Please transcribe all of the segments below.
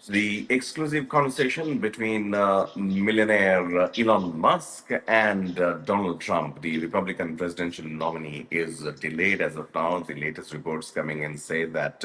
The exclusive conversation between millionaire Elon Musk and Donald Trump, the Republican presidential nominee, is delayed as of now. The latest reports coming in say that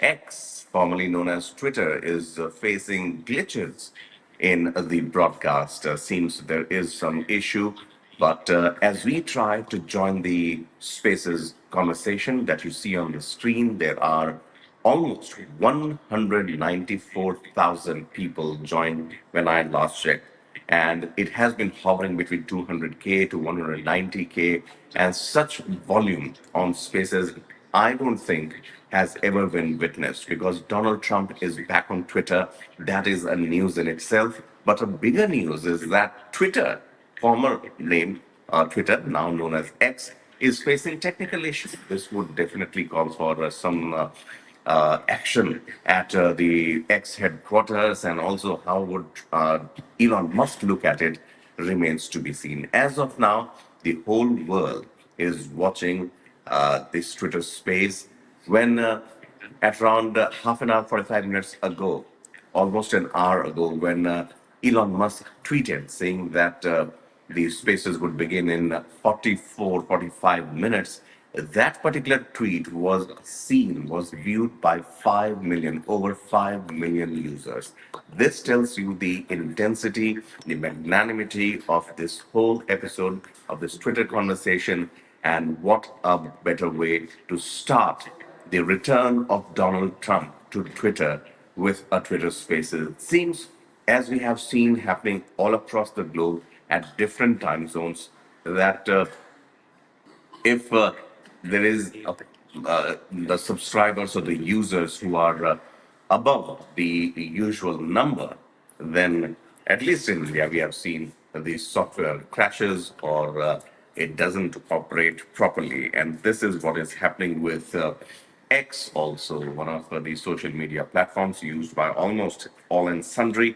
X, formerly known as Twitter, is facing glitches in the broadcast. Seems there is some issue, but as we try to join the spaces conversation that you see on the screen, there are almost 194,000 people joined when I last checked. And it has been hovering between 200K to 190K. And such volume on spaces, I don't think has ever been witnessed because Donald Trump is back on Twitter. That is a news in itself. But a bigger news is that Twitter, former name Twitter, now known as X, is facing technical issues. This would definitely call for some action at the X headquarters, and also how would Elon Musk look at it remains to be seen. As of now, the whole world is watching this Twitter space when at around half an hour, 45 minutes ago, almost an hour ago, when Elon Musk tweeted saying that the spaces would begin in 44, 45 minutes. That particular tweet was seen, was viewed by 5 million, over 5 million users. This tells you the intensity, the magnanimity of this whole episode of this Twitter conversation, and what a better way to start the return of Donald Trump to Twitter with a Twitter Spaces. It seems, as we have seen happening all across the globe at different time zones, that if there is the subscribers or the users who are above the usual number, then at least in India we have seen the software crashes or it doesn't operate properly. And this is what is happening with X, also one of the social media platforms used by almost all and sundry.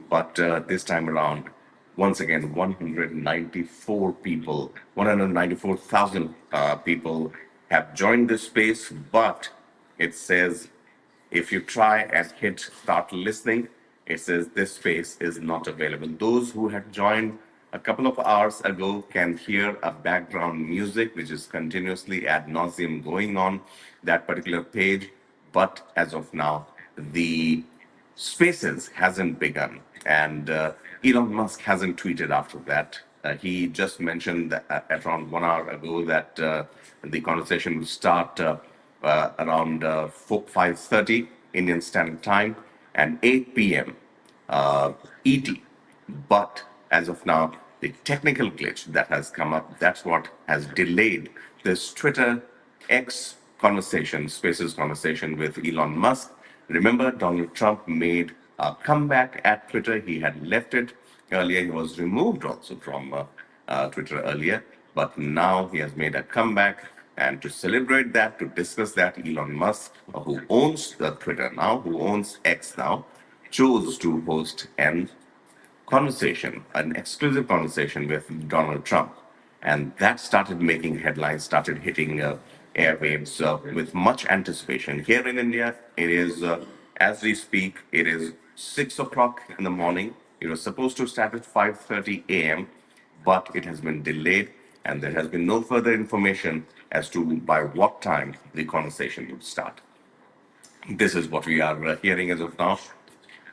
But this time around, once again, 194 people, 194,000 people have joined this space, but it says if you try and hit start listening, it says this space is not available. Those who had joined a couple of hours ago can hear a background music which is continuously ad nauseum going on that particular page. But as of now, the Spaces hasn't begun, and Elon Musk hasn't tweeted after that. He just mentioned that, at around 1 hour ago that the conversation will start around 5:30 Indian Standard Time and 8 p.m. ET. But as of now, the technical glitch that has come up, that's what has delayed this Twitter X conversation, Spaces conversation with Elon Musk. Remember, Donald Trump made a comeback at Twitter. He had left it earlier. He was removed also from Twitter earlier, but now he has made a comeback. And to celebrate that, to discuss that, Elon Musk, who owns the Twitter now, who owns X now, chose to host an conversation, an exclusive conversation with Donald Trump. And that started making headlines, started hitting airwaves with much anticipation. Here in India, it is, as we speak, it is 6 o'clock in the morning. It was supposed to start at 5:30 a.m., but it has been delayed, and there has been no further information as to by what time the conversation would start. This is what we are hearing as of now.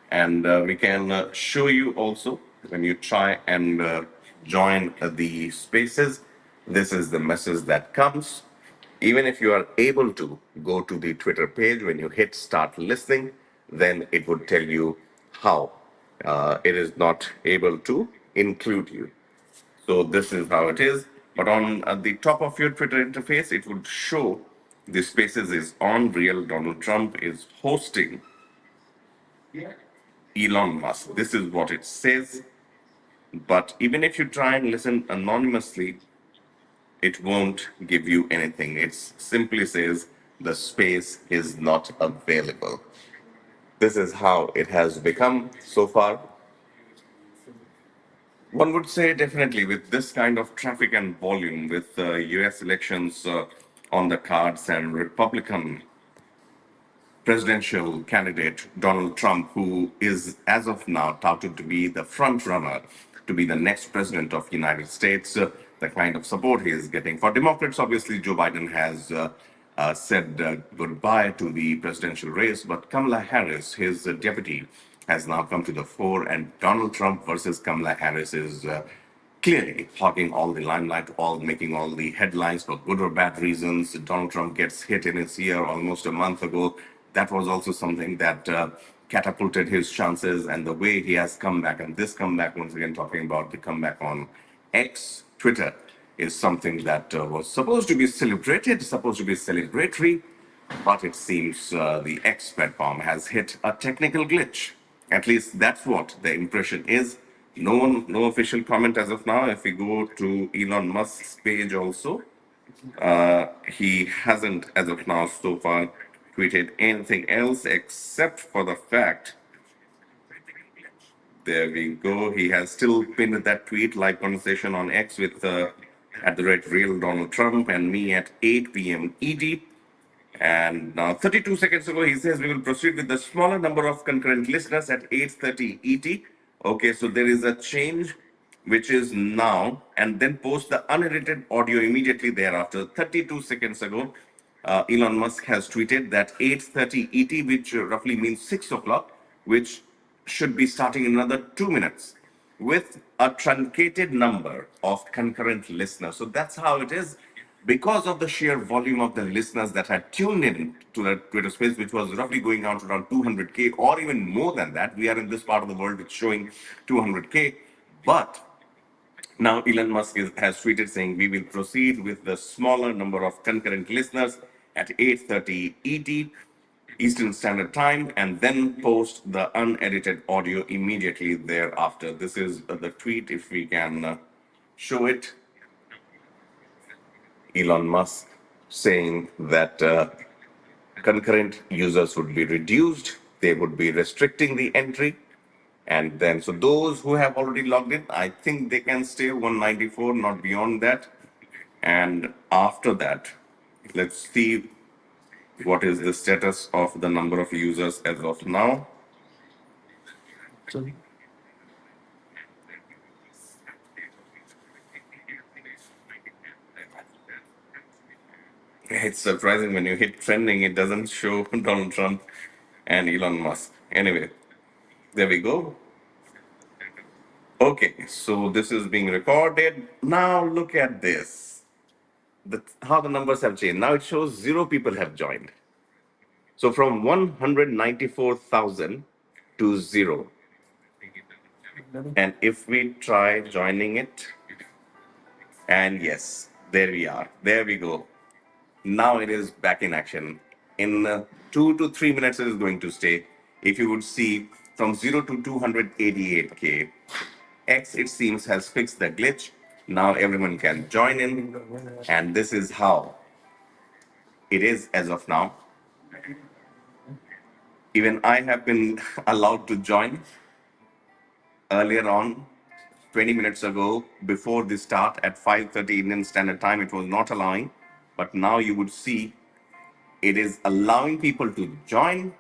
And we can show you also when you try and join the spaces. This is the message that comes. Even if you are able to go to the Twitter page, when you hit start listening, then it would tell you how it is not able to include you. So this is how it is. But on the top of your Twitter interface, it would show the spaces is on. Real Donald Trump is hosting Elon Musk. This is what it says. But even if you try and listen anonymously, it won't give you anything. It simply says the space is not available. This is how it has become so far. One would say definitely with this kind of traffic and volume, with US elections on the cards and Republican presidential candidate, Donald Trump, who is, as of now, touted to be the front runner to be the next president of the United States, the kind of support he is getting. For Democrats, obviously, Joe Biden has said goodbye to the presidential race, but Kamala Harris, his deputy, has now come to the fore, and Donald Trump versus Kamala Harris is clearly hogging all the limelight, all making all the headlines for good or bad reasons. Donald Trump gets hit in his ear almost a month ago. That was also something that catapulted his chances, and the way he has come back, and this comeback, once again, talking about the comeback on X, Twitter, is something that was supposed to be celebrated, supposed to be celebratory, but it seems the X platform has hit a technical glitch. At least that's what the impression is. No official comment as of now. If we go to Elon Musk's page also, he hasn't as of now so far tweeted anything else except for the fact, there we go, he has still pinned that tweet, live conversation on X with at the rate real Donald Trump and me at 8 p.m. ET. And now, 32 seconds ago, he says we will proceed with the smaller number of concurrent listeners at 8:30 ET. Okay, so there is a change, which is now, and then post the unedited audio immediately thereafter. 32 seconds ago, Elon Musk has tweeted that 8:30 ET, which roughly means 6 o'clock, which should be starting in another 2 minutes, with a truncated number of concurrent listeners. So that's how it is, because of the sheer volume of the listeners that had tuned in to the Twitter space, which was roughly going out around 200K or even more than that. We are in this part of the world, it's showing 200K. But now Elon Musk has tweeted saying we will proceed with the smaller number of concurrent listeners at 8:30 ET, Eastern Standard Time, and then post the unedited audio immediately thereafter. This is the tweet, if we can show it. Elon Musk saying that concurrent users would be reduced, they would be restricting the entry. And then, so those who have already logged in, I think they can stay 194, not beyond that. And after that, let's see what is the status of the number of users as of now. It's surprising when you hit trending, it doesn't show Donald Trump and Elon Musk. Anyway, there we go. Okay, so this is being recorded. Now look at this. How the numbers have changed. Now it shows 0 people have joined. So from 194,000 to 0. And if we try joining it, and yes, there we are. There we go. Now it is back in action. In 2 to 3 minutes, it is going to stay. If you would see, from 0 to 288K, X, it seems, has fixed the glitch. Now everyone can join in. And this is how it is as of now. Even I have been allowed to join earlier on, 20 minutes ago, before the start at 5:30 Indian Standard Time. It was not allowing, but now you would see it is allowing people to join,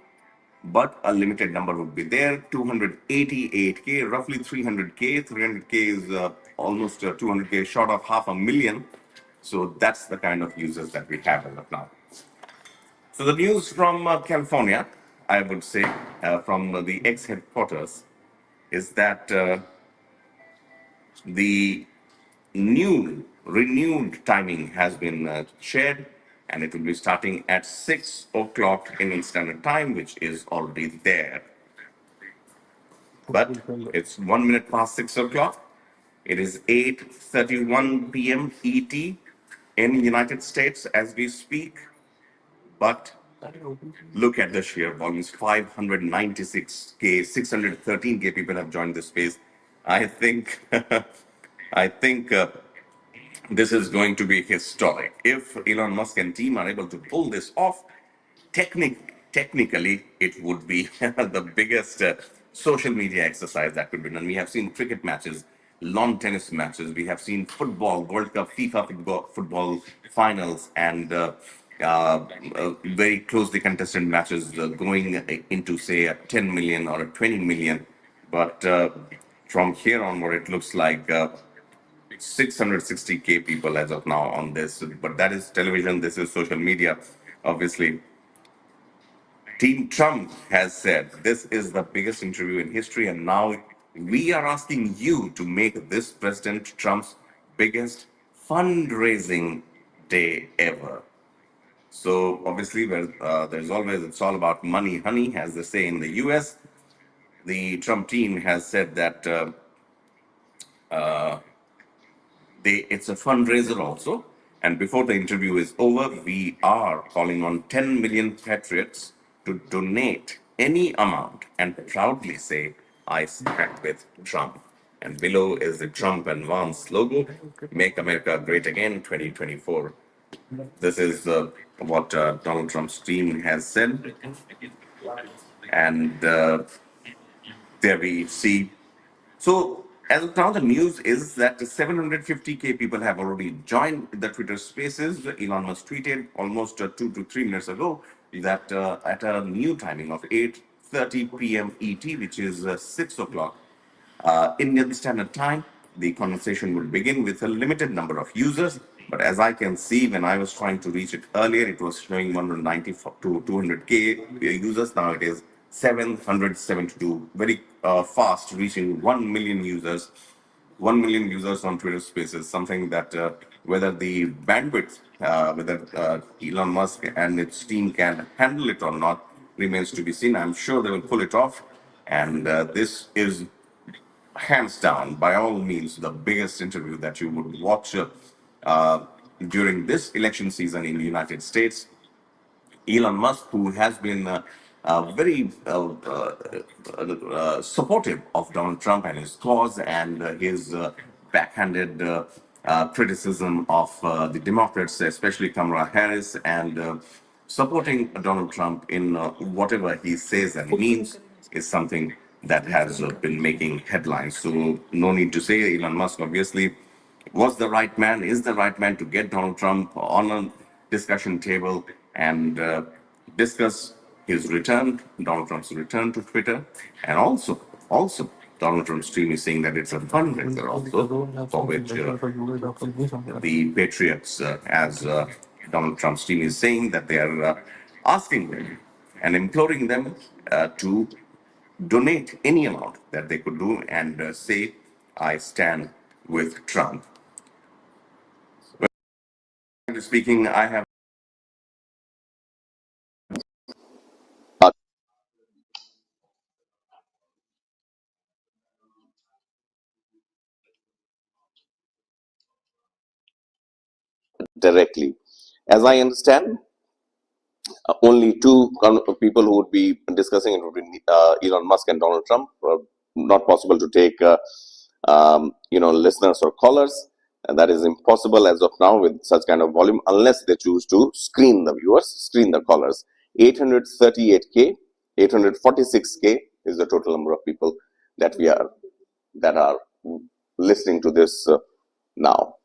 but a limited number would be there. 288K, roughly 300K. 300K is almost 200K, short of 500,000. So that's the kind of users that we have as of now. So the news from California, I would say, from the X headquarters, is that the renewed timing has been shared, and it will be starting at 6 o'clock Indian Standard Time, which is already there. But it's 1 minute past 6 o'clock. It is 8:31 p.m. ET in the United States as we speak. But look at the sheer volumes, 596K, 613K people have joined this space. I think, I think this is going to be historic. If Elon Musk and team are able to pull this off, technically, it would be the biggest social media exercise that could be done. We have seen cricket matches, lawn tennis matches. We have seen football, World Cup, FIFA football finals, and very closely contested matches going into, say, a 10 million or a 20 million. But from here onward, it looks like 660K people as of now on this. But that is television, this is social media, obviously. Team Trump has said this is the biggest interview in history, and now we are asking you to make this President Trump's biggest fundraising day ever. So obviously, there's always it's all about money, honey, as they say in the U.S. The Trump team has said that it's a fundraiser also, and before the interview is over, we are calling on 10 million patriots to donate any amount and proudly say, "I stand with Trump." And below is the Trump and Vance logo, "Make America Great Again 2024." This is what Donald Trump's team has said. And there we see. So, as of now, the news is that 750K people have already joined the Twitter spaces. Elon Musk tweeted almost 2 to 3 minutes ago that at a new timing of 8:30 p.m. ET, which is 6 o'clock Indian Standard Time, the conversation would begin with a limited number of users. But as I can see, when I was trying to reach it earlier, it was showing 190 to 200K users. Now it is 772, very fast, reaching 1 million users. 1 million users on Twitter Spaces, something that whether the bandwidth, whether Elon Musk and its team can handle it or not, remains to be seen. I'm sure they will pull it off. And this is hands down, by all means, the biggest interview that you would watch uh, during this election season in the United States. Elon Musk, who has been very supportive of Donald Trump and his cause and his backhanded criticism of the Democrats, especially Kamala Harris, and supporting Donald Trump in whatever he says and means is something that has been making headlines. So, no need to say Elon Musk, obviously, was the right man, is the right man to get Donald Trump on a discussion table and discuss his return, Donald Trump's return to Twitter, and also, Donald Trump's team is saying that it's a fundraiser also for which the Patriots, as Donald Trump's team is saying, that they are asking them and imploring them to donate any amount that they could do and say, "I stand with Trump." Speaking, I have directly. As I understand, only two people who would be discussing it would be Elon Musk and Donald Trump. Not possible to take, listeners or callers, and that is impossible as of now with such kind of volume, unless they choose to screen the viewers, screen the callers. 838K, 846K is the total number of people that are listening to this now.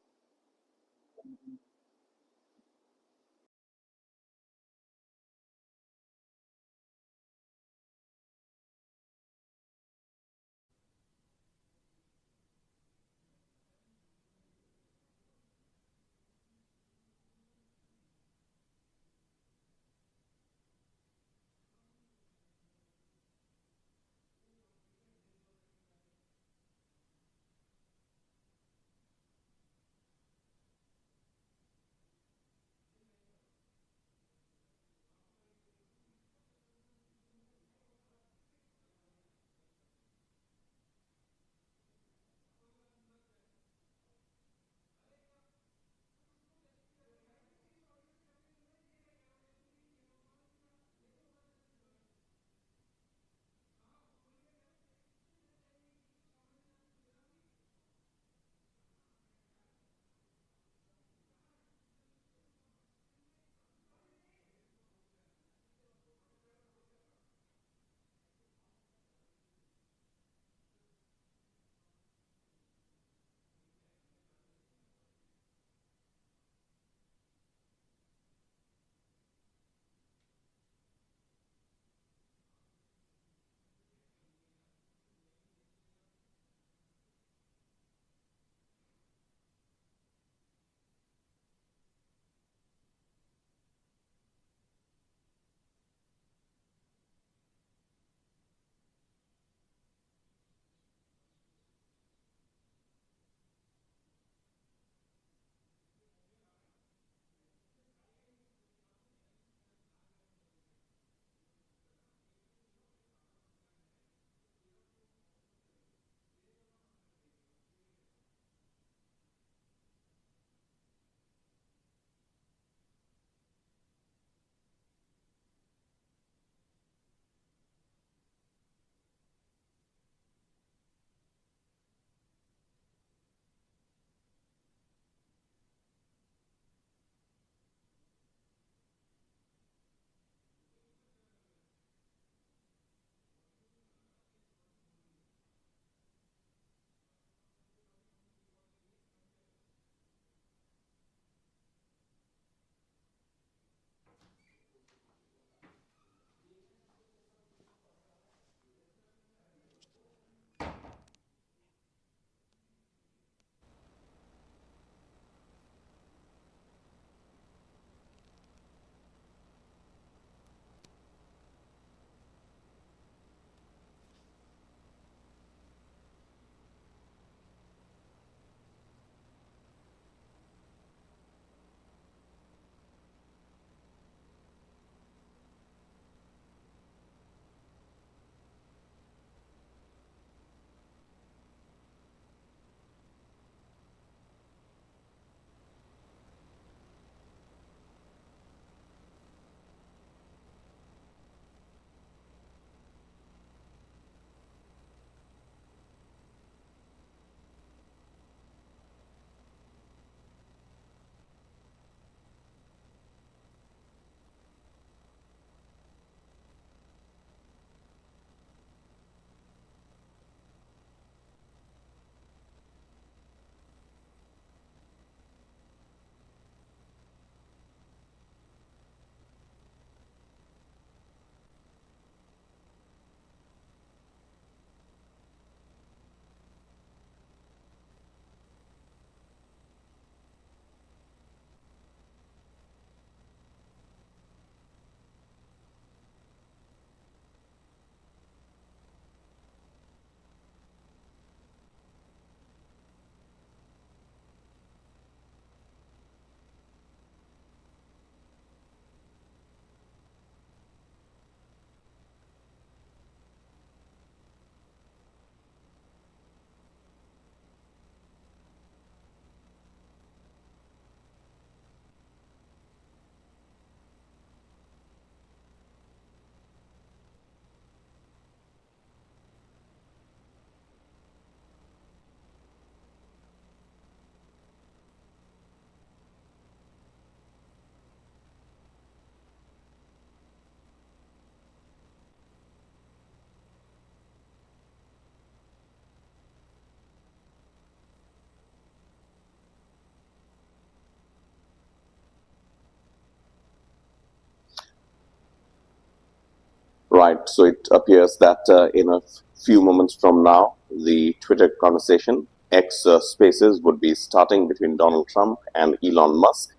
Right. So it appears that in a few moments from now, the Twitter conversation, X Spaces, would be starting between Donald Trump and Elon Musk.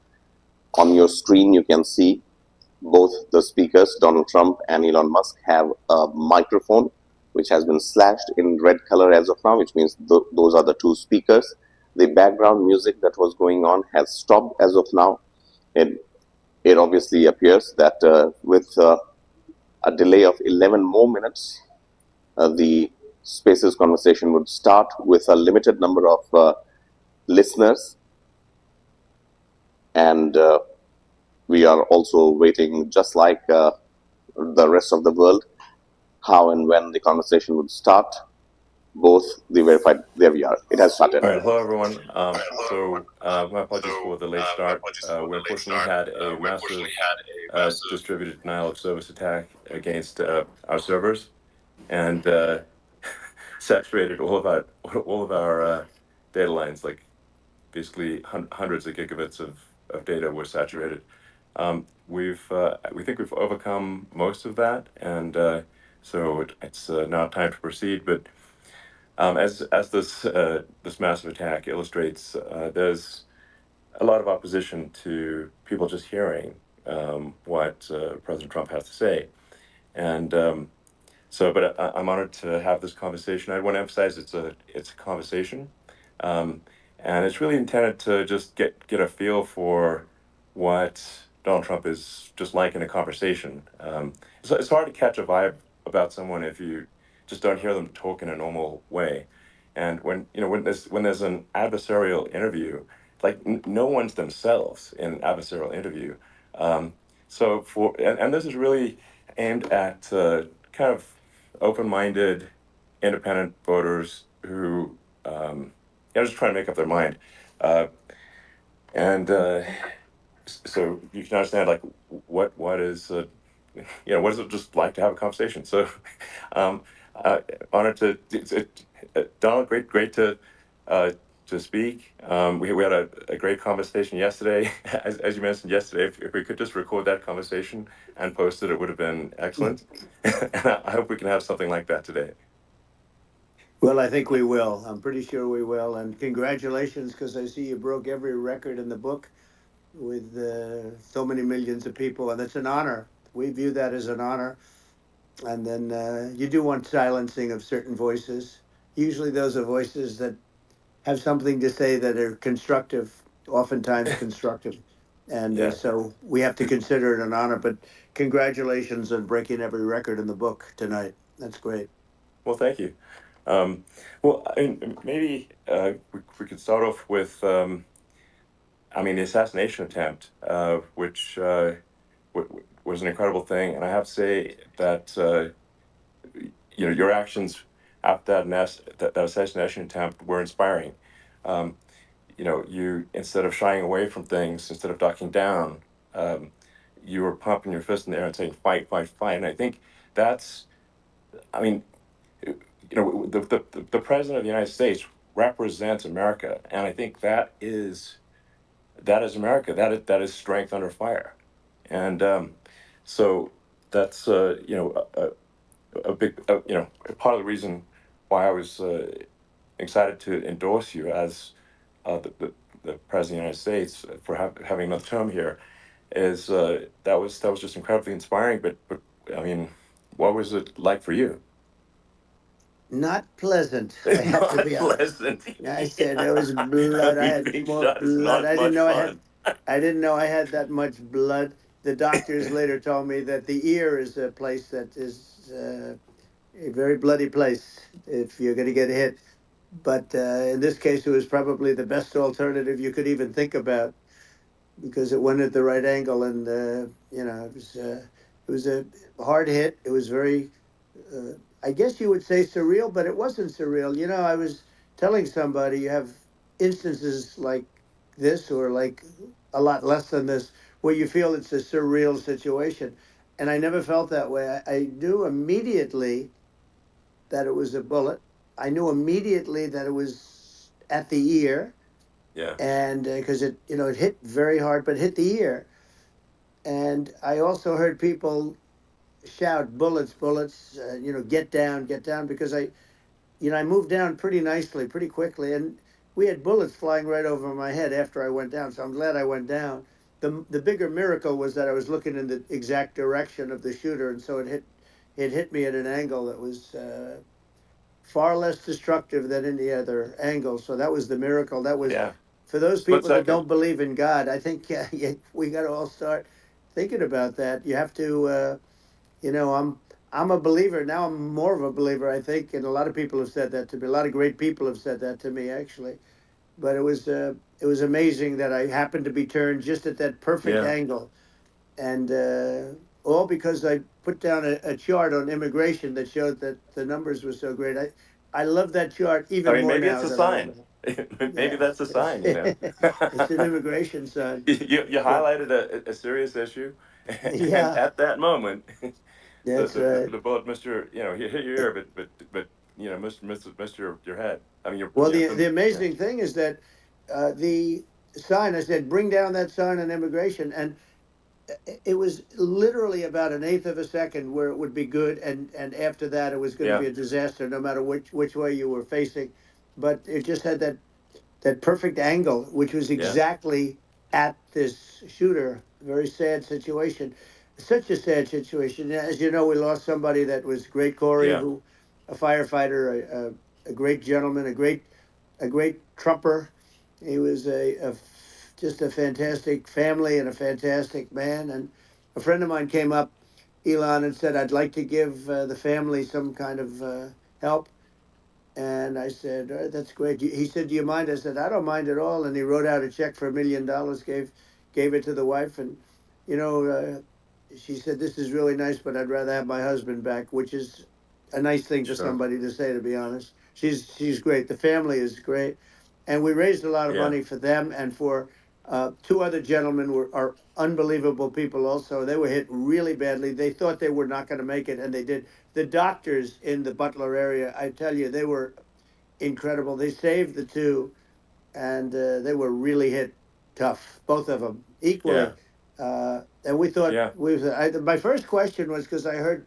On your screen, you can see both the speakers, Donald Trump and Elon Musk, have a microphone which has been slashed in red color as of now, which means those are the two speakers. The background music that was going on has stopped as of now. It obviously appears that with a delay of 11 more minutes, the Spaces conversation would start with a limited number of listeners, and we are also waiting, just like the rest of the world, how and when the conversation would start. Both the verified, there we are. It has started. All right, hello everyone. My apologies for the late start. We unfortunately had a massive distributed denial of service attack against our servers, and saturated all of our data lines. Like basically hundreds of gigabits of data were saturated. We think we've overcome most of that, and it's now time to proceed. But as this massive attack illustrates, there's a lot of opposition to people just hearing what President Trump has to say, and but I'm honored to have this conversation. I want to emphasize it's a conversation, um, and it's really intended to just get a feel for what Donald Trump is just like in a conversation. It's hard to catch a vibe about someone if you just don't hear them talk in a normal way. And when there's an adversarial interview, like no one's themselves in an adversarial interview. Um, and this is really aimed at kind of open-minded, independent voters who are just trying to make up their mind. Uh, and so you can understand like what is what is it just like to have a conversation. So um, uh, honored Donald, great uh, to speak. We had a great conversation yesterday. As you mentioned yesterday, if we could just record that conversation and post it, it would have been excellent. And I hope we can have something like that today. Well, I think we will. I'm pretty sure we will. And congratulations, because I see you broke every record in the book with so many millions of people, and it's an honor. We view that as an honor. And then you do want silencing of certain voices. Usually, those are voices that have something to say that are constructive, oftentimes constructive. And Yeah. so we have to consider it an honor. But congratulations on breaking every record in the book tonight. That's great. Well, thank you. Um, maybe we could start off with, the assassination attempt, which was an incredible thing. And I have to say that, your actions after that assassination attempt were inspiring. Um, you, instead of shying away from things, instead of ducking down, um, you were pumping your fist in the air and saying, fight, fight, fight. And I think that's, I mean, the president of the United States represents America, and I think that is America. That is strength under fire, and so that's a big part of the reason why I was excited to endorse you as the president of the United States for having another term here is that was just incredibly inspiring. But I mean, what was it like for you? Not pleasant, I have to Not be honest. pleasant. I said there was Yeah. blood. I Being had being more shot is blood. not I didn't much know I had. fun. I didn't know I had that much blood. The doctors later told me that the ear is a place that is a very bloody place if you're going to get hit. But in this case, it was probably the best alternative you could even think about because it went at the right angle, and it was a hard hit. It was very uh, I guess you would say surreal, but it wasn't surreal. I was telling somebody you have instances like this, or like a lot less than this, where you feel it's a surreal situation. And I never felt that way. I knew immediately that it was a bullet. I knew immediately that it was at the ear, Yeah. and because it hit very hard, but hit the ear. And I also heard people shout, "Bullets, bullets!" Get down, because I moved down pretty nicely, pretty quickly, and we had bullets flying right over my head after I went down. So I'm glad I went down. The bigger miracle was that I was looking in the exact direction of the shooter, and so it hit me at an angle that was far less destructive than any other angle. So that was the miracle. That was Yeah. for those Split people that second. don't believe in God. I think we got to all start thinking about that. You have to. I'm a believer now. I'm more of a believer, I think, and a lot of people have said that to me. A lot of great people have said that to me, actually. But it was amazing that I happened to be turned just at that perfect Yeah. angle, and all because I put down a chart on immigration that showed that the numbers were so great. I love that chart I even mean, more maybe it's now a that I love sign. it. Maybe Yeah, that's a it's sign. it's an immigration sign, You but highlighted a serious issue, and yeah, at that moment, the that's the, the, right. the bullet missed your, you hit your ear, but missed your head. I mean, Well, you know, the from amazing thing is that the sign, I said, bring down that sign on immigration. And it was literally about an eighth of a second where it would be good. And after that, it was going to yeah, be a disaster, no matter which way you were facing. But it just had that perfect angle, which was yeah, exactly at this shooter. Very sad situation. Such a sad situation. As you know, we lost somebody that was great, Corey, yeah, who, a firefighter, a great gentleman, a great trumper. He was just a fantastic family and a fantastic man. And a friend of mine came up, Elon, and said, "I'd like to give the family some kind of help." And I said, "That's great." He said, "Do you mind?" I said, "I don't mind at all." And he wrote out a check for $1 million, gave it to the wife. And, you know, she said, "This is really nice, but I'd rather have my husband back," which is a nice thing for sure, somebody to say, to be honest. She's great. The family is great. And we raised a lot of yeah, money for them and for two other gentlemen are unbelievable people also. They were hit really badly. They thought they were not going to make it, and they did. The doctors in the Butler area, I tell you, they were incredible. They saved the two, and they were really hit tough, both of them yeah, equally. And we thought yeah, my first question was because I heard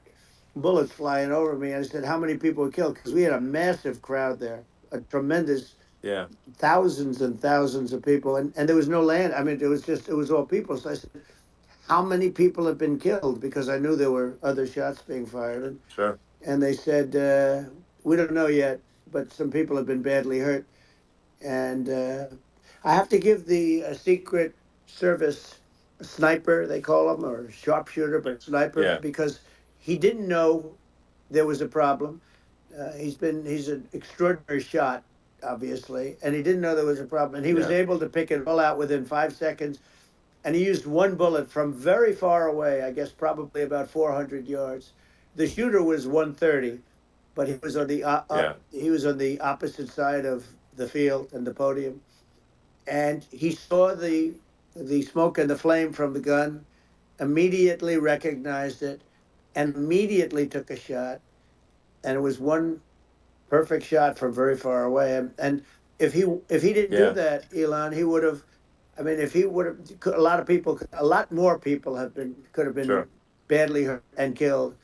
bullets flying over me. I said, "How many people were killed?" Because we had a massive crowd there, a tremendous yeah, thousands and thousands of people, and there was no land. I mean, it was all people. So I said, "How many people have been killed?" Because I knew there were other shots being fired, sure, and they said, "We don't know yet, but some people have been badly hurt." And I have to give the Secret Service sniper, they call him, or sharpshooter, but sniper, yeah, because he didn't know there was a problem. He's an extraordinary shot, obviously, and he didn't know there was a problem, and he was yeah, able to pick it all out within 5 seconds. And he used one bullet from very far away, I guess probably about 400 yards. The shooter was 130, but yeah, he was on the opposite side of the field and the podium, and he saw the smoke and the flame from the gun, immediately recognized it, and immediately took a shot. And it was one perfect shot from very far away. And if he didn't do yeah, that, Elon, he would have. I mean, if he would have, a lot of people, a lot more people could have been sure, badly hurt and killed.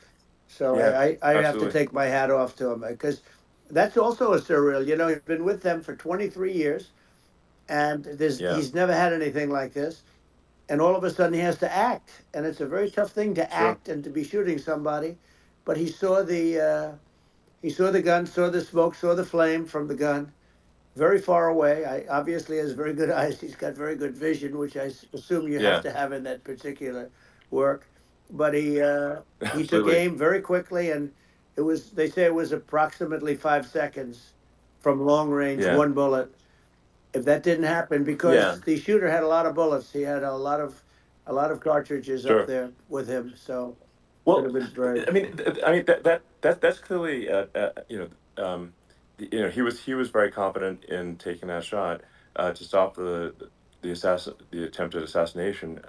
So yeah, I have to absolutely, take my hat off to him because that's also a surreal. He's been with them for 23 years, and yeah, he's never had anything like this. And all of a sudden, he has to act, and it's a very tough thing to sure, act and to be shooting somebody. But he saw the gun, saw the smoke, saw the flame from the gun, very far away. I obviously has very good eyes. He's got very good vision, which I assume you have yeah, to have in that particular work. But he took absolutely, aim very quickly, and they say it was approximately 5 seconds from long range, yeah, one bullet. If that didn't happen, yeah, because the shooter had a lot of bullets, he had a lot of cartridges up sure. there with him, so could Well, have been very. I mean that's clearly he was very confident in taking that shot to stop the attempted assassination.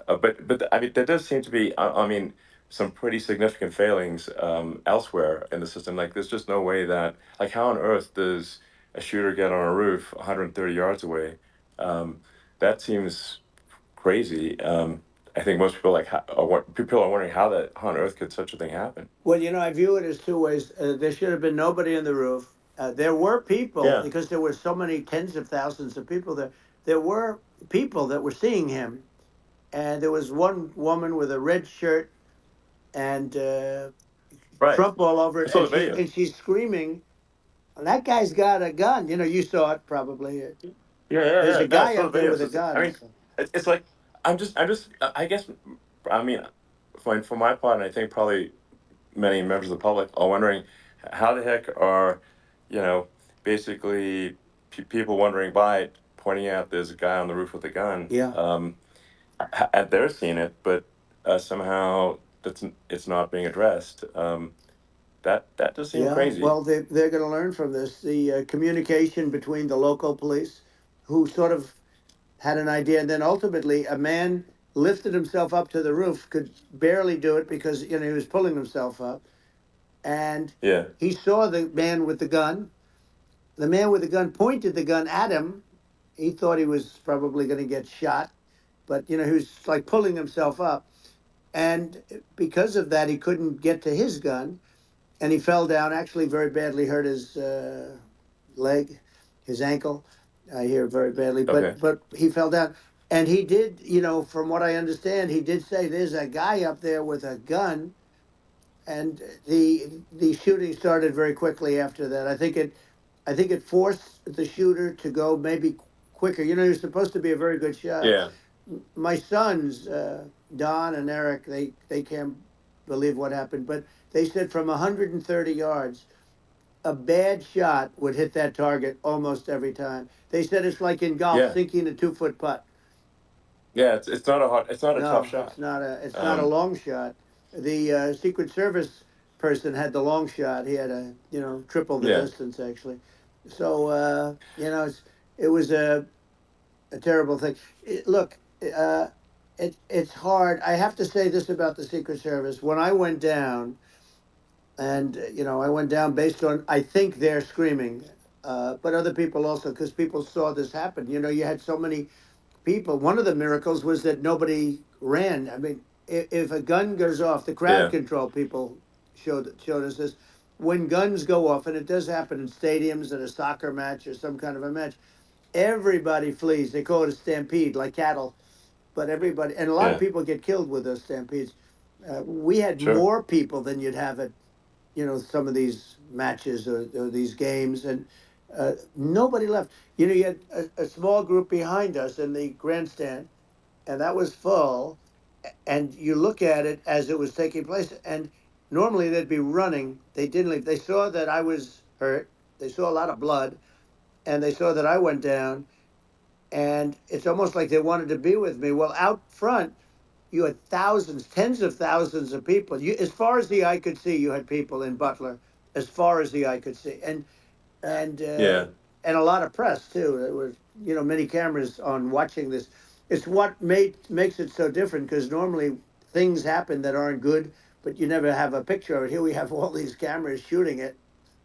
But I mean, there does seem to be, I mean, some pretty significant failings elsewhere in the system. Like, there's just no way that, like, how on earth does a shooter get on a roof 130 yards away? Um, that seems crazy. I think most people people are wondering how on earth could such a thing happen. Well, I view it as two ways. There should have been nobody on the roof. There were people, Yeah. because there were so many tens of thousands of people there. There were people that were seeing him, and there was one woman with a red shirt and Right. Trump all over I it, saw and the video. she's screaming, "That guy's got a gun!" You saw it probably. Yeah, yeah, There's yeah. a No, I guy saw the up there video. with a So, I gun. mean, So. it's like I guess, I mean, for my part, and I think probably many members of the public are wondering how the heck are, you know, basically people wondering by it, pointing out there's a guy on the roof with a gun. Yeah. And they're seeing it, but somehow it's not being addressed. That does seem Yeah, crazy. well, they're going to learn from this. The communication between the local police, who sort of had an idea, and then ultimately a man lifted himself up to the roof, could barely do it because he was pulling himself up, and Yeah, he saw the man with the gun. The man with the gun pointed the gun at him. He thought he was probably going to get shot, but he was like pulling himself up, and because of that, he couldn't get to his gun, and he fell down. Actually, very badly hurt his leg, his ankle. I hear very badly, okay. but he fell down, and he did. From what I understand, he did say there's a guy up there with a gun, and the shooting started very quickly after that. I think it forced the shooter to go maybe quicker. He was supposed to be a very good shot. Yeah, My sons, Don and Eric, they can't believe what happened, but they said from 130 yards, a bad shot would hit that target almost every time. They said it's like in golf, yeah, sinking a 2-foot putt. yeah. It's not a tough No, shot. it's not a long shot. The Secret Service person had the long shot. He had triple the Yeah, distance actually. So it was a terrible thing. Look, uh, it's hard. I have to say this about the Secret Service. When I went down, and I went down based on, I think, they're screaming, but other people also, because people saw this happen. You had so many people. One of the miracles was that nobody ran. I mean, if a gun goes off, the crowd yeah, control people showed us this. When guns go off, and it does happen in stadiums, at a soccer match or some kind of a match, everybody flees. They call it a stampede, like cattle. But everybody, and a lot of yeah. people get killed with those stampedes. We had Sure. more people than you'd have at some of these matches, or these games, and nobody left. You had a small group behind us in the grandstand, and that was full. And you look at it as it was taking place, and normally they'd be running. They didn't leave. They saw that I was hurt. They saw a lot of blood, and they saw that I went down. And it's almost like they wanted to be with me. Well, out front, you had thousands, tens of thousands of people. As far as the eye could see, you had people in Butler, as far as the eye could see, and uh, Yeah, and a lot of press too. There were many cameras on watching this. It's what makes it so different, because normally things happen that aren't good, but you never have a picture of it. Here we have all these cameras shooting it,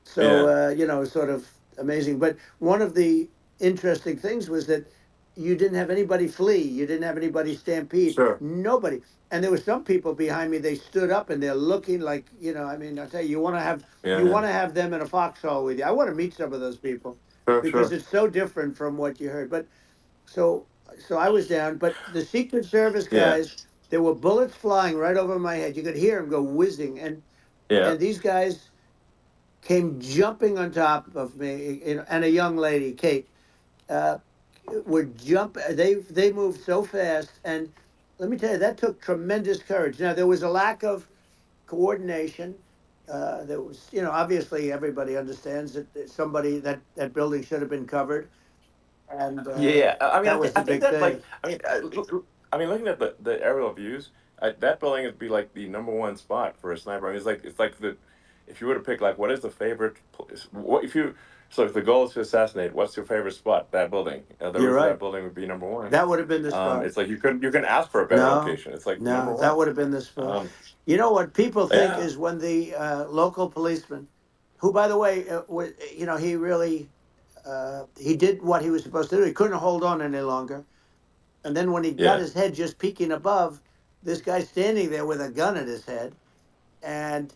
so yeah. sort of amazing. But one of the interesting things was that you didn't have anybody flee. You didn't have anybody stampede. Sure. Nobody. And there were some people behind me. They stood up and they're looking like, I mean, I tell you, Yeah, you yeah. want to have them in a foxhole with you. I want to meet some of those people, Sure, because sure. it's so different from what you heard. But so so I was down. But the Secret Service Yeah, guys, there were bullets flying right over my head. You could hear them go whizzing, yeah, and these guys came jumping on top of me, and a young lady, Kate, uh, would jump. They moved so fast, and let me tell you, that took tremendous courage. Now there was a lack of coordination. There was, obviously everybody understands that somebody, that building should have been covered, and yeah. I mean, that was I the think big that thing. I mean, looking at the aerial views, that building would be like the number one spot for a sniper. I mean, it's like the if you were to pick like what is the favorite place, what if you so if the goal is to assassinate, what's your favorite spot? That building, the You're roof of right. that building would be number one. That would have been the spot. It's like you can ask for a better No, location. It's like number no, that one. would have been the spot. Um, What people think yeah, is when the local policeman, who, by the way, he really, he did what he was supposed to do. He couldn't hold on any longer. And then when he got yeah, his head just peeking above, this guy standing there with a gun at his head, and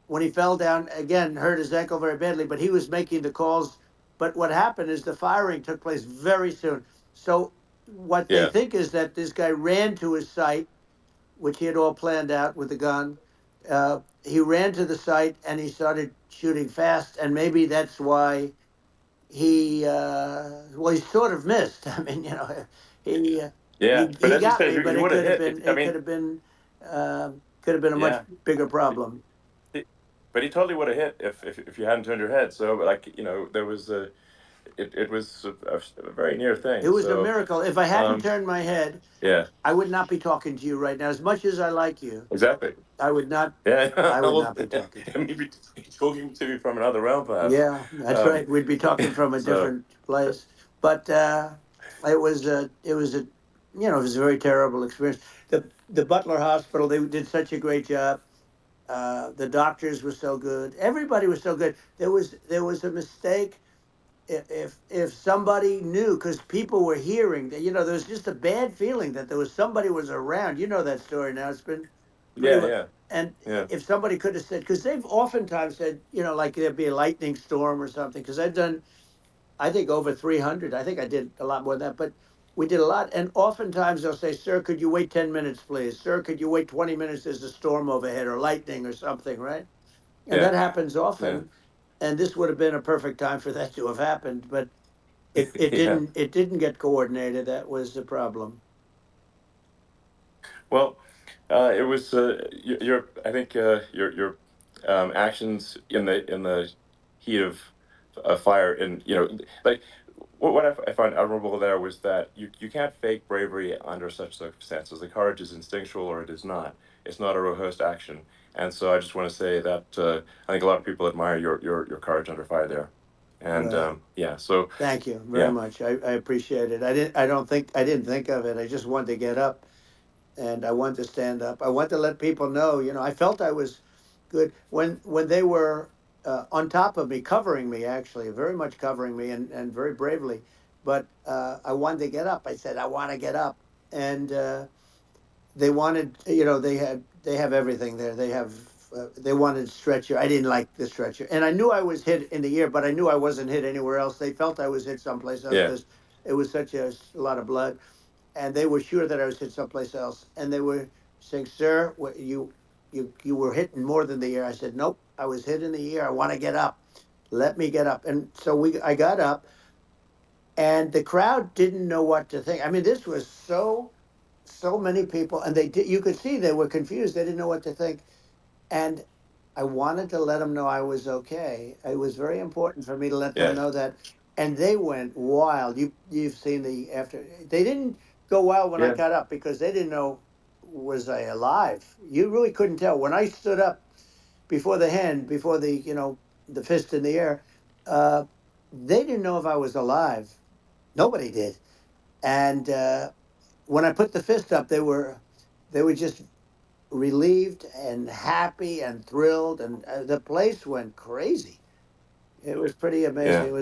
when he fell down again, hurt his ankle very badly. But he was making the calls. But what happened is the firing took place very soon. So what they Yeah. think is that this guy ran to his site, which he had all planned out with the gun. He ran to the site and he started shooting fast, and maybe that's why he sort of missed. I mean, he uh, Yeah. But he as you got said, me, he but would have hit. I it mean, could have been a much yeah. bigger problem. But he totally would have hit if you hadn't turned your head. So like there was it was a very near It thing. was a So miracle. If I hadn't um, turned my head, yeah, I would not be talking to you right now. As much as I like you, exactly. I would not. Yeah, I would well, not be talking to you. maybe talking to me from another realm, perhaps. Yeah, that's Um, right. We'd be talking from a so different place. But it was a very terrible experience. The Butler Hospital, they did such a great job. The doctors were so good. Everybody was so good. There was a mistake. If somebody knew, because people were hearing that, there was just a bad feeling that there was somebody was around. You know that story now. It's been pretty yeah, well. yeah, And yeah, if somebody could have said, because they've oftentimes said, like there'd be a lightning storm or something. Because I've done, I think, over 300. I think I did a lot more than that, but we did a lot. And oftentimes they'll say, "Sir, could you wait 10 minutes, please? Sir, could you wait 20 minutes? There's a storm overhead or lightning or something," right? And yeah, that happens yeah, often. And this would have been a perfect time for that to have happened, but it yeah. didn't. It didn't get coordinated. That was the problem. Well, it was your I think your actions in the heat of fire, and like what I find admirable there was that you can't fake bravery under such circumstances. The courage is instinctual or it is not. It's not a rehearsed action. And so I just want to say that I think a lot of people admire your courage under fire there. And Well, yeah, so thank you very yeah, much. I appreciate it. I didn't think of it. I just wanted to get up and I wanted to stand up. I wanted to let people know. I felt I was good when they were on top of me, covering me, actually, very much covering me, and very bravely. But I wanted to get up. I said, I want to get up, and they wanted, they have everything there. They wanted stretcher. I didn't like the stretcher, and I knew I was hit in the ear, but I knew I wasn't hit anywhere else. They felt I was hit someplace else yeah, because it was such a lot of blood, and they were sure that I was hit someplace else. And they were saying, "Sir, you were hit in more than the ear." I said, "Nope, I was hit in the ear. I want to get up. Let me get up." And so I got up, and the crowd didn't know what to think. I mean, this was so many people, and you could see they were confused. They didn't know what to think, and I wanted to let them know I was okay. It was very important for me to let them yeah, know that, and they went wild. You've seen the after. They didn't go wild when I yeah, got up because they didn't know, was I alive. You really couldn't tell when I stood up before the hand, before the fist in the air. Uh, they didn't know if I was alive. Nobody did, and when I put the fist up, they were just relieved and happy and thrilled, and the place went crazy. It was pretty amazing. yeah. It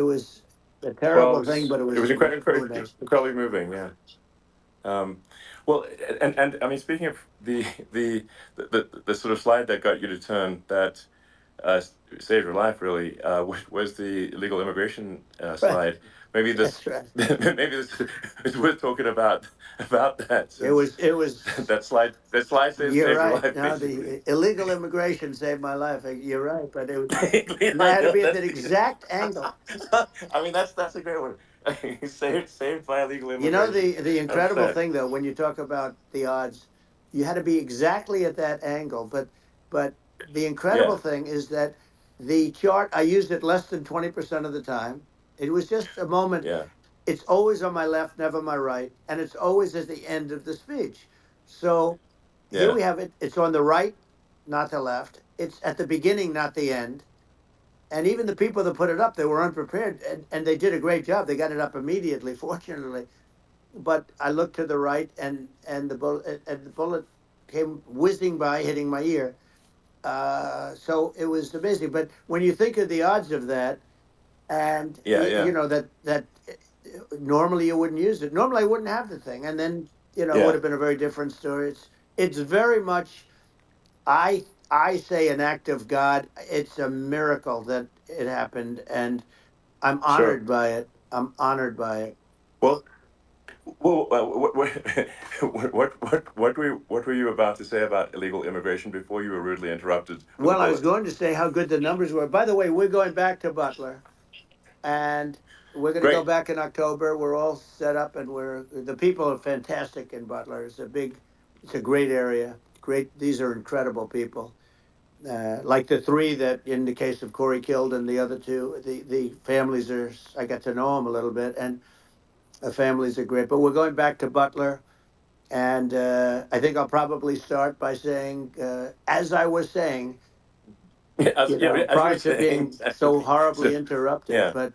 was a Well, terrible thing, but it it was was really amazing. incredibly moving. Yeah. Um, well, and I mean, speaking of the sort of slide that got you to turn that saved your life really was the illegal immigration Right. slide. Maybe this That's right. maybe this is worth talking about that It since was. It was. that slide You're saved your right. life No, basically. the illegal immigration saved my life. You're right, but I I had to know be at that's that exact angle. I mean that's a great one. Saved by illegal The immigration. the That's incredible thing, though, when you talk about the odds, you had to be exactly at that angle. But the incredible yeah, thing is that the chart, I used it less than 20% of the time. It was just a moment. yeah, It's always on my left, never my right, and it's always at the end of the speech. So here yeah, we have it. It's on the right, not the left. It's at the beginning, not the end. And even the people that put it up, they were unprepared, and they did a great job. They got it up immediately, fortunately. But I looked to the right, and the bullet came whizzing by, hitting my ear. So it was amazing. But when you think of the odds of that, and yeah, yeah, that normally you wouldn't use it. Normally I wouldn't have the thing, and then would Yeah, have been a very different story. It's very much, I say, an act of God. It's a miracle that it happened, and I'm sure. honored by it. I'm honored by it. Well, what were you about to say about illegal immigration before you were rudely interrupted with a Well, I was bullet? going to say how good the numbers were. By the way, we're going back to Butler, and we're going to go Great. back in October. We're all set up, and the people are fantastic in Butler. It's a great area. Great, these are incredible people. Like the three that, in the case of Corey, killed, and the other two, the families are. I got to know them a little bit, and the families are great. But we're going back to Butler, and I think I'll probably start by saying, as I was saying, As you were prior to saying, being so so horribly interrupted. yeah, But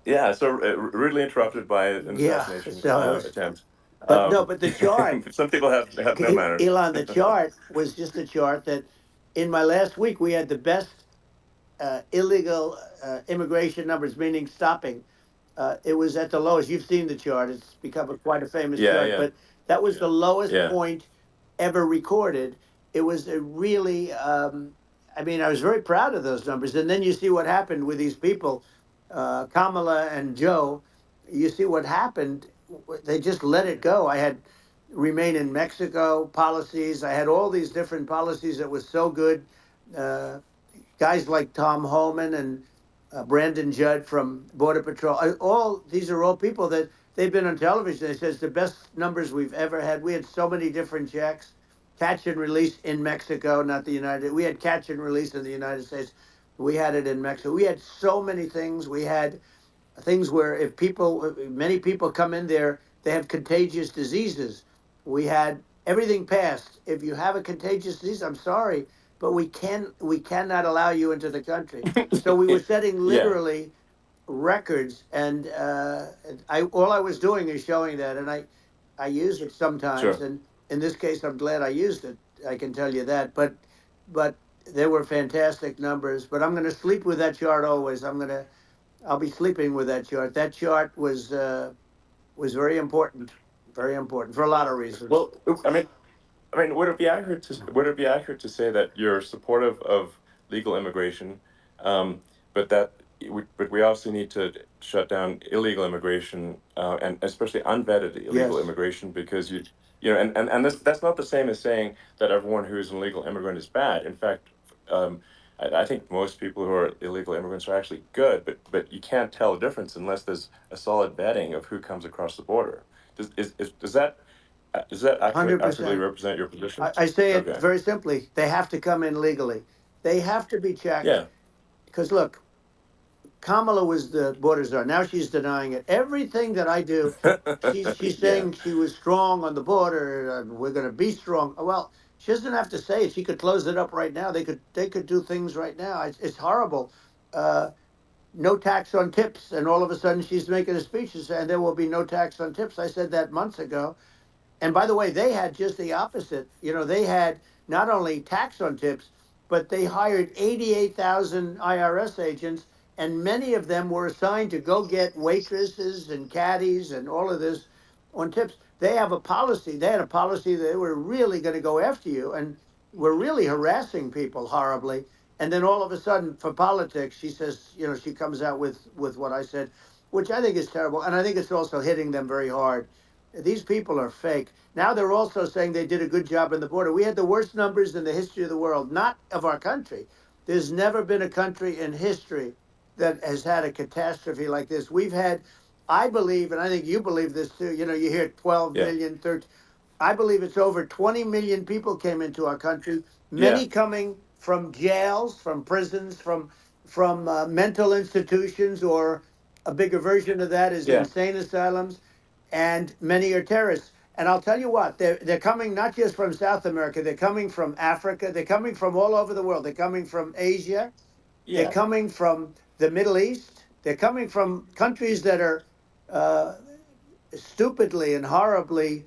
yeah. So rudely interrupted by an yeah, assassination so it was. attempt. But no, but the chart, Some people have no manners. Elon, the chart was just a chart that in my last week we had the best illegal immigration numbers, meaning stopping. It was at the lowest. You've seen the chart. It's become quite a famous Yeah, chart, yeah, but that was the lowest yeah. point ever recorded. It was a really, I mean, I was very proud of those numbers. And then you see what happened with these people, Kamala and Joe. You see what happened. They just let it go. I had remain in Mexico policies. I had all these different policies that was so good. Uh, Guys like Tom Homan and Brandon Judd from Border Patrol. All these are all people that they've been on television. They says the best numbers we've ever had. We had so many different checks, catch and release in Mexico, not the United. We had catch and release in the United States. We had it in Mexico. We had so many things. We had things where if many people come in there, they have contagious diseases. We had everything passed. If you have a contagious disease, I'm sorry, but we cannot allow you into the country. So we were setting Yeah, literally records, and I all I was doing is showing that, and I use it sometimes, sure. and in this case, I'm glad I used it. I can tell you that, but there were fantastic numbers. But I'm going to sleep with that chart always. I'll be sleeping with that chart. That chart was very important for a lot of reasons. Well, I mean, would it be accurate to say that you're supportive of legal immigration, um, but but we also need to shut down illegal immigration, and especially unvetted illegal Yes, immigration, because and that's not the same as saying that everyone who's an illegal immigrant is bad. In fact, um, I think most people who are illegal immigrants are actually good, but you can't tell the difference unless there's a solid vetting of who comes across the border. Does that accurately 100%. represent your position? I say it Okay. very simply. They have to come in legally. They have to be checked Yeah. because look, Kamala was the border czar. Now she's denying it. Everything that I do, she's Yeah. saying she was strong on the border. And we're going to be strong. Well, she doesn't have to say it. She could close it up right now. They could do things right now. It's horrible. Uh, no tax on tips, and all of a sudden she's making a speech and saying there will be no tax on tips. I said that months ago. And by the way, they had just the opposite. They had not only tax on tips, but they hired 88,000 IRS agents, and many of them were assigned to go get waitresses and caddies and all of this on tips. They have a policy. They had a policy that they were really going to go after you and were really harassing people horribly. And then all of a sudden, for politics, she says, she comes out with what I said, which I think is terrible, and I think it's also hitting them very hard. These people are fake. Now they're also saying they did a good job on the border. We had the worst numbers in the history of the world, not of our country. There's never been a country in history that has had a catastrophe like this. We've had, I believe, and I think you believe this too. You hear 12 Yeah. million, 13. I believe it's over 20 million people came into our country, Yeah. many coming from jails, from prisons, from mental institutions, or a bigger version of that is Yeah. insane asylums, and many are terrorists. And I'll tell you what, they're coming not just from South America, they're coming from Africa, they're coming from all over the world. They're coming from Asia, they're Yeah. coming from the Middle East, they're coming from countries that are uh, stupidly and horribly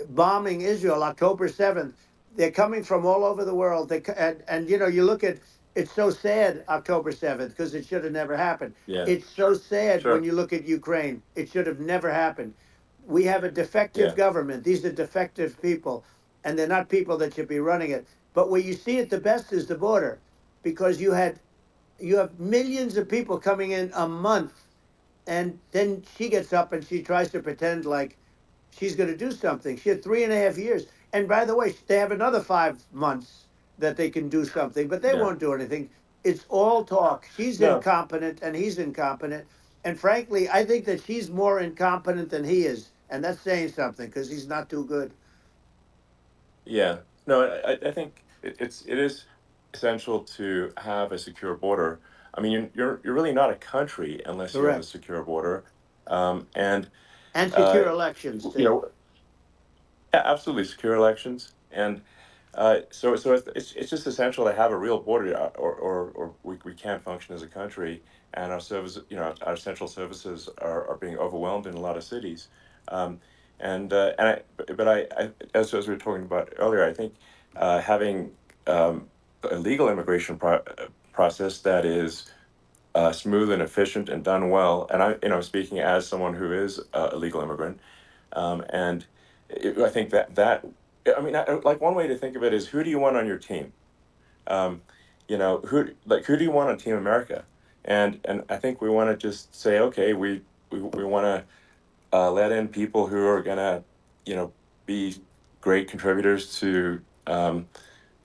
bombing Israel October 7th. They're coming from all over the world. And you look at, it's so sad October 7th because it should have never happened. Yeah. It's so sad when Sure. you look at Ukraine. It should have never happened. we have a defective Yeah. government. These are defective people, and they're not people that should be running it. But where you see it the best is the border, because you have millions of people coming in a month, and then she gets up and she tries to pretend like she's going to do something. She had 3.5 years, and by the way, they have another 5 months that they can do something, but they Yeah. won't do anything. It's all talk. She's No. incompetent, and he's incompetent. And frankly, I think that she's more incompetent than he is, and that's saying something because he's not too good. Yeah. No, I think it is essential to have a secure border. I mean, you're really not a country unless you have a Correct. secure border. And And uh, secure elections you too. know, absolutely secure elections. And so it's just essential to have a real border, or we can't function as a country, and our service, our central services are being overwhelmed in a lot of cities. Um, and as we were talking about earlier, I think having a legal immigration process that is smooth and efficient and done well, and speaking as someone who is a legal immigrant, and I think I mean, like one way to think of it is, who do you want on your team? Um, who do you want on Team America? And I think we want to just say, okay, we want to let in people who are gonna, be great contributors to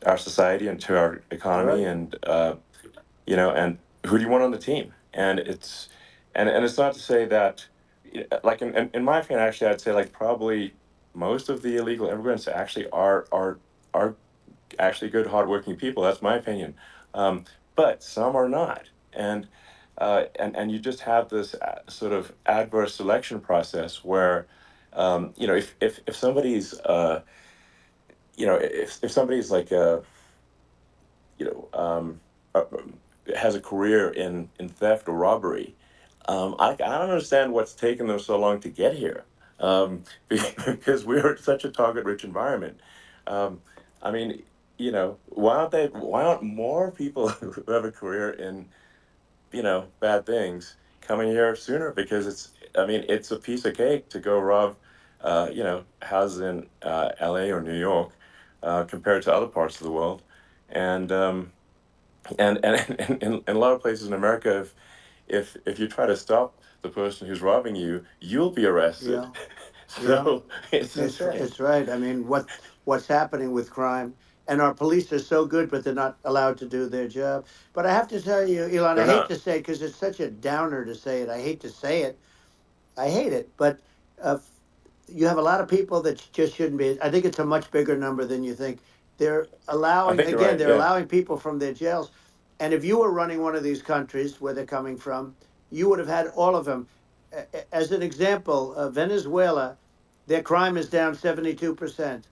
our society and to our economy, Right. and and who do you want on the team? And it's not to say that, like in my opinion, actually, I'd say like probably most of the illegal immigrants actually are actually good, hardworking people. That's my opinion. Um, but some are not, and you just have this sort of adverse selection process where, if somebody's if somebody's like you know uh, has a career in theft or robbery, I don't understand what's taken them so long to get here, because we're in such a target-rich environment. Um, I mean, why aren't more people who have a career in, bad things coming here sooner? Because I mean, it's a piece of cake to go rob, houses in LA or New York, compared to other parts of the world. And, in a lot of places in America, if you try to stop the person who's robbing you, you'll be arrested. Yeah. Yeah. So it's insane. It's right. I mean, what's happening with crime, and our police are so good, but they're not allowed to do their job. But I have to tell you, Elon, I They're hate not. to say because it's such a downer to say it. I hate to say it. I hate it. But uh, you have a lot of people that just shouldn't be. I think it's a much bigger number than you think. They're I allowing, think you're again, right. they're Yeah. allowing people from their jails. And if you were running one of these countries where they're coming from, you would have had all of them. As an example, Venezuela, their crime is down 72%.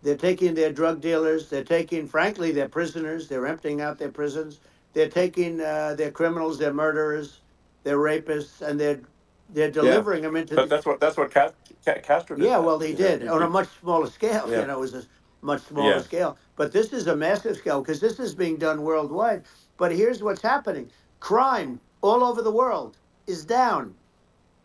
They're taking their drug dealers, they're taking, frankly, their prisoners, they're emptying out their prisons. They're taking their criminals, their murderers, their rapists, and they're Yeah. delivering them into But the. that's what Castro did. Yeah, That well, he did on a he much smaller scale. yeah, You know, it was a much smaller yeah. scale. But this is a massive scale because this is being done worldwide. But here's what's happening: crime all over the world is down.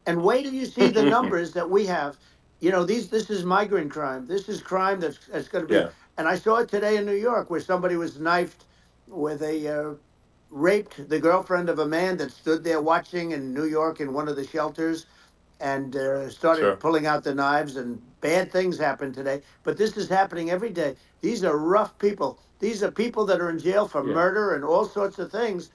And wait till you see the numbers that we have. You know, this is migrant crime. This is crime that's going to be. Yeah. And I saw it today in New York where somebody was knifed with raped the girlfriend of a man that stood there watching in New York in one of the shelters and started Sure. pulling out the knives, and bad things happened today. But this is happening every day. These are rough people. These are people that are in jail for Yeah. murder and all sorts of things,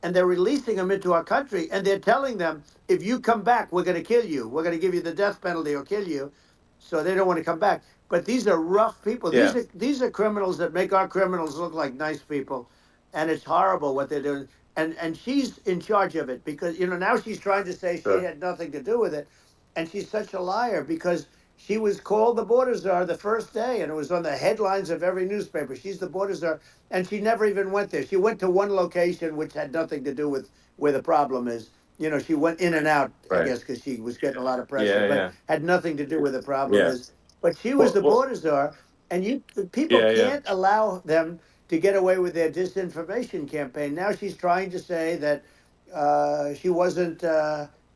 and they're releasing them into our country, and they're telling them, if you come back, we're going to kill you. We're going to give you the death penalty or kill you. So they don't want to come back. But these are rough people. Yeah. These are criminals that make our criminals look like nice people, and it's horrible what they're doing. And she's in charge of it because now she's trying to say she Sure. had nothing to do with it, and she's such a liar because she was called the border czar the first day, and it was on the headlines of every newspaper. She's the border czar, and she never even went there. She went to one location which had nothing to do with where the problem is. She went in and out, I Right. guess, because she was getting a lot of pressure, Yeah. but Yeah. had nothing to do with the problem Yeah. is. But she was Well. the Well. border czar, and people Yeah. Yeah. can't allow them to get away with their disinformation campaign. Now she's trying to say that she wasn't.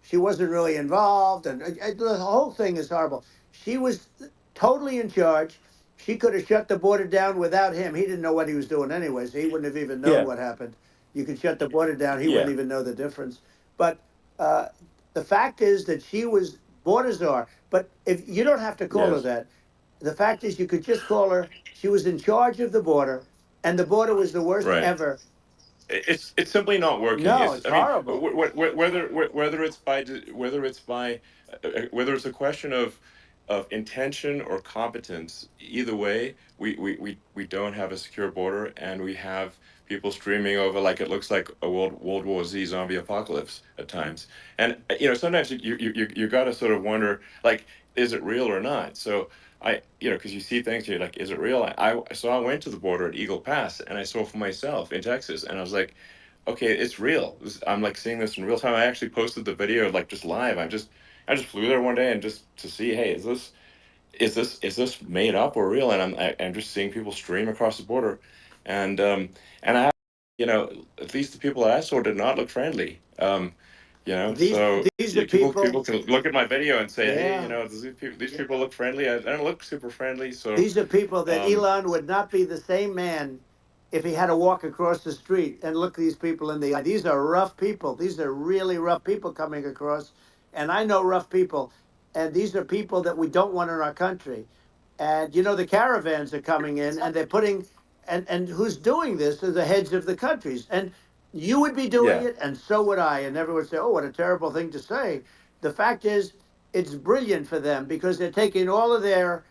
she wasn't really involved, and the whole thing is horrible. She was totally in charge. She could have shut the border down without him. He didn't know what he was doing anyway, so he wouldn't have even known Yeah, what happened. You could shut the border down; he wouldn't yeah, even know the difference. But uh, the fact is that she was border czar. But if you don't have to call her yes. that, the fact is you could just call her. She was in charge of the border, and the border was the worst Right. ever. It's simply not working. No, It's it's I mean horrible. whether it's by whether it's a question of intention or competence. Either way, we don't have a secure border, and we have people streaming over like it looks like a World War Z zombie apocalypse at times. And sometimes you got to sort of wonder, like, is it real or not? So because you see things, you're like, is it real? So I went to the border at Eagle Pass, and I saw for myself in Texas, and I was like, okay, it's real. I'm like seeing this in real time. I actually posted the video like just live. I just flew there one day and just to see, hey, is this made up or real? And I'm just seeing people stream across the border, and I have, at least the people that I saw did not look friendly. These So these are yeah, people people. can look at my video and say, hey, Yeah. these people look friendly. I don't look super friendly. So These are people that um, Elon would not be the same man if he had to walk across the street and look these people in the eye. These are rough people. These are really rough people coming across. And I know rough people. And these are people that we don't want in our country. And the caravans are coming in and they're putting and who's doing this are the heads of the countries. And you would be doing yeah, it, and so would I. And everyone would say, oh, what a terrible thing to say. The fact is, it's brilliant for them because they're taking all of their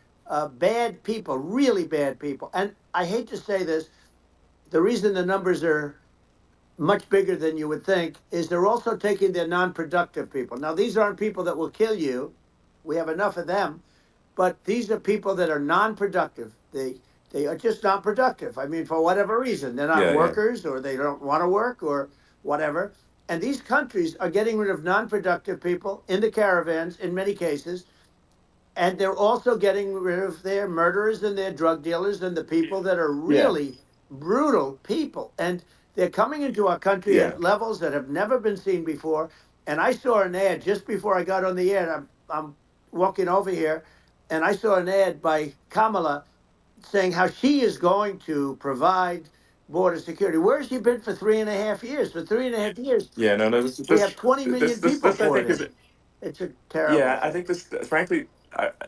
bad people, really bad people. And I hate to say this, the reason the numbers are much bigger than you would think is they're also taking their non-productive people. Now, these aren't people that will kill you. We have enough of them, but these are people that are non-productive. They are just not productive. I mean, for whatever reason, they're not yeah, yeah, workers or they don't want to work or whatever. And these countries are getting rid of non-productive people in the caravans in many cases, and they're also getting rid of their murderers and their drug dealers and the people that are yeah, really brutal people. And they're coming into our country yeah. at levels that have never been seen before. And I saw an ad just before I got on the air. I'm walking over here, and I saw an ad by Kamala saying how she is going to provide border security. Where has she been for 3.5 years? For 3.5 years, Yeah, no, no. we have 20 million people I poured think is in. It's a terrible yeah. I thing. think this, frankly,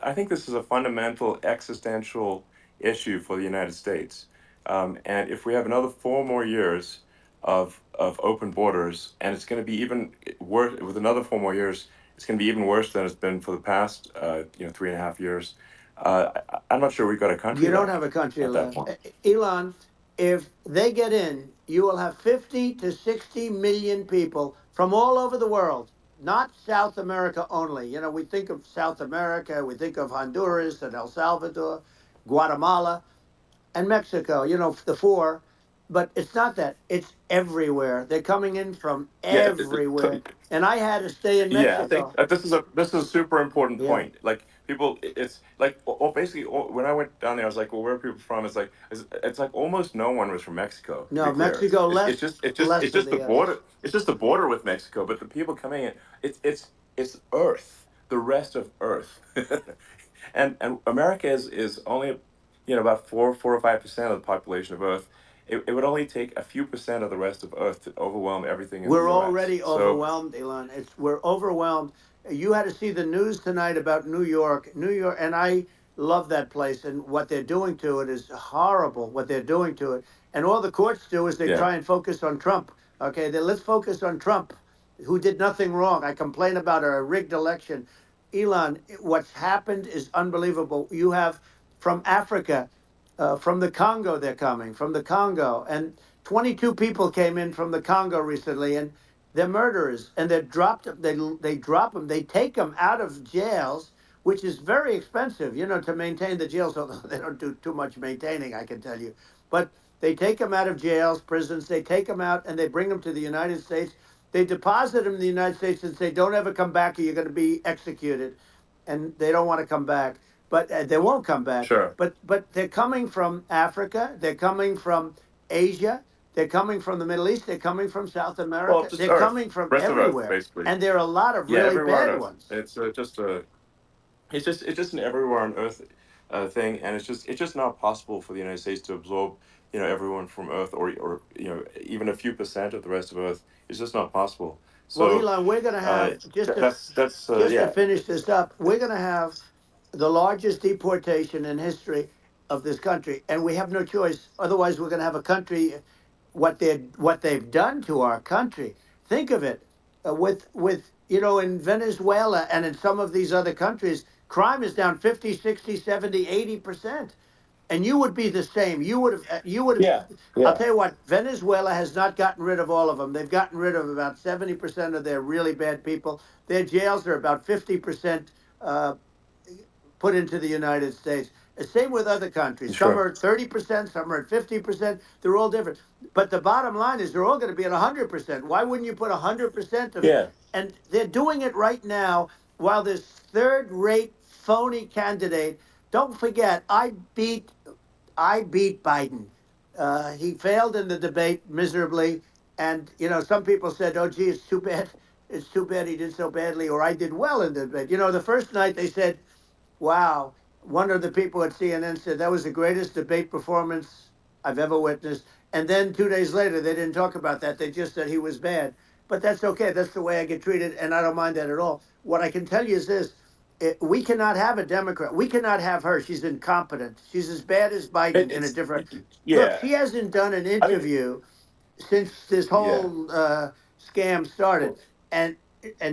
I think this is a fundamental existential issue for the United States. And if we have another 4 more years of open borders, and it's going to be even worse with another 4 more years, it's going to be even worse than it's been for the past 3.5 years. I'm not sure we've got a country You don't have left a country at that left. point. Elon, if they get in, you will have 50 to 60 million people from all over the world, not South America only. We think of South America, we think of Honduras and El Salvador, Guatemala, and Mexico, the four. But it's not that. It's everywhere. They're coming in from Yeah, everywhere. And I had to stay in yeah, I think Mexico. this is a super important Yeah. point. Like people, it's like basically when I went down there, I was like, well, where are people from? It's like almost no one was from Mexico. To be No, clear, Mexico it's less than just the the others. border. It's just the border with Mexico. But the people coming in, it's Earth, the rest of Earth, and America is only about 4 or 5% of the population of Earth. It would only take a few percent of the rest of Earth to overwhelm everything in the We're U.S. already So overwhelmed, Elon. We're overwhelmed. You had to see the news tonight about New York. New York, and I love that place, and what they're doing to it is horrible, what they're doing to it. And all the courts do is they yeah, try and focus on Trump. Okay, then let's focus on Trump, who did nothing wrong. I complain about a rigged election. Elon, what's happened is unbelievable. You have from Africa, from the Congo, they're coming, from the Congo. And 22 people came in from the Congo recently, and they're murderers, and they're dropped. They drop them. They take them out of jails, which is very expensive, to maintain the jails. Although they don't do too much maintaining, I can tell you. But they take them out of jails, prisons. They take them out, and they bring them to the United States. They deposit them in the United States and say, "Don't ever come back, or you're going to be executed." And they don't want to come back, but they won't come back. sure. But they're coming from Africa. They're coming from Asia. They're coming from the Middle East. They're coming from South Well, America. just They're Earth, coming from rest of Earth, everywhere. basically. And there are a lot of Yeah, really everywhere on bad Earth. ones. It's just a it's just an everywhere on Earth thing, and it's just not possible for the United States to absorb everyone from Earth, or even a few percent of the rest of Earth. It's just not possible. Well, So Elon, we're going to have that's just to yeah. finish this up. We're going to have the largest deportation in history of this country, and we have no choice. Otherwise, we're going to have a country. What they've done to our country. Think of it, with in Venezuela and in some of these other countries, crime is down 50, 60, 70, 80%. And you would be the same. You would have. Yeah, I'll yeah. tell you what. Venezuela has not gotten rid of all of them. They've gotten rid of about 70% of their really bad people. Their jails are about 50% uh, put into the United States. The same with other countries. Some Sure. are at 30%, some are at 50%. They're all different. But the bottom line is they're all going to be at 100%. Why wouldn't you put 100% of? Yeah. And they're doing it right now while this third-rate phony candidate. Don't forget, I beat Biden. He failed in the debate miserably, and some people said, "Oh, gee, it's too bad. It's too bad he did so badly," or "I did well in the debate." The first night they said, "Wow." One of the people at CNN said that was the greatest debate performance I've ever witnessed. And then 2 days later, they didn't talk about that. They just said he was bad. But that's okay. That's the way I get treated, and I don't mind that at all. What I can tell you is this: we cannot have a Democrat. We cannot have her. She's incompetent. She's as bad as Biden in a It's different. Look, yeah. she hasn't done an I mean, interview since this yeah. whole scam started. And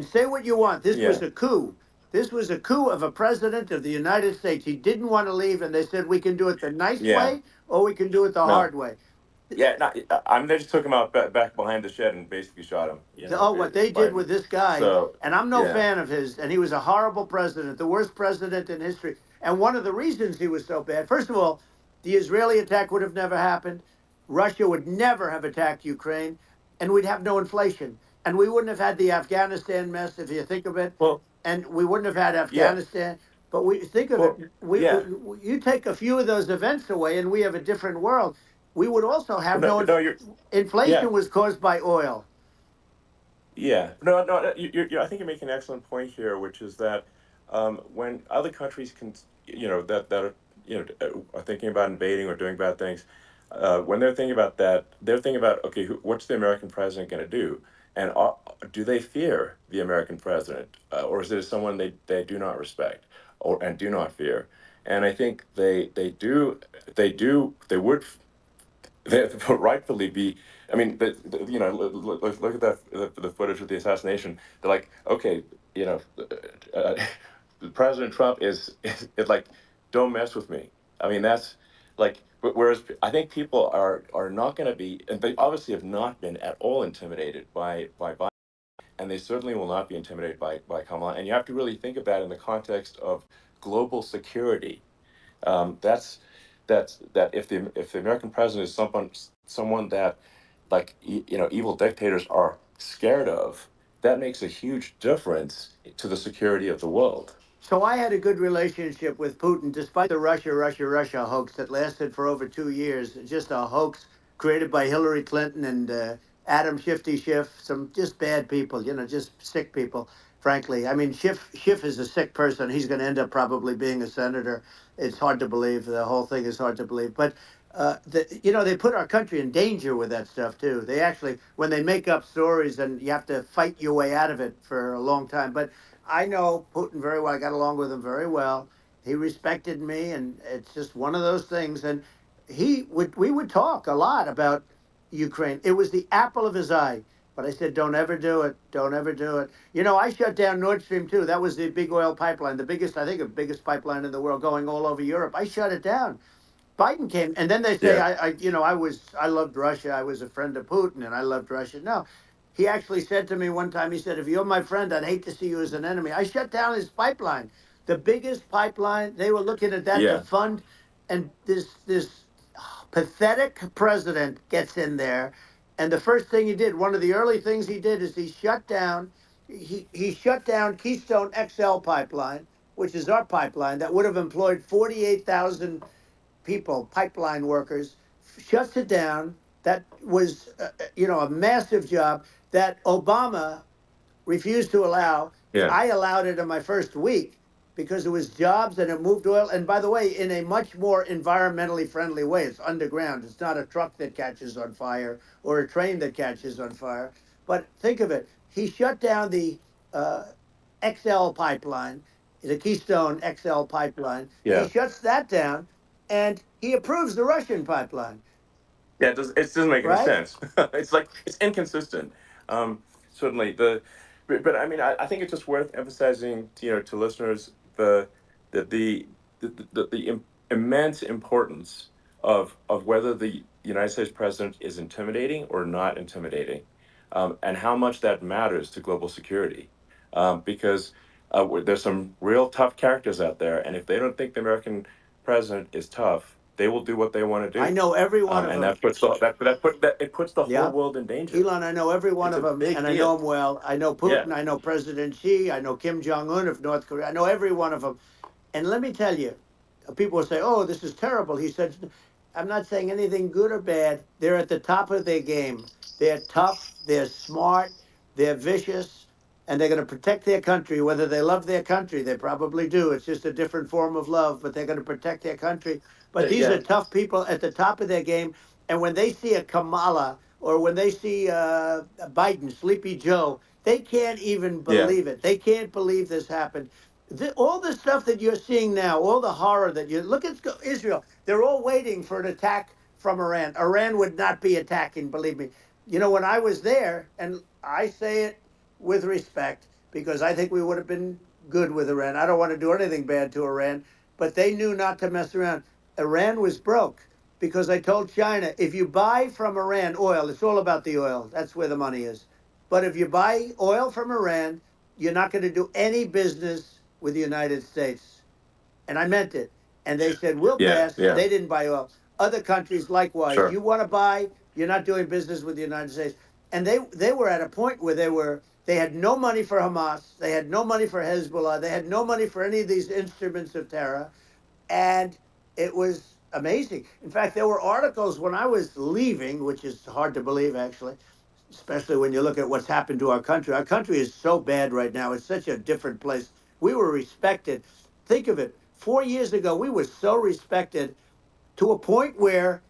say what you want. This was Yeah. a coup. This was a coup of a president of the United States. He didn't want to leave, and they said we can do it the nice Yeah. way or we can do it the No. hard way. Yeah. Not, I mean, they just took him out back behind the shed and basically shot him. What they did Biden. with this guy, So and I'm no yeah. fan of his, and he was a horrible president, the worst president in history. And one of the reasons he was so bad, first of all, the Israeli attack would have never happened. Russia would never have attacked Ukraine, and we'd have no inflation. And we wouldn't have had the Afghanistan mess, if you think of it, Well, and we wouldn't have had yeah. Afghanistan. But we think of it, Well, yeah. you take a few of those events away, and we have a different world. We would also have No, no no, you're yeah. inflation was caused by oil. Yeah, no, no. I think you're making an excellent point here, which is that when other countries can, that are, are thinking about invading or doing bad things, when they're thinking about that, they're thinking about, okay, what's the American president going to do, and do they fear the American president, or is it someone they do not respect and do not fear? And I think they would they rightfully be. I mean, look at that the footage of the assassination. They're like, okay, uh, President Trump is like, don't mess with me. I mean, that's like, but whereas I think people are not going to be, and they obviously have not been at all intimidated by Biden, and they certainly will not be intimidated by Kamala. And you have to really think of that in the context of global security. That's that if the American president is someone that like evil dictators are scared of, that makes a huge difference to the security of the world. So I had a good relationship with Putin, despite the Russia hoax that lasted for over 2 years. Just a hoax created by Hillary Clinton and Adam Shifty Schiff, some just bad people, just sick people. Frankly, I mean, Schiff is a sick person. He's going to end up probably being a senator. It's hard to believe. The whole thing is hard to believe. But they put our country in danger with that stuff too. They actually, when they make up stories, and you have to fight your way out of it for a long time. But I know Putin very well. I got along with him very well. He respected me, and it's just one of those things. And we would talk a lot about Ukraine. It was the apple of his eye. But I said, don't ever do it. Don't ever do it. I shut down Nord Stream 2. That was the big oil pipeline, the biggest, I think, the biggest pipeline in the world going all over Europe. I shut it down. Biden came, and then they say, Yeah. I loved Russia. I was a friend of Putin, and I loved Russia. No, he actually said to me one time, he said, if you're my friend, I'd hate to see you as an enemy. I shut down his pipeline, the biggest pipeline. They were looking at that to Yeah. fund, and this pathetic president gets in there, and the first thing he did, one of the early things he did, is he shut down Keystone XL pipeline, which is our pipeline that would have employed 48,000 people, pipeline workers, shuts it down. that was, a massive job that Obama refused to allow. Yeah. I allowed it in my first week because it was jobs and it moved oil. And by the way, in a much more environmentally friendly way. It's underground. It's not a truck that catches on fire or a train that catches on fire. But think of it. He shut down the uh, XL pipeline, the Keystone XL pipeline. He Yeah. shuts that down and he approves the Russian pipeline, Yeah, it doesn't make any right? sense. It's like it's inconsistent. Um, Certainly but I mean, I think it's just worth emphasizing, to listeners the the immense importance of whether the United States president is intimidating or not intimidating, and how much that matters to global security, because there's some real tough characters out there, and if they don't think the American president is tough, they will do what they want to I do, know every one of and them. it puts the whole Yeah. world in danger. Elon, I know every one It's of a them, big and I know deal. them well. I know Yeah, Putin, I know President Xi, I know Kim Jong Un of North Korea. I know every one of them. And let me tell you, people will say, "Oh, this is terrible." He said, "I'm not saying anything good or bad. They're at the top of their game. They're tough. They're smart. They're vicious, and they're going to protect their country. Whether they love their country, they probably do. It's just a different form of love, but they're going to protect their country. But these yeah, are tough people at the top of their game. And when they see a Kamala or when they see Biden, Sleepy Joe, they can't even yeah, believe it. They can't believe this happened. All the stuff that you're seeing now, all the horror that you look at Israel, they're all waiting for an attack from Iran. Iran would not be attacking, believe me. When I was there, and I say it with respect because I think we would have been good with Iran. I don't want to do anything bad to Iran, but they knew not to mess around. Iran was broke because I told China, if you buy from Iran oil, it's all about the oil. That's where the money is. But if you buy oil from Iran, you're not going to do any business with the United States. And I meant it. And they said, we'll yeah, pass. yeah. They didn't buy oil. Other countries, likewise, Sure. you want to buy, you're not doing business with the United States. And they were at a point where they had no money for Hamas, they had no money for Hezbollah, they had no money for any of these instruments of terror. And it was amazing. In fact, there were articles when I was leaving, which is hard to believe, actually, especially when you look at what's happened to our country. Our country is so bad right now. It's such a different place. We were respected. Think of it. 4 years ago, we were so respected to a point where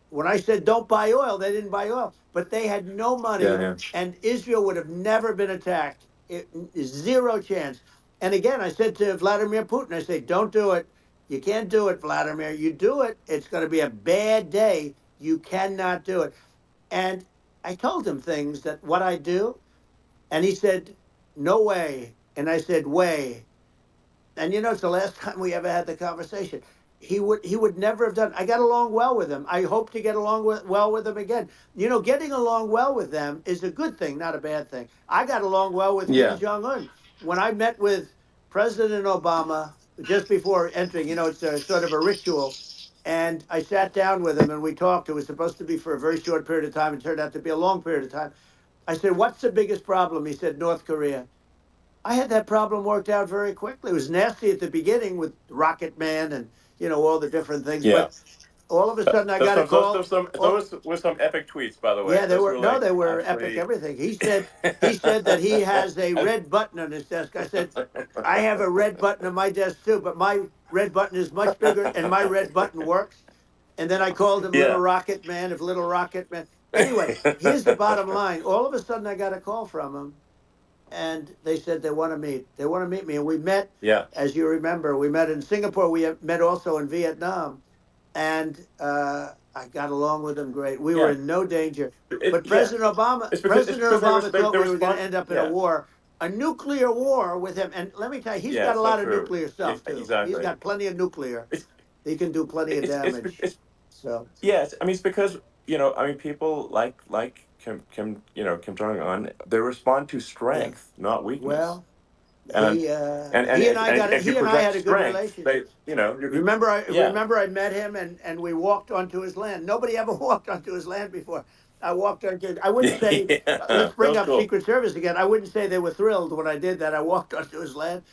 when I said don't buy oil, they didn't buy oil, but they had no Yeah, money, yeah, and Israel would have never been attacked. Zero chance. And again, I said to Vladimir Putin, I say, don't do it. You can't do it, Vladimir. You do it, it's going to be a bad day. You cannot do it. And I told him things that what I do, and he said, no way. And I said, way. And it's the last time we ever had the conversation. He would never have done. I got along well with him. I hope to get along well with him again. Getting along well with them is a good thing, not a bad thing. I got along well with Kim yeah, Jong Un when I met with President Obama just before entering. It's a sort of a ritual, and I sat down with him and we talked. It was supposed to be for a very short period of time. It turned out to be a long period of time. I said, "What's the biggest problem?" He said, "North Korea." I had that problem worked out very quickly. It was nasty at the beginning with Rocket Man and all the different things, yeah. but all of a sudden I Those got a some those call. those some Oh, those were some epic tweets, by the way. yeah, they Those were were no, like they were epic. absolutely. Everything he said that he has a red button on his desk. I said, I have a red button on my desk too, but my red button is much bigger, and my red button works. And then I called him Little Yeah. Rocket Man of Little Rocket Man. Anyway, here's the bottom line. All of a sudden I got a call from him and they said they want to meet. They want to meet me. And we met, Yeah, as you remember, we met in Singapore. We met also in Vietnam. And I got along with them great. We were yeah. in no danger. But Yeah. President Obama, It's President because Obama they thought we were going to respond. end up in a Yeah, war, a nuclear war with him. And let me tell you, he's yeah. got a It's not lot of true. nuclear Yeah, stuff too. He's exactly. got plenty of nuclear. It's He can do plenty of damage. it's So, yes. I mean, it's because I mean, people like Kim Jong Un. They respond to yeah. strength, not weakness. Well, And and if you he and I project had a good strength, they relationship. you're good. Remember, I Yeah, remember I met him and we walked onto his land. Nobody ever walked onto his land before. I walked onto. I wouldn't yeah. say. That Let's bring was up cool. Secret Service again. I wouldn't say they were thrilled when I did that. I walked onto his land,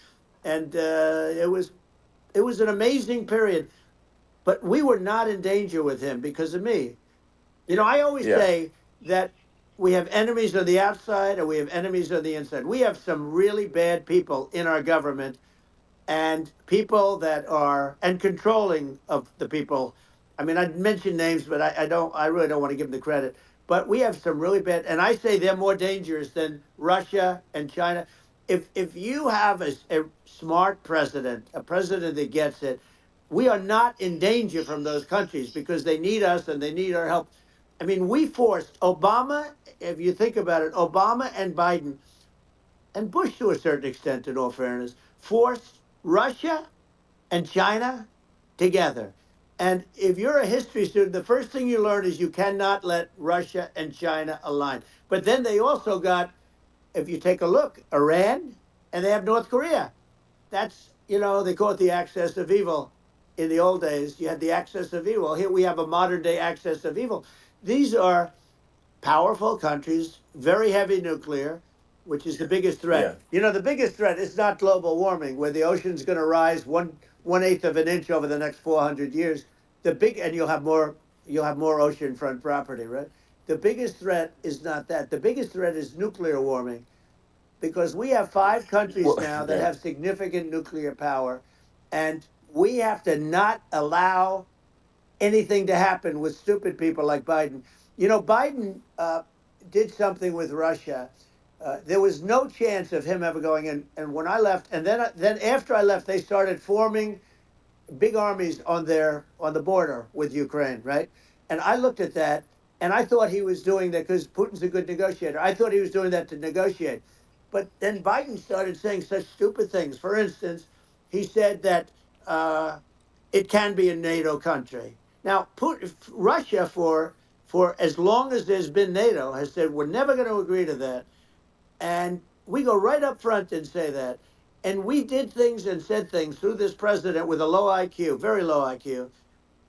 and it was an amazing period. But we were not in danger with him because of me. I always Yeah. say that we have enemies on the outside and we have enemies on the inside. We have some really bad people in our government and people that are and controlling of the people. I mean, I'd mention names, but I don't. I really don't want to give them the credit. But we have some really bad, and I say they're more dangerous than Russia and China. If you have a smart president, a president that gets it, we are not in danger from those countries because they need us and they need our help. I mean, we forced Obama. If you think about it, Obama and Biden and Bush, to a certain extent, in all fairness, forced Russia and China together. And if you're a history student, the first thing you learn is you cannot let Russia and China align. But then they also got, if you take a look, Iran and they have North Korea. That's, they call it the axis of evil. In the old days, you had the axis of evil. Here we have a modern day axis of evil. These are powerful countries, very heavy nuclear, which is the biggest threat. Yeah. The biggest threat is not global warming, where the ocean's going to rise one eighth of an inch over the next 400 years. And you'll have more oceanfront property, right? The biggest threat is not that. The biggest threat is nuclear warming, because we have 5 countries Well, now that yeah. have significant nuclear power, and we have to not allow anything to happen with stupid people like Biden. Biden did something with Russia. There was no chance of him ever going in. And when I left, and then after I left, they started forming big armies on the border with Ukraine, right? And I looked at that, and I thought he was doing that because Putin's a good negotiator. I thought he was doing that to negotiate. But then Biden started saying such stupid things. For instance, he said that it can be a NATO country. Now, Russia, for as long as there's been NATO, has said we're never going to agree to that. And we go right up front and say that. And we did things and said things through this president with a low IQ, very low IQ.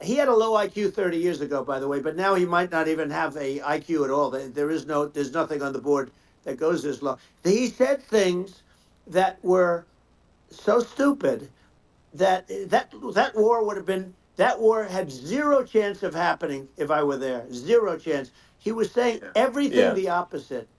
He had a low IQ 30 years ago, by the way, but now he might not even have a IQ at all. There's nothing on the board that goes this low. He said things that were so stupid that war had zero chance of happening if I were there. Zero chance. He was saying Yeah. everything the opposite.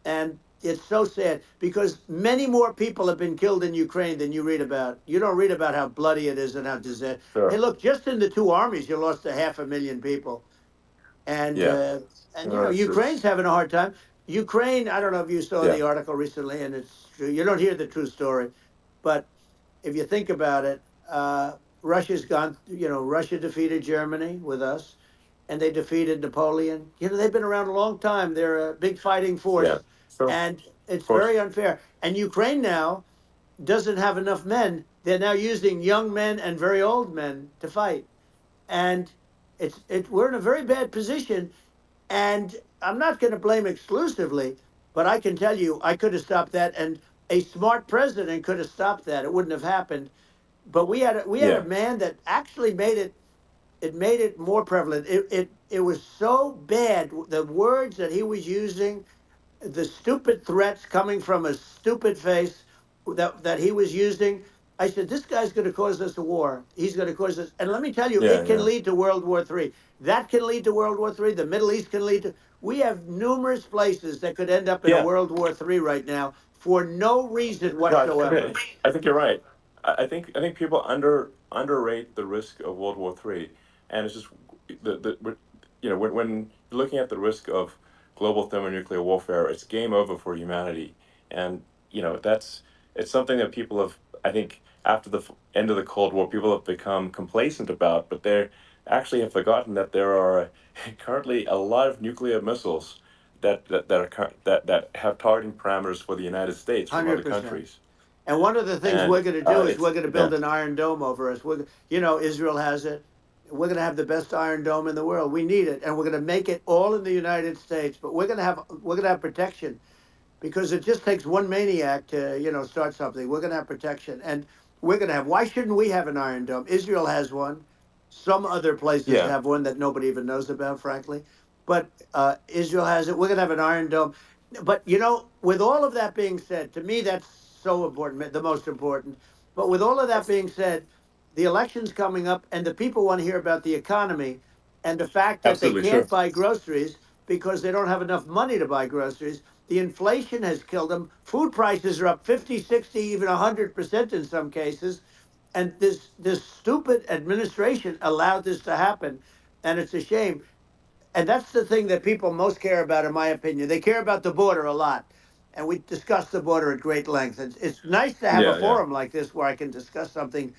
And it's so sad because many more people have been killed in Ukraine than you read about. You don't read about how bloody it is and how disaster. Hey, Sure. look, just in the two armies, you lost 500,000 people, and Yeah. uh, and No, Ukraine's it's having a hard time. Ukraine, I don't know if you saw yeah. the article recently, and it's true. You don't hear the true story, but if you think about it, Russia's gone. Russia defeated Germany with us, and they defeated Napoleon. They've been around a long time. They're a big fighting Yeah. force, Sure. Of and it's course. very unfair. And Ukraine now doesn't have enough men. They're now using young men and very old men to fight, and we're in a very bad position. And I'm not going to blame exclusively, but I can tell you I could have stopped that, and a smart president could have stopped that. It wouldn't have happened. But we had a Yeah. man that actually made it more prevalent. It was so bad. The words that he was using, the stupid threats coming from a stupid face that he was using. I said, this guy's going to cause us a war. He's going to cause us. And let me tell you, Yeah. it can Yeah. lead to World War III. That can lead to World War III. The Middle East can lead to. We have numerous places that could end up in a Yeah. World War III right now for no reason No, whatsoever. I think you're right. I think people underrate the risk of World War III, and it's just when you're looking at the risk of global thermonuclear warfare, it's game over for humanity, and that's it's something that people have, I think, after the end of the Cold War, people have become complacent about, but they actually have forgotten that there are currently a lot of nuclear missiles that have targeting parameters for the United States from other 100%. countries. And one of the things And we're going to do is it's we're going to yeah. build an iron dome over us. Israel has it. We're going to have the best iron dome in the world. We need it, and we're going to make it all in the United States. But we're going to have protection because it just takes one maniac to start something. We're going to have protection, and we're going to have. Why shouldn't we have an iron dome? Israel has one. Some other places Yeah. have one that nobody even knows about, frankly. But Israel has it. We're going to have an iron dome. But with all of that being said, to me that's so important, the most important. But with all of that being said, the election's coming up, and the people want to hear about the economy. And the fact that they Absolutely, sure. can't buy groceries because they don't have enough money to buy groceries. The inflation has killed them. Food prices are up 50, 60, even 100% in some cases. And this stupid administration allowed this to happen. And it's a shame. And that's the thing that people most care about, in my opinion. They care about the border a lot. And we discussed the border at great length. It's nice to have a Yeah, yeah. forum like this where I can discuss something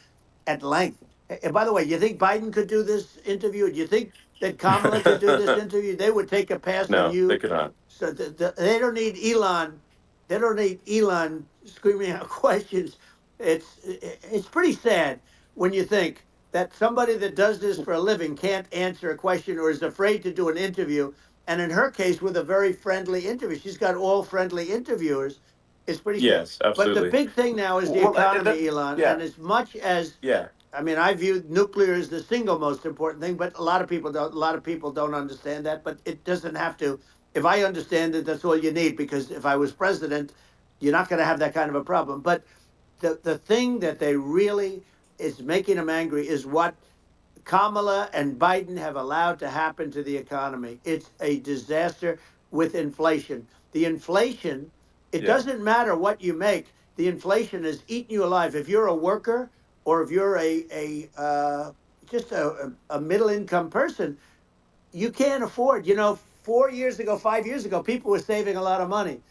at length. And by the way, you think Biden could do this interview? Do you think that Kamala could do this interview? They would take a pass on No, they you. could not. So they don't need Elon. They don't need Elon screaming out questions. It's pretty sad when you think that somebody that does this for a living can't answer a question or is afraid to do an interview. And in her case, with a very friendly interview, she's got all friendly interviewers. It's pretty sad. Yes, But the absolutely. big thing now is the Well, and that, economy, Elon. yeah, And as much as yeah, I mean, I view nuclear as the single most important thing, but a lot of people don't. A lot of people don't understand that. But it doesn't have to. If I understand it, that's all you need. Because if I was president, you're not going to have that kind of a problem. But the thing that they really is making them angry is what Kamala and Biden have allowed to happen to the economy. It's a disaster with inflation. The inflation, it yeah, doesn't matter what you make. The inflation is eating you alive. If you're a worker or if you're just a middle income person, you can't afford. 4 years ago, 5 years ago, people were saving a lot of money.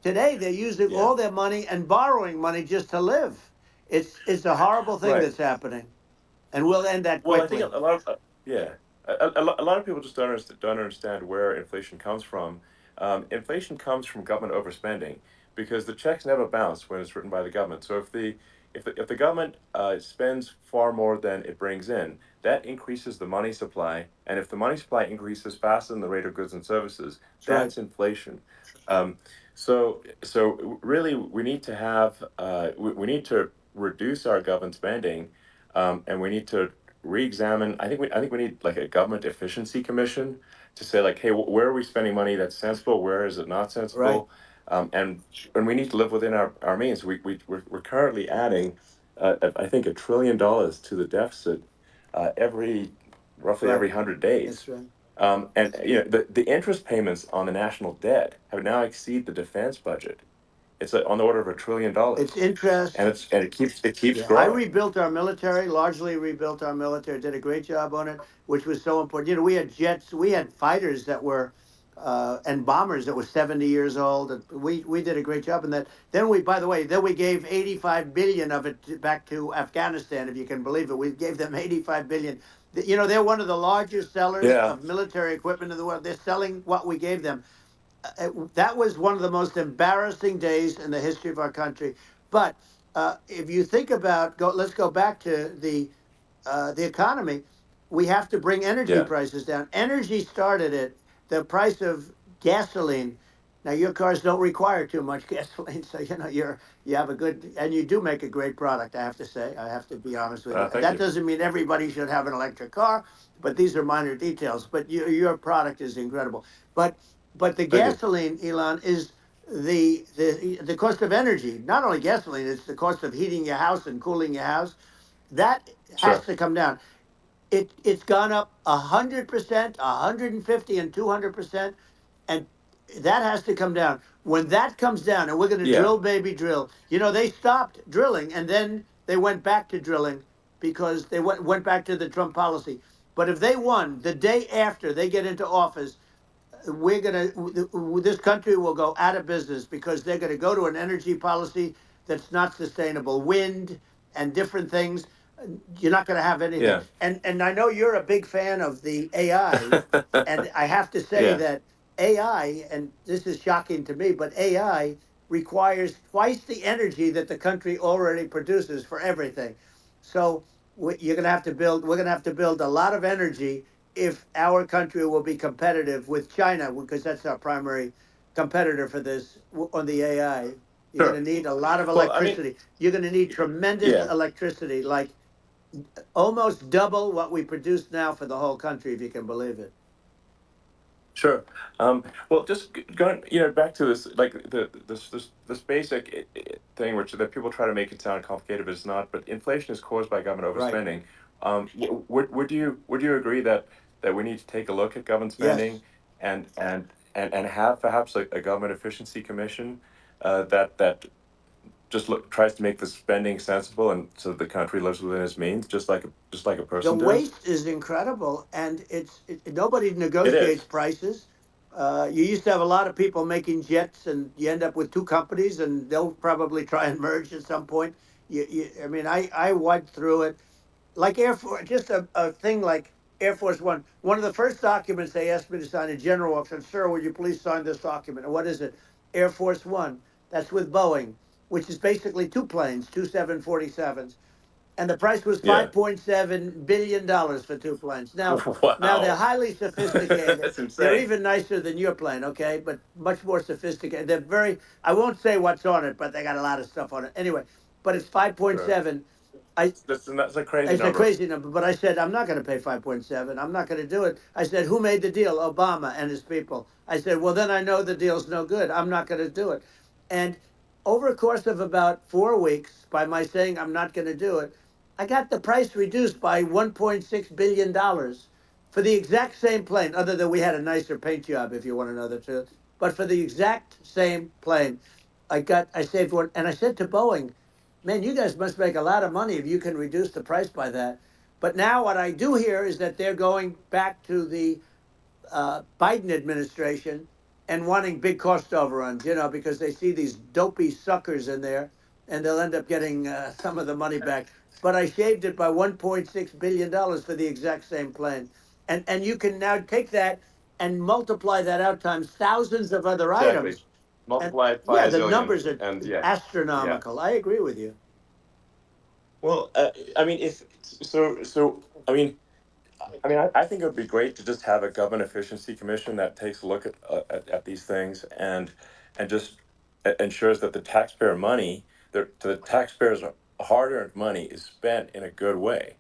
Today, they're using yeah. all their money and borrowing money just to live. It's a horrible thing Right. that's happening, and we'll end that Well, I think quickly. a lot of yeah, a lot of people just don't understand where inflation comes from. Inflation comes from government overspending because the checks never bounce when it's written by the government. So if the government spends far more than it brings in, that increases the money supply, and if the money supply increases faster than the rate of goods and services, That's right. that's inflation. Um, so really, we need to have we need to reduce our government spending, and we need to re-examine. I think we need like a government efficiency commission to say like, hey, where are we spending money that's sensible? Where is it not Right. sensible? And we need to live within our means. We're currently adding, I think, $1 trillion to the deficit every roughly Right. every 100 days. That's right. And the interest payments on the national debt have now exceed the defense budget. It's on the order of $1 trillion, It's interest. and it keeps Yeah, I growing. rebuilt our military, largely rebuilt our military, did a great job on it, which was so important. We had jets, we had fighters that were, and bombers that were 70 years old. And we did a great job in that. Then by the way, then we gave 85 billion of it back to Afghanistan, if you can believe it. We gave them 85 billion. They're one of the largest sellers Yeah, of military equipment in the world. They're selling what we gave them. That was one of the most embarrassing days in the history of our country. But if you think about let's go back to the economy. We have to bring energy yeah, prices down. Energy started it. The price of gasoline. Now your cars don't require too much gasoline, so you have a good and you do make a great product. I have to say, I have to be honest with you. thank That you. doesn't mean everybody should have an electric car, but these are minor details. But your product is incredible. But the Thank you. gasoline, Elon, is the cost of energy. Not only gasoline, it's the cost of heating your house and cooling your house. That has Sure. to come down. It's gone up 100%, 150, and 200%, and that has to come down. When that comes down, and we're going to Yeah, drill, baby, drill. They stopped drilling, and then they went back to drilling because they went back to the Trump policy. But if they won the day after they get into office, this country will go out of business because they're going to go to an energy policy that's not sustainable, wind and different things. You're not going to have anything. yeah, And I know you're a big fan of the AI, and I have to say yeah, that AI, and this is shocking to me, but AI requires twice the energy that the country already produces for everything. So you're going to have to build. We're going to have to build a lot of energy if our country will be competitive with China, because that's our primary competitor for this on the AI. You're going sure. to need a lot of Well, I mean, electricity. You're going to need tremendous yeah, electricity, like almost double what we produce now for the whole country, if you can believe it. sure. Well, just going, back to this, like this basic thing, which that people try to make it sound complicated, but it's not. But inflation is caused by government Right. overspending. Would you agree that that we need to take a look at government Yes. spending and have perhaps a government efficiency commission that just tries to make the spending sensible and so the country lives within its means, just like a The person does. waste is incredible, and nobody It negotiates is. prices. You used to have a lot of people making jets, and you end up with two companies, and they'll probably try and merge at some point. I mean, I went through it like Air Force, just a thing like Air Force One. One of the first documents they asked me to sign, a general walks in, sir, would you please sign this document? And what is it? Air Force One. That's with Boeing, which is basically two planes, two 747s, and the price was Yeah. $5.7 billion for two planes. Now they're Wow. highly sophisticated. That's They're insane. even nicer than your plane, okay? But much more sophisticated. They're very. I won't say what's on it, but they got a lot of stuff on it. Anyway, but it's five point Sure. seven. I That's a crazy It's a number. crazy number, but I said I'm not going to pay 5.7. I'm not going to do it. I said, who made the deal? Obama and his people. I said, well, then I know the deal's no good. I'm not going to do it. And over a course of about 4 weeks, by my saying I'm not going to do it, I got the price reduced by $1.6 billion for the exact same plane. Other than we had a nicer paint job, if you want to know the truth. But for the exact same plane, I saved one. And I said to Boeing, man, you guys must make a lot of money if you can reduce the price by that. But now what I do hear is that they're going back to the Biden administration and wanting big cost overruns, because they see these dopey suckers in there, and they'll end up getting some of the money back. But I shaved it by $1.6 billion for the exact same plane, and you can now take that and multiply that out times thousands of other Exactly. items, and Multiply it by yeah, a the zillion, numbers are and yeah, yeah. astronomical. I agree with you. Well, I mean, if so, I think it would be great to just have a government efficiency commission that takes a look at these things and just ensures that the taxpayer money, the taxpayers' hard-earned money, is spent in a good way.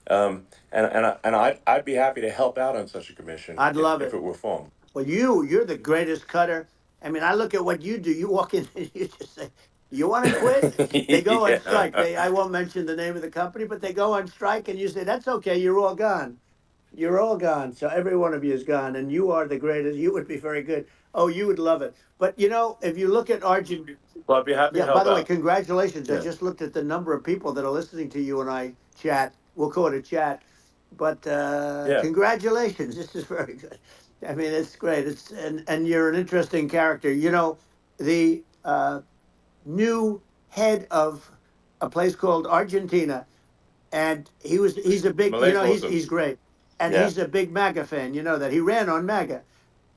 I'd be happy to help out on such a commission I'd love if it. it were formed. Well, you're the greatest cutter. I mean, I look at what you do. You walk in and you just say, "You want to quit?" They go on strike. Yeah. I won't mention the name of the company, but they go on strike, and you say, "That's okay. You're all gone. You're all gone." So every one of you is gone, and you are the greatest. You would be very good. Oh, you would love it. But if you look at Argentina. Well, I'd be happy to Yeah, by help the way, out. congratulations. I Yeah. just looked at the number of people that are listening to you and I chat. We'll call it a chat. But Yeah. congratulations. This is very good. I mean, it's great. And you're an interesting character. The new head of a place called Argentina, and he's a big, Malay's awesome. he's great. And Yeah. he's a big MAGA fan, that he ran on MAGA,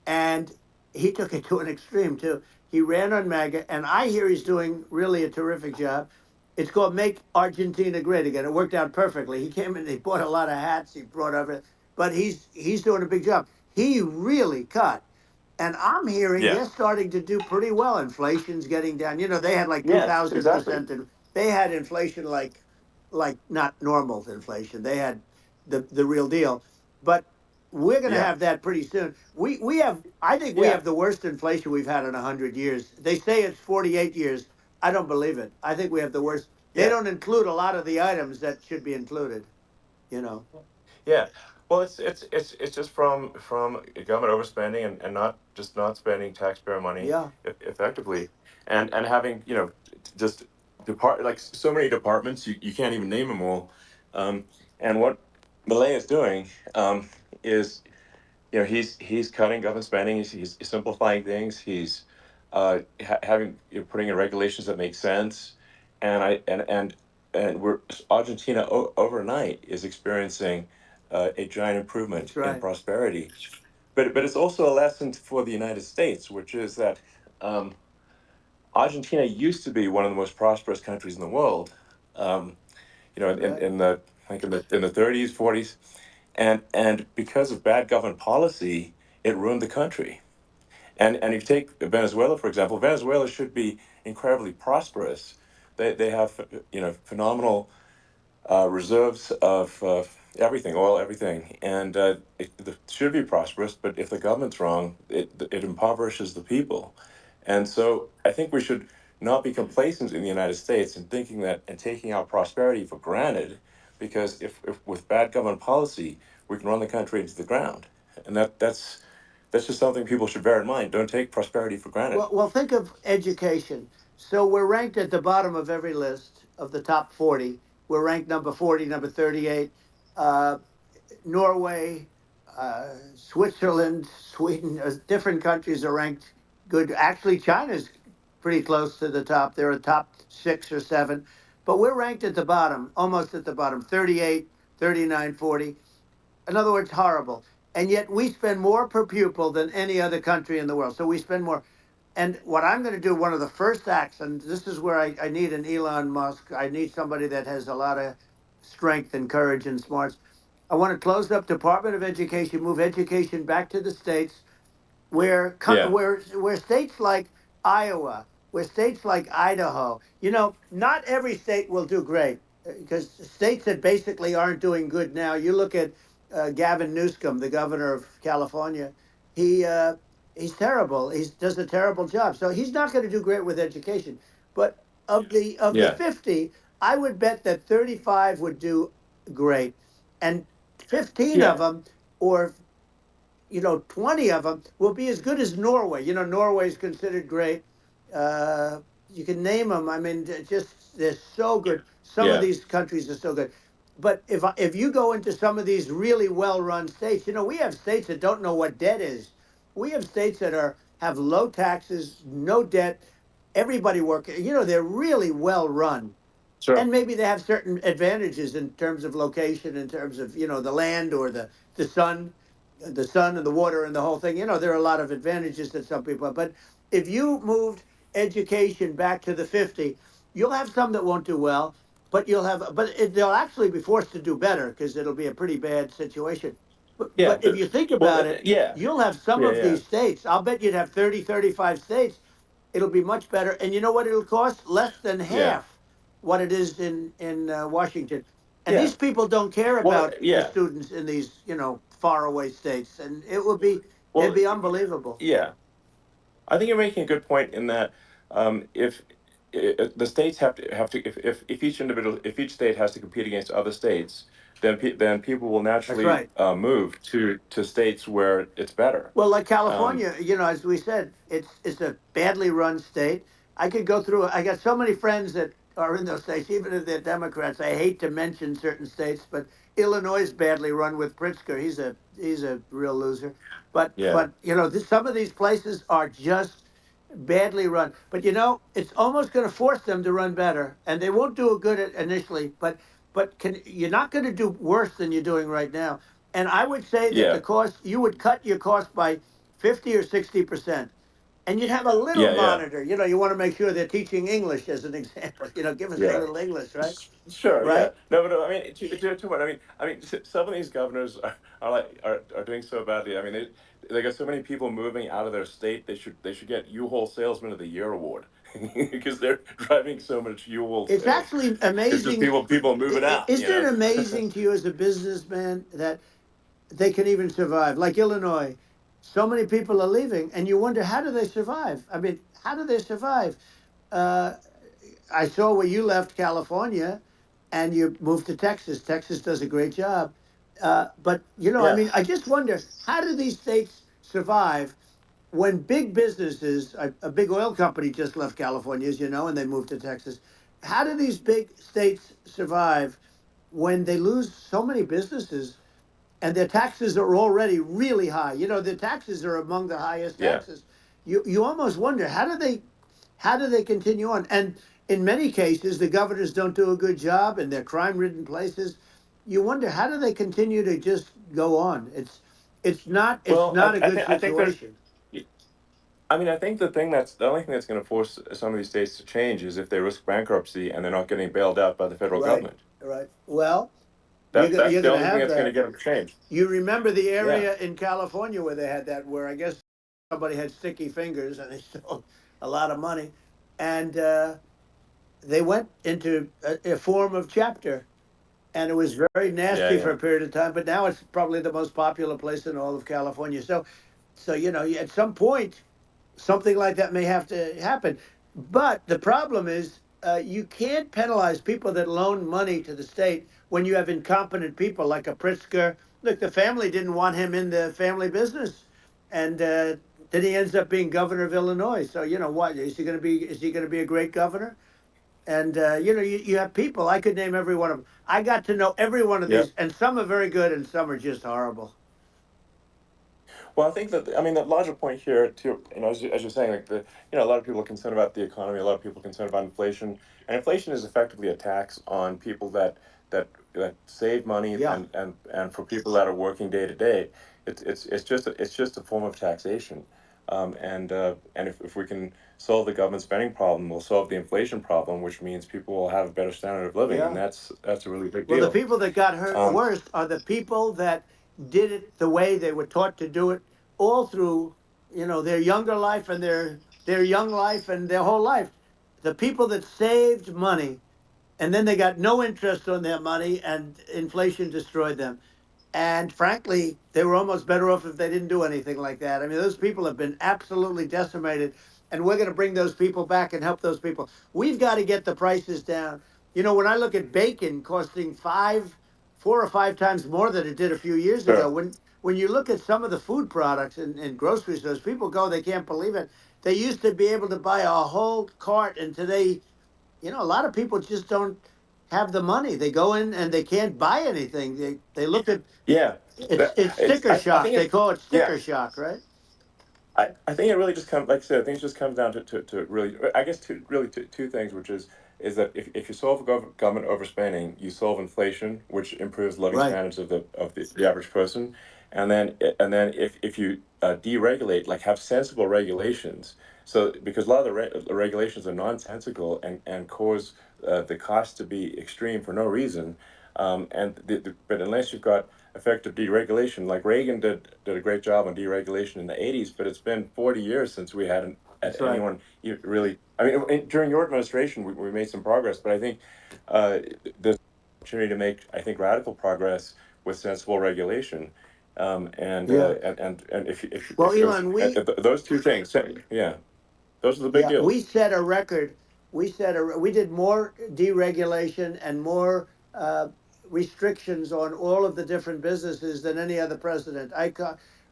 and he took it to an extreme too. He ran on MAGA, and I hear he's doing really a terrific job. It's called Make Argentina Great Again. It worked out perfectly. He came in, he bought a lot of hats, he brought everything, but he's doing a big job. He really cut. And I'm hearing Yeah. they're starting to do pretty well. Inflation's getting down. They had like two Yes, thousand exactly. percent, and they had inflation like not normal inflation. They had the real deal. But we're going to Yeah. have that pretty soon. We have. I think we Yeah. have the worst inflation we've had in 100 years. They say it's 48 years. I don't believe it. I think we have the worst. They Yeah. don't include a lot of the items that should be included. You know. Yeah. Well, it's just from government overspending and not spending taxpayer money Yeah. effectively, and having just like so many departments you can't even name them all, and what Malay is doing is he's cutting government spending, he's simplifying things, he's having putting in regulations that make sense, and I and we're Argentina overnight is experiencing a giant That's improvement in right. prosperity, but it's also a lesson for the United States, which is that um, Argentina used to be one of the most prosperous countries in the world. Um, Right. in the like in the 30s, 40s, and because of bad government policy, it ruined the country. And if you take Venezuela, for example, Venezuela should be incredibly prosperous. They have phenomenal reserves of everything, oil, everything, and it should be prosperous. But if the government's wrong, it impoverishes the people. And so I think we should not be complacent in the United States and thinking that and taking our prosperity for granted, because if with bad government policy, we can run the country into the ground. And that's just something people should bear in mind. Don't take prosperity for granted. Well, think of education. So we're ranked at the bottom of every list of the top 40. We're ranked number 40, number 38. Uh, Norway, Switzerland, Sweden, different countries are ranked good. Actually, China's pretty close to the top. They're a top 6 or 7, but we're ranked at the bottom, almost at the bottom, 38, 39, 40. In other words, horrible. And yet we spend more per pupil than any other country in the world. So we spend more. And what I'm going to do, one of the first acts, and this is where I need an Elon Musk. I need somebody that has a lot of strength and courage and smarts. I want to close up Department of Education, move education back to the states, Yeah. where states like Iowa, where states like Idaho, not every state will do great because states that basically aren't doing good now. You look at Gavin Newsom, the governor of California. He's terrible. He does a terrible job. So he's not going to do great with education. But of the Yeah. 50, I would bet that 35 would do great, and 15 of Yeah. them, or 20 of them will be as good as Norway. Norway is considered great. You can name them. I mean, they're so good. Some of Yeah. these countries are so good. But if you go into some of these really well-run states, we have states that don't know what debt is. We have states that have low taxes, no debt, everybody working. They're really well run, Sure. and maybe they have certain advantages in terms of location, in terms of the land or the sun, and the water and the whole thing. There are a lot of advantages that some people have. But if you moved education back to the 50, you'll have some that won't do well, but they'll actually be forced to do better because it'll be a pretty bad situation. But, Yeah. but if you think Well, about it, yeah. you'll have some Yeah. of Yeah. these states. I'll bet you'd have 30, 35 states. It'll be much better. And you know what it'll cost? Less than Yeah. half what it is in Washington. And Yeah. these people don't care Well, about the yeah. students in these faraway states, and it'd Well, be unbelievable. yeah. I think you're making a good point in that if the states have to if if each state has to compete against other states, then people will That's naturally right. move to states where it's better. Well, like Um, California, as we said, it's a badly run state. I could go through. I got so many friends that are in those states, even if they're Democrats. I hate to mention certain states, but Illinois is badly run with Pritzker. He's a real loser. But yeah. but some of these places are just badly run. But it's almost going to force them to run better, and they won't do it good initially. But you're not going to do worse than you're doing right now. And I would say that Yeah. the cost, you would cut your cost by 50 or 60%. And you'd have a little Yeah. Yeah. monitor. You want to make sure they're teaching English as an example. Give us a Yeah. little English, right? Sure, yeah. Right? No, but no, I mean, to what some of these governors are doing so badly. I mean, they got so many people moving out of their state. They should get U-Haul Salesman of the Year award because they're driving so much U-Haul It's sales. actually It's just amazing. people moving out. Isn't it amazing to you as a businessman that they can even survive? Like Illinois, so many people are leaving, and you wonder, how do they survive? I mean, how do they survive? Uh, I saw where you left California and you moved to Texas. Texas does a great job. But, I Yeah, mean, I just wonder, how do these states survive when big businesses, a big oil company just left California, as you know, and they moved to Texas. How do these big states survive when they lose so many businesses and their taxes are already really high? Their taxes are among the highest yeah. taxes. You almost wonder, how do they continue on? And in many cases, the governors don't do a good job, and they're crime-ridden places. You wonder, how do they continue to just go on? It's Well, not a good I think there's. situation. I mean, I think the only thing that's going to force some of these states to change is if they risk bankruptcy and they're not getting bailed out by the federal Right, government. right. Well, That's you're the going to only thing have that's going to that. get them to change. You remember the Yeah, area in California where they had that, where I guess somebody had sticky fingers and they stole a lot of money, and they went into a form of chapter, and it was very yeah, nasty for yeah, a period of time. But now it's probably the most popular place in all of California. So at some point, something like that may have to happen. But the problem is, you can't penalize people that loan money to the state when you have incompetent people like a Pritzker, look, the family didn't want him in the family business, and then he ends up being governor of Illinois. So you know what? Is he going to be? Is he going to be a great governor? And you know, you have people. I could name every one of them. I got to know every one of Yeah. these, and some are very good, and some are just horrible. Well, I think that I mean the larger point here, too. As you're saying, like a lot of people are concerned about the economy. A lot of people are concerned about inflation, and inflation is effectively a tax on people that save money, Yeah, and for people that are working day to day, it's just a form of taxation. And if we can solve the government spending problem, we'll solve the inflation problem, which means people will have a better standard of living, and yeah. that's a really big Well, the deal. people that got hurt Um, worst are the people that did it the way they were taught to do it all through, you know, their younger life and their young life and their whole life. The people that saved money and then they got no interest on their money and inflation destroyed them. And frankly, they were almost better off if they didn't do anything like that. I mean, those people have been absolutely decimated, and we're going to bring those people back and help those people. We've got to get the prices down. You know, when I look at bacon costing 4 or 5 times more than it did a few years ago, sure. when you look at some of the food products in grocery stores, people go, they can't believe it. They used to be able to buy a whole cart, and today, you know, a lot of people just don't have the money. They go in and they can't buy anything. They look at Yeah, it's it's sticker I shock. think They it. call it Yeah, sticker shock, right? I think it really just comes, like I said, I think it just comes down to really, I guess, two things, which is that if you solve government overspending, you solve inflation, which improves living Right. standards of the average person, and then if you deregulate, like have sensible regulations, so because a lot of the regulations are nonsensical and cause the cost to be extreme for no reason, but unless you've got effective deregulation. Like Reagan did a great job on deregulation in the '80s, but it's been 40 years since we had That's right. anyone really. I mean, during your administration, we made some progress, but I think uh, there's an opportunity to make, I think, radical progress with sensible regulation. Yeah. And Well, if it was Elon, we those two things, yeah, those are the big yeah deals. we set a record. We did more deregulation and more restrictions on all of the different businesses than any other president.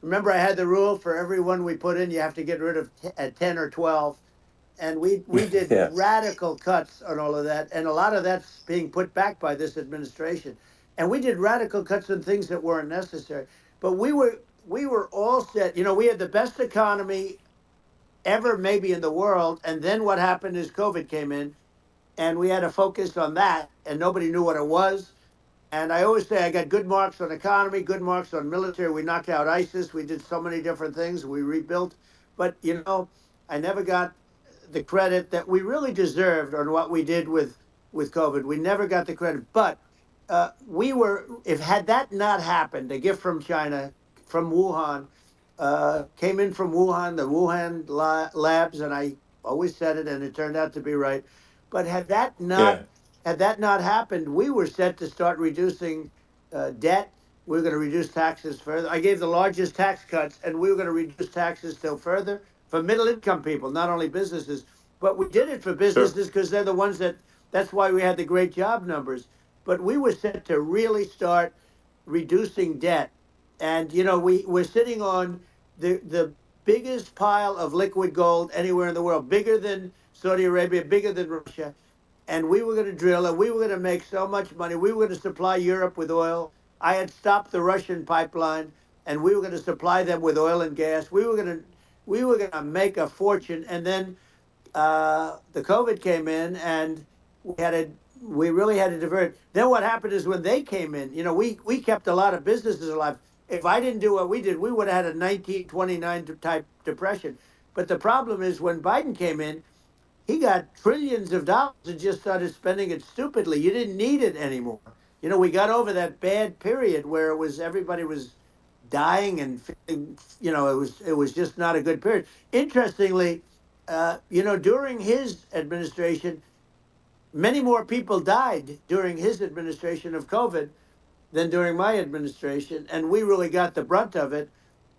Remember I had the rule for everyone we put in, you have to get rid of 10 or 12. And we did Yes. radical cuts on all of that, and a lot of that's being put back by this administration. And we did radical cuts on things that weren't necessary. But we were all set. You know, we had the best economy ever, maybe in the world. And then what happened is COVID came in, and we had to focus on that, and nobody knew what it was. And I always say I got good marks on economy, good marks on military. We knocked out ISIS. We did so many different things. We rebuilt. But, you know, I never got the credit that we really deserved on what we did with COVID. We never got the credit. But if had that not happened, a gift from China, from Wuhan, came in from Wuhan, the Wuhan labs, and I always said it, and it turned out to be right. But Yeah. had that not happened, we were set to start reducing debt. We were going to reduce taxes further. I gave the largest tax cuts, and we were going to reduce taxes still further for middle income people, not only businesses. But we did it for Sure. businesses because they're the ones that's why we had the great job numbers. But we were set to really start reducing debt. And, you know, we're sitting on the biggest pile of liquid gold anywhere in the world, bigger than Saudi Arabia, bigger than Russia. And we were going to drill, and we were going to make so much money. We were going to supply Europe with oil. I had stopped the Russian pipeline, and we were going to supply them with oil and gas. We were going to make a fortune. And then the COVID came in, and we really had to divert. Then what happened is when they came in, you know, we kept a lot of businesses alive. If I didn't do what we did, we would have had a 1929 type depression. But the problem is when Biden came in, he got trillions of dollars and just started spending it stupidly. You didn't need it anymore. You know, we got over that bad period where everybody was dying and feeling, you know, it was just not a good period. Interestingly, you know, during his administration, many more people died during his administration of COVID than during my administration, and we really got the brunt of it.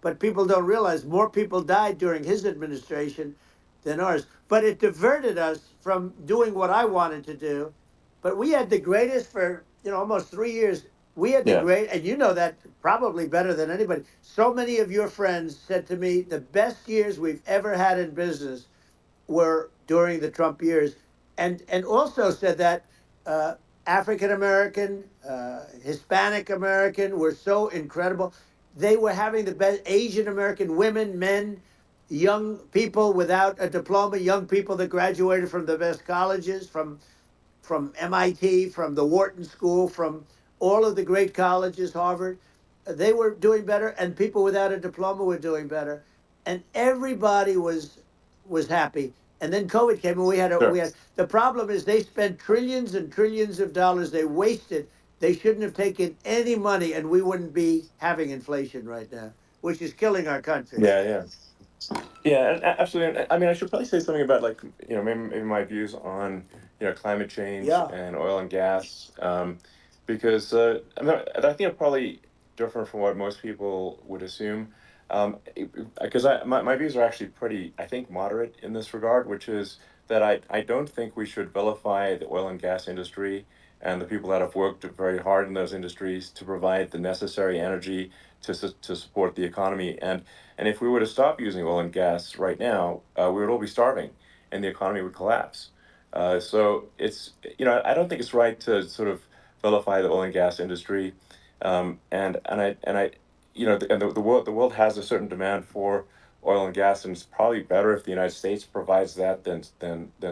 But people don't realize more people died during his administration than ours. But it diverted us from doing what I wanted to do. But we had the greatest for, you know, almost 3 years. We had the Yeah. great, and you know that probably better than anybody. So many of your friends said to me, the best years we've ever had in business were during the Trump years, and also said that uh, African American, Hispanic American were so incredible. They were having the best Asian American women, men, young people without a diploma, young people that graduated from the best colleges, from MIT, from the Wharton School, from all of the great colleges, Harvard. They were doing better, and people without a diploma were doing better, and everybody was happy. And then COVID came, and we Sure. had the problem is they spent trillions and trillions of dollars. They wasted. They shouldn't have taken any money, and we wouldn't be having inflation right now, which is killing our country. Yeah, yeah. Yeah, absolutely. I mean, I should probably say something about like maybe my views on climate change Yeah, and oil and gas, because I think I'm probably different from what most people would assume, because my views are actually pretty, I think, moderate in this regard, which is that I don't think we should vilify the oil and gas industry and the people that have worked very hard in those industries to provide the necessary energy to support the economy. And if we were to stop using oil and gas right now, we would all be starving, and the economy would collapse. So it's I don't think it's right to sort of vilify the oil and gas industry, and I the world has a certain demand for oil and gas, and it's probably better if the United States provides that than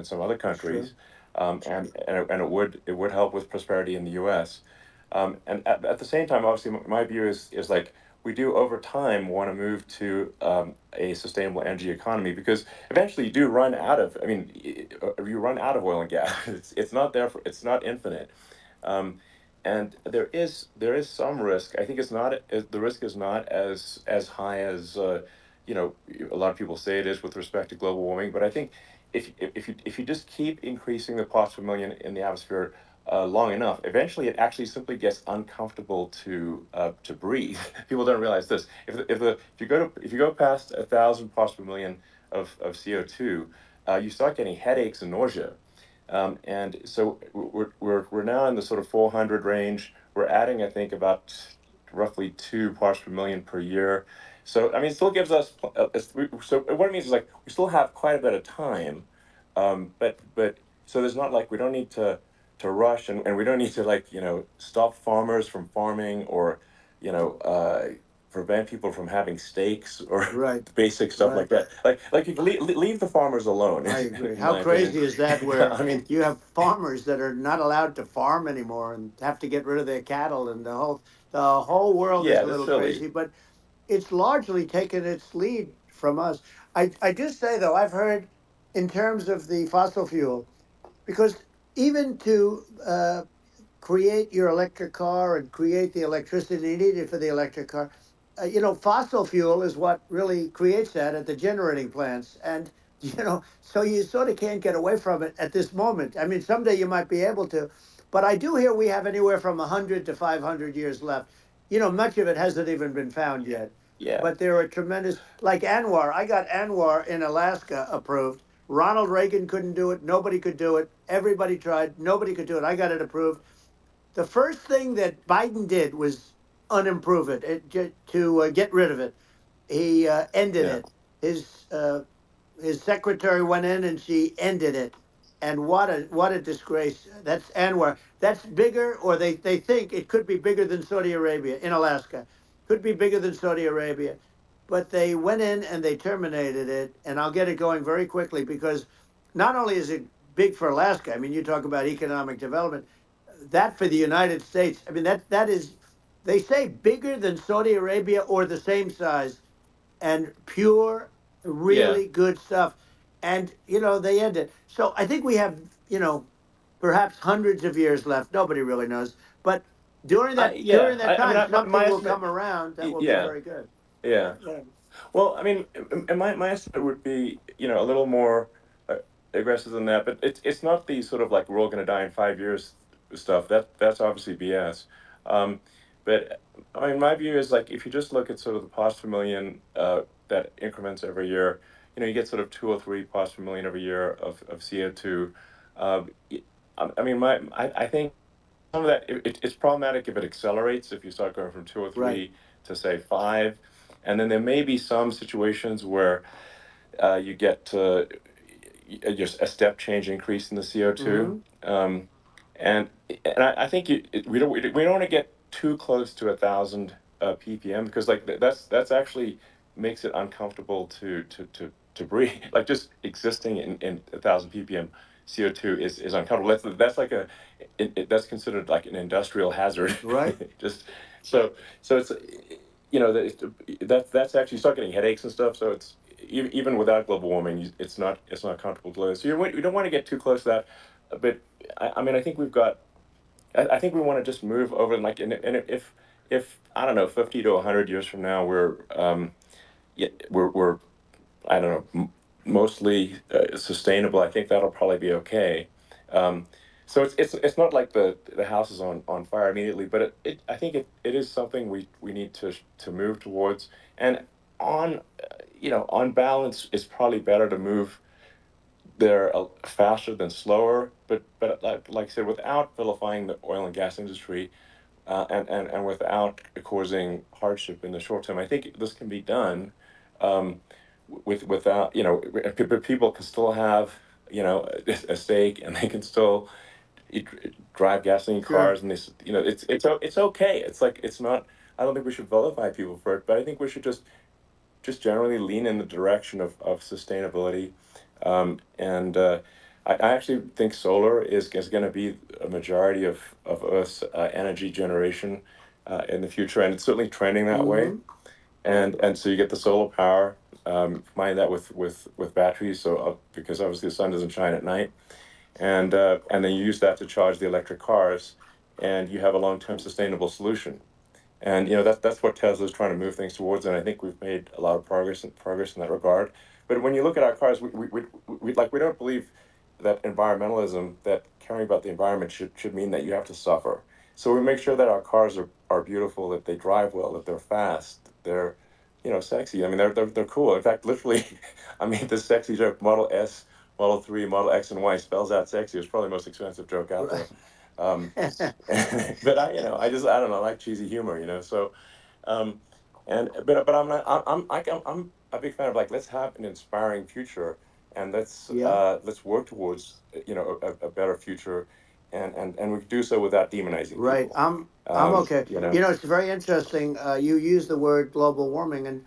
some other it's true. countries, and it would help with prosperity in the U.S. And at the same time, obviously, my view is like we do over time want to move to a sustainable energy economy because eventually you do run out of. I mean, you run out of oil and gas. It's not there for. It's not infinite. Um, and there is some risk. I think the risk is not as high as a lot of people say it is with respect to global warming. But I think if you just keep increasing the parts per million in the atmosphere long enough, eventually it actually simply gets uncomfortable to breathe. People don't realize this. If you go past 1,000 parts per million of CO2, you start getting headaches and nausea. And so we're now in the sort of 400 range. We're adding, I think, about roughly 2 parts per million per year. So I mean, it still gives us. So what it means is like we still have quite a bit of time, but so there's not like we don't need to rush and we don't need to like stop farmers from farming or you know uh, prevent people from having steaks or Right, basic stuff right. like that. Like you can leave the farmers alone, I agree. in How my opinion. crazy is that where I mean, you have farmers that are not allowed to farm anymore and have to get rid of their cattle and the whole world is yeah, a that's little silly. crazy, but it's largely taken its lead from us. I do say though, I've heard in terms of the fossil fuel, because even to create your electric car and create the electricity needed for the electric car. Fossil fuel is what really creates that at the generating plants. And, so you sort of can't get away from it at this moment. I mean, someday you might be able to, but I do hear we have anywhere from 100 to 500 years left. Much of it hasn't even been found yet. Yeah, But there are tremendous, like Anwar. I got Anwar in Alaska approved. Ronald Reagan couldn't do it. Nobody could do it. Everybody tried. Nobody could do it. I got it approved. The first thing that Biden did was unimprove it, to get rid of it. He ended yeah. it. His secretary went in and she ended it. And what a disgrace. That's Anwar. That's bigger, or they think it could be bigger than Saudi Arabia in Alaska. Could be bigger than Saudi Arabia. But they went in and they terminated it. And I'll get it going very quickly because not only is it big for Alaska, I mean, you talk about economic development, that for the United States, I mean, that is, they say bigger than Saudi Arabia or the same size, and pure, Yeah. really good stuff. And they end it. So I think we have perhaps hundreds of years left. Nobody really knows, but during I that yeah. during that I mean, time, my something will estimate. come around that will be Yeah. very good. Yeah. Yeah. Well, I mean, and my estimate would be, a little more uh, aggressive than that, but it's not the sort of like we're all going to die in 5 years stuff. That's obviously BS. Um, but I mean, my view is like if you just look at sort of the parts per million that increments every year, you get sort of 2 or 3 parts per million every year of CO2. Uh, I mean, I think some of that it's problematic if it accelerates, if you start going from 2 or 3 Right. to say 5, and then there may be some situations where you get just a step change increase in the CO2. Mm-hmm. Um, and I think we don't want to get too close to 1,000 ppm, because like that's actually makes it uncomfortable to breathe. Like just existing in 1,000 ppm CO2 is uncomfortable. That's like that's considered like an industrial hazard. Right. Just so it's that's actually, you start getting headaches and stuff. So it's even without global warming, it's not comfortable to live. So you don't want to get too close to that. But I mean, I think we've got. I think we want to just move over, and like, and if I don't know, 50 to 100 years from now, yeah, we're I don't know, mostly sustainable. I think that'll probably be okay. Um, so it's not like the house is on fire immediately, but I think it is something we need to move towards. And on on balance, it's probably better to move there faster than slower. But like I said, without vilifying the oil and gas industry, and without causing hardship in the short term, I think this can be done. Um, without people can still have a stake, and they can still drive gasoline Sure. cars, and it's okay. It's like, it's not. I don't think we should vilify people for it, but I think we should just generally lean in the direction of sustainability. And I actually think solar is going to be a majority of Earth's energy generation in the future, and it's certainly trending that way. Mm-hmm. And so you get the solar power, combine that with batteries, so because obviously the sun doesn't shine at night, and then you use that to charge the electric cars, and you have a long-term sustainable solution. And that's what Tesla's trying to move things towards, and I think we've made a lot of progress in that regard. But when you look at our cars, we don't believe that environmentalism, that caring about the environment should mean that you have to suffer. So we make sure that our cars are beautiful, that they drive well, that they're fast, they're sexy. I mean, they're cool. In fact, literally, I made this sexy joke: Model S, Model 3, Model X, and Y spells out sexy. It's probably the most expensive joke out there. Um, but I don't know, I like cheesy humor, So, um, and but I'm not, I'm a big fan of, like, let's have an inspiring future, and Yeah. let's work towards a better future, and we can do so without demonizing Right. people. I'm okay. You know. It's very interesting. You use the word global warming, and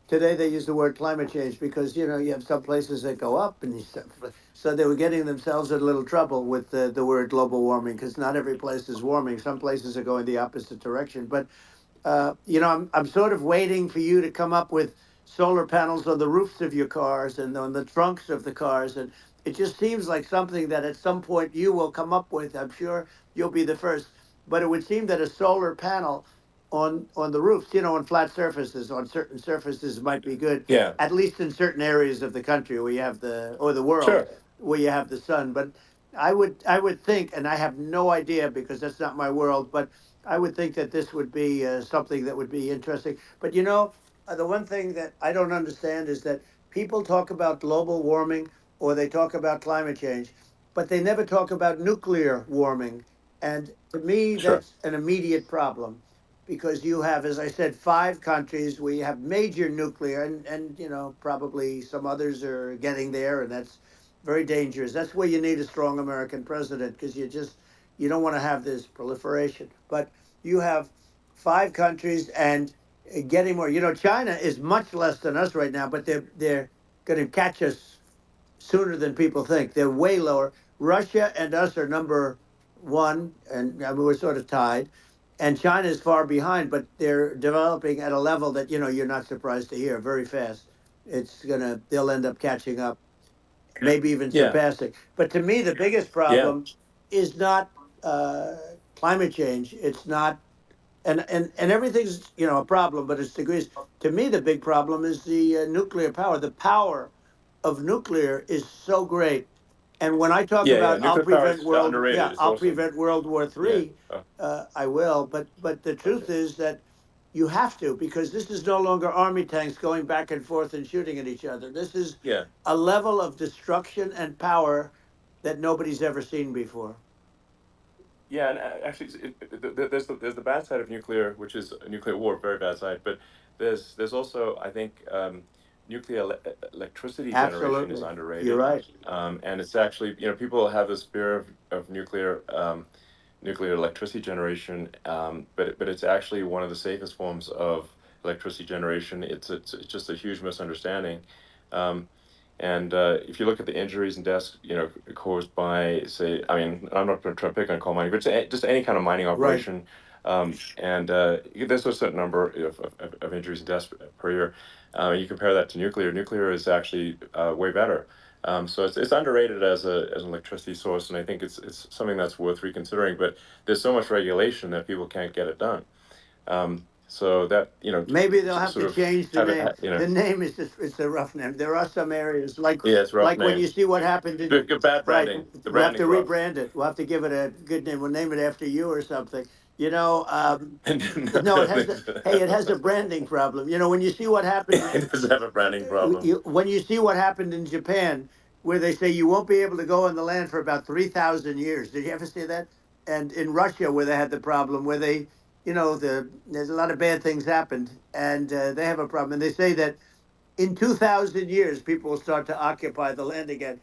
today they use the word climate change because you have some places that go up, and so they were getting themselves in a little trouble with the word global warming because not every place is warming. Some places are going the opposite direction. But I'm sort of waiting for you to come up with solar panels on the roofs of your cars and on the trunks of the cars, and it just seems like something that at some point you will come up with. I'm sure you'll be the first, but it would seem that a solar panel on the roofs, on flat surfaces, on certain surfaces might be good, Yeah. at least in certain areas of the country where you have the world Sure. where you have the sun. But I would think, and I have no idea because that's not my world, but I would think that this would be something that would be interesting. But the one thing that I don't understand is that people talk about global warming or they talk about climate change, but they never talk about nuclear warming. And to me, Sure. that's an immediate problem because you have, as I said, 5 countries where you have major nuclear, and probably some others are getting there, and that's very dangerous. That's where you need a strong American president because you don't want to have this proliferation. But you have 5 countries and getting more. China is much less than us right now, but they're going to catch us sooner than people think. They're way lower. Russia and us are number one, and I mean, we're sort of tied. And China is far behind, but they're developing at a level that you're not surprised to hear very fast. They'll end up catching up, maybe even Yeah. surpassing. But to me, the biggest Yeah. problem is not uh, climate change. It's not, and everything's a problem, but it's degrees. To me, the big problem is the nuclear power. The power of nuclear is so great. And when I talk Yeah. Yeah. about Nuclear power is underrated. It's I'll awesome. prevent World War Yeah. III, I will. But the truth Okay. is that you have to because this is no longer army tanks going back and forth and shooting at each other. This is Yeah. a level of destruction and power that nobody's ever seen before. Yeah, and actually, there's the bad side of nuclear, which is nuclear war, very bad side. But there's also, I think, nuclear electricity generation is Absolutely, you're underrated, right. and it's actually, people have this fear of nuclear electricity generation, but it's actually one of the safest forms of electricity generation. It's just a huge misunderstanding. Um, and if you look at the injuries and deaths, caused by, say, I mean, I'm not trying to pick on coal mining, but just any kind of mining Right. operation, and there's a certain number of injuries and deaths per year. You compare that to nuclear. Nuclear is actually way better. So it's underrated as an electricity source, and I think it's something that's worth reconsidering. But there's so much regulation that people can't get it done. So that, Maybe they'll have sort to of change the have it, name. The name is just, it's a rough name. There are some areas yeah, it's a rough like when you name. see what happened in, Good, bad right, branding. The we'll have to branding's rough. rebrand it. We'll have to give it a good name. We'll name it after you or something. You know, no, it has a, hey, it has a branding problem. You know, when you see what happened in It does have a branding problem. when you see what happened in Japan, where they say you won't be able to go on the land for about 3,000 years. Did you ever see that? And in Russia, where they had the problem, where they, there's a lot of bad things happened, and they have a problem. And they say that in 2,000 years, people will start to occupy the land again.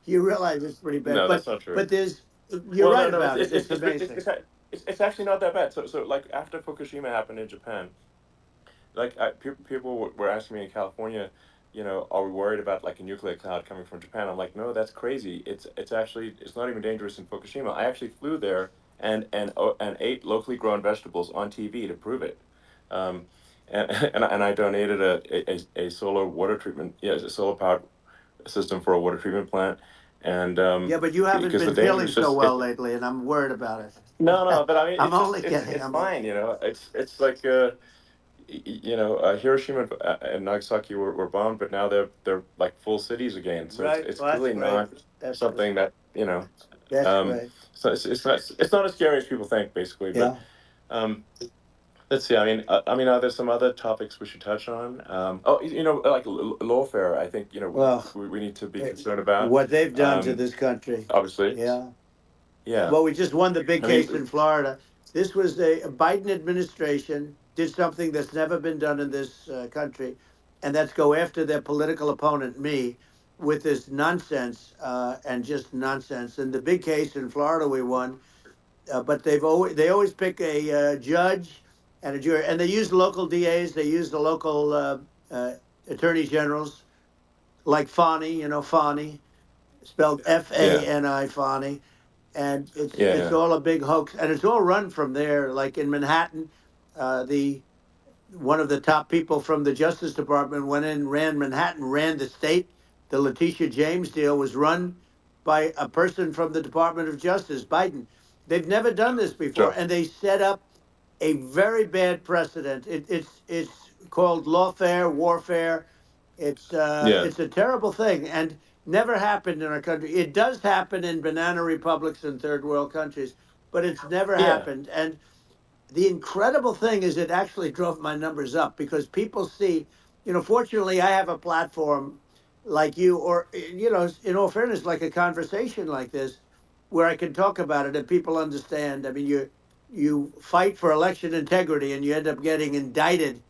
You realize it's pretty bad, No, but that's not true. but you're Well, right no, no, about it. It's amazing. it's actually not that bad. So like after Fukushima happened in Japan, like people were asking me in California, are we worried about like a nuclear cloud coming from Japan? I'm like, no, that's crazy. It's not even dangerous in Fukushima. I actually flew there and ate locally grown vegetables on TV to prove it. Um, and I donated a solar water treatment, yeah, a solar powered system for a water treatment plant, and Yeah, but you haven't because the been danger feeling is so just well lately, and I'm worried about no, it. no, but I mean, I'm it's just only kidding. it's I'm only fine, it's like Hiroshima and Nagasaki were bombed, but now they're like full cities again. So right. it's Well, that's clearly great. not That's great. something that That's um, great. so it's not as scary as people think, basically. But Yeah. um, let's see. I mean, are there some other topics we should touch on? Oh, like lawfare. I think Well, we need to be eh, concerned about. what they've done to Um, this country. obviously, Yeah. yeah. Well, we just won the big I case mean, in Florida. This was a Biden administration did something that's never been done in this country, and that's go after their political opponent, me, with this nonsense and just nonsense. And the big case in Florida we won, but they always pick a judge and a jury, and they use local DAs. They use the local uh, attorney generals like Fani, Fani, spelled yeah, Fani, Fani, and it's yeah, all a big hoax, and it's all run from there. Like in Manhattan, the one of the top people from the Justice Department went in, ran Manhattan, ran the state. The Letitia James deal was run by a person from the Department of Justice, Biden. They've never done this before, sure, and they set up a very bad precedent. It's called lawfare, warfare. yeah, It's a terrible thing, and never happened in our country. It does happen in banana republics and third world countries, but it's never yeah, happened. And the incredible thing is it actually drove my numbers up because people see, fortunately I have a platform like you, or in all fairness, like a conversation like this where I can talk about it and people understand. I mean, you fight for election integrity and you end up getting indicted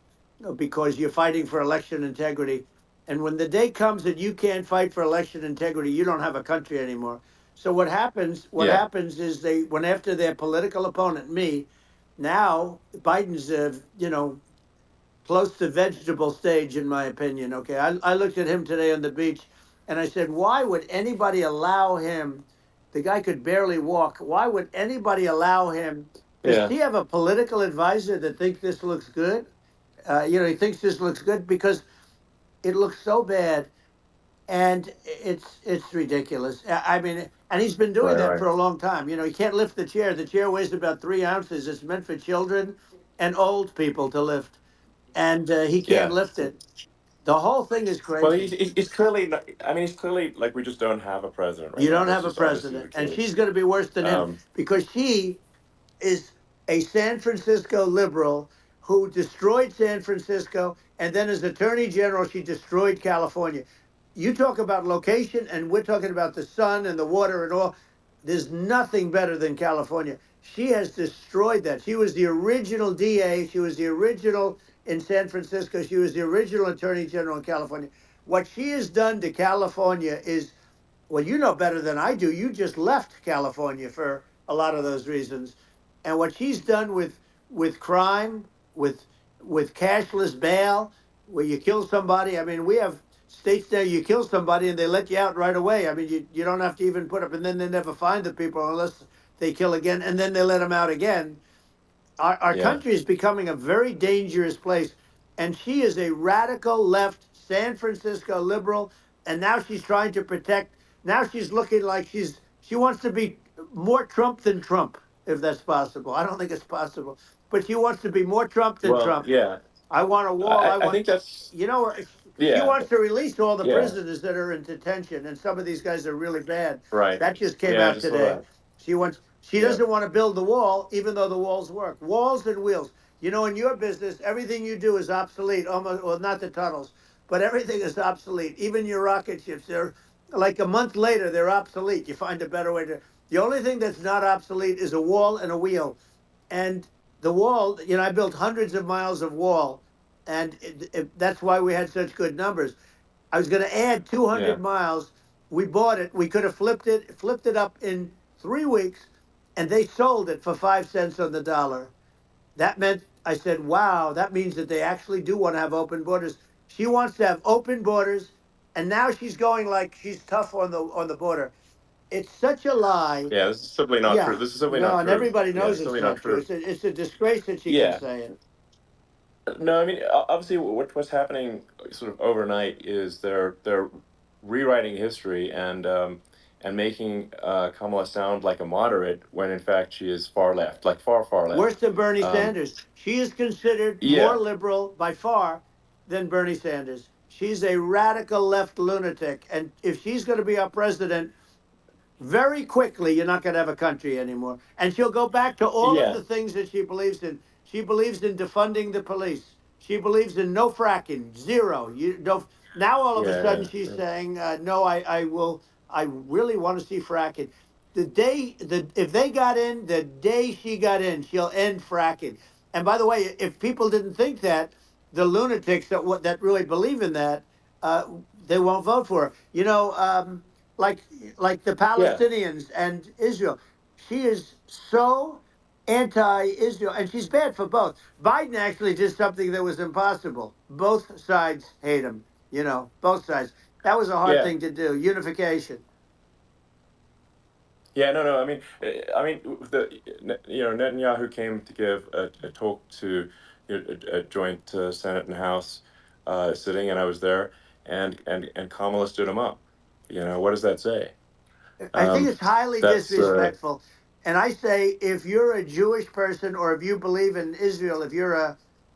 because you're fighting for election integrity. And when the day comes that you can't fight for election integrity, you don't have a country anymore. So what yeah, happens is they went after their political opponent, me. Now Biden's, close to vegetable stage, in my opinion. Okay, I looked at him today on the beach, and I said, why would anybody allow him? The guy could barely walk. Why would anybody allow him? Does yeah, he have a political advisor that thinks this looks good? He thinks this looks good because it looks so bad, and it's ridiculous. I mean, and he's been doing right, that right, for a long time. He can't lift the chair. The chair weighs about 3 ounces. It's meant for children and old people to lift, and he can't yeah. lift it. The whole thing is Well, crazy. he's clearly not, I mean, he's clearly like we just don't have a president right You now. don't That's have a just obviously the president, and she's case. going to be worse than him Um, because she is a San Francisco liberal who destroyed San Francisco, and then as Attorney General, she destroyed California. You talk about location, and we're talking about the sun and the water and all. There's nothing better than California. She has destroyed that. She was the original DA. She was the original in San Francisco. She was the original Attorney General in California. What she has done to California is, well, you know better than I do. You just left California for a lot of those reasons. And what she's done with crime, with with cashless bail, where you kill somebody. I mean, we have states there you kill somebody and they let you out right away. I mean, you don't have to even put up, and then they never find the people unless they kill again, and then they let them out again. Our Yeah. country is becoming a very dangerous place. And she is a radical left San Francisco liberal. And now she's trying to protect. Now she's looking like she wants to be more Trump than Trump, if that's possible. I don't think it's possible, but she wants to be more Trump than Well, Trump. yeah. I want a wall. I I want, think that's you know, she yeah. wants to release all the Yeah. prisoners that are in detention, and some of these guys are really bad. Right. That just came Yeah, I out just saw today. that. She Yeah. doesn't want to build the wall, even though the walls work. Walls and wheels. You know, in your business, everything you do is obsolete. Almost, well, not the tunnels, but everything is obsolete. Even your rocket ships, they're like a month later, they're obsolete. You find a better way to. The only thing that's not obsolete is a wall and a wheel. And the wall, you know, I built hundreds of miles of wall, and that's why we had such good numbers. I was going to add Yeah. 200 miles. We bought it. We could have flipped it up in 3 weeks, and they sold it for 5 cents on the dollar. That meant I said, "Wow, that means that they actually do want to have open borders." She wants to have open borders, and now she's going like she's tough on the border. It's such a lie. Yeah, this is simply not true. Yeah, This is simply no, not and true. everybody Yeah, knows it's it's simply not not true. true. It's a disgrace that she can Yeah. say it. No, I mean, obviously, what's happening sort of overnight is they're rewriting history and making Kamala sound like a moderate when in fact she is far left, like far Worse left. than Bernie Um, Sanders. She is considered more yeah, liberal by far than Bernie Sanders. She's a radical left lunatic. And if she's going to be our president, very quickly, you're not going to have a country anymore. And she'll go back to all of yeah, the things that she believes in. She believes in defunding the police. She believes in no fracking, zero. You don't. Now all of a sudden yeah, she's yeah, saying, no, I will. I really want to see fracking. If they got in, the day she got in, she'll end fracking. And by the way, if people didn't think that, the lunatics that really believe in that, uh, they won't vote for her. You know, like like the yeah, Palestinians and Israel. She is so anti-Israel, and she's bad for both. Biden actually did something that was impossible. Both sides hate him. You know, both sides. That was a hard yeah. thing to do. Unification. Yeah, no, no. I mean, Netanyahu came to give a talk to a joint Senate and House sitting, and I was there, and Kamala stood him up. What does that say? I think Um, it's highly that's disrespectful. And I say, if you're a Jewish person or if you believe in Israel, if you're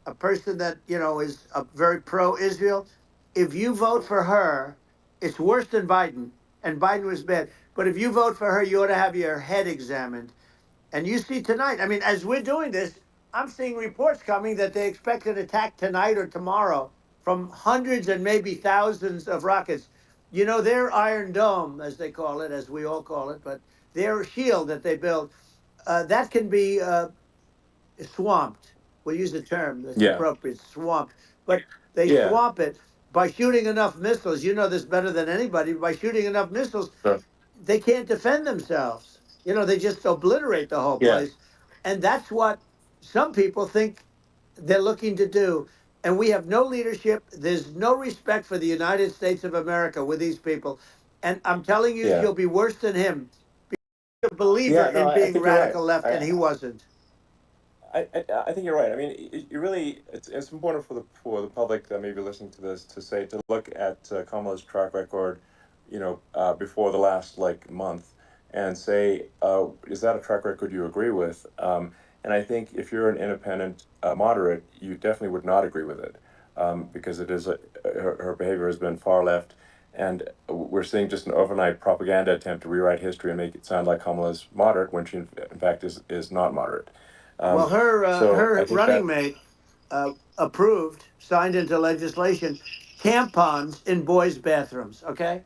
a person that, you know, is a very pro-Israel, if you vote for her, it's worse than Biden. And Biden was bad. But if you vote for her, you ought to have your head examined. And you see tonight, I mean, as we're doing this, I'm seeing reports coming that they expect an attack tonight or tomorrow from hundreds and maybe thousands of rockets. You know, their Iron Dome, as they call it, as we all call it, but their shield that they build, that can be swamped. We'll use the term that's yeah, appropriate, swamped. But they yeah, swamp it by shooting enough missiles. You know this better than anybody. By shooting enough missiles, sure. they can't defend themselves. You know, they just obliterate the whole Yeah, place. And that's what some people think they're looking to do. And we have no leadership. There's no respect for the United States of America with these people. And I'm telling you, yeah, she'll be worse than him. A believer yeah. No, in I being think you're right. radical left, and he wasn't. I think you're right. I mean, you really, it's important for the public that may be listening to this to look at Kamala's track record, before the last like month, and say, is that a track record you agree with? And I think if you're an independent moderate, you definitely would not agree with it, because it is her behavior has been far left, and we're seeing just an overnight propaganda attempt to rewrite history and make it sound like Kamala's moderate when she in fact is not moderate. Well, So I her think running that, mate approved, signed into legislation, tampons in boys' bathrooms. Okay,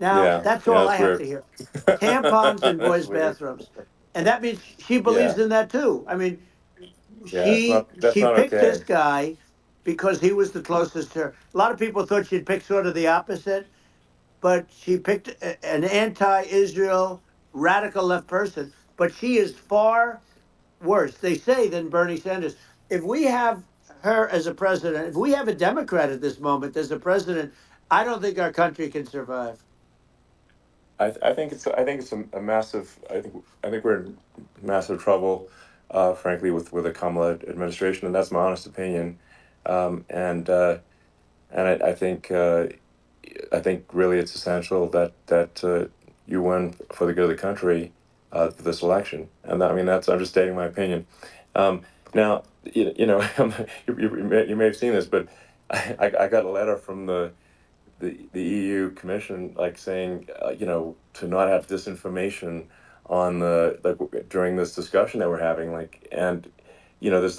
Now, Yeah, that's yeah, all I that's have to weird. hear. Tampons in That's boys' weird. bathrooms. And that means she believes Yeah, in that too. I mean, yeah, that's she not picked this okay. guy because he was the closest to her. A lot of people thought she'd pick sort of the opposite, but she picked an anti-Israel radical left person. But she is far worse, they say, than Bernie Sanders. If we have her as a president, if we have a Democrat at this moment as a president, I don't think our country can survive. I think it's a massive. I think we're in massive trouble, frankly, with the Kamala administration, and that's my honest opinion. Um, and uh, and I think really it's essential that you win for the good of the country for this election. And I mean that's I'm just stating my opinion. Um, Now you know you may have seen this, but I got a letter from the EU Commission like saying you know to not have disinformation on the like during this discussion that we're having and you know there's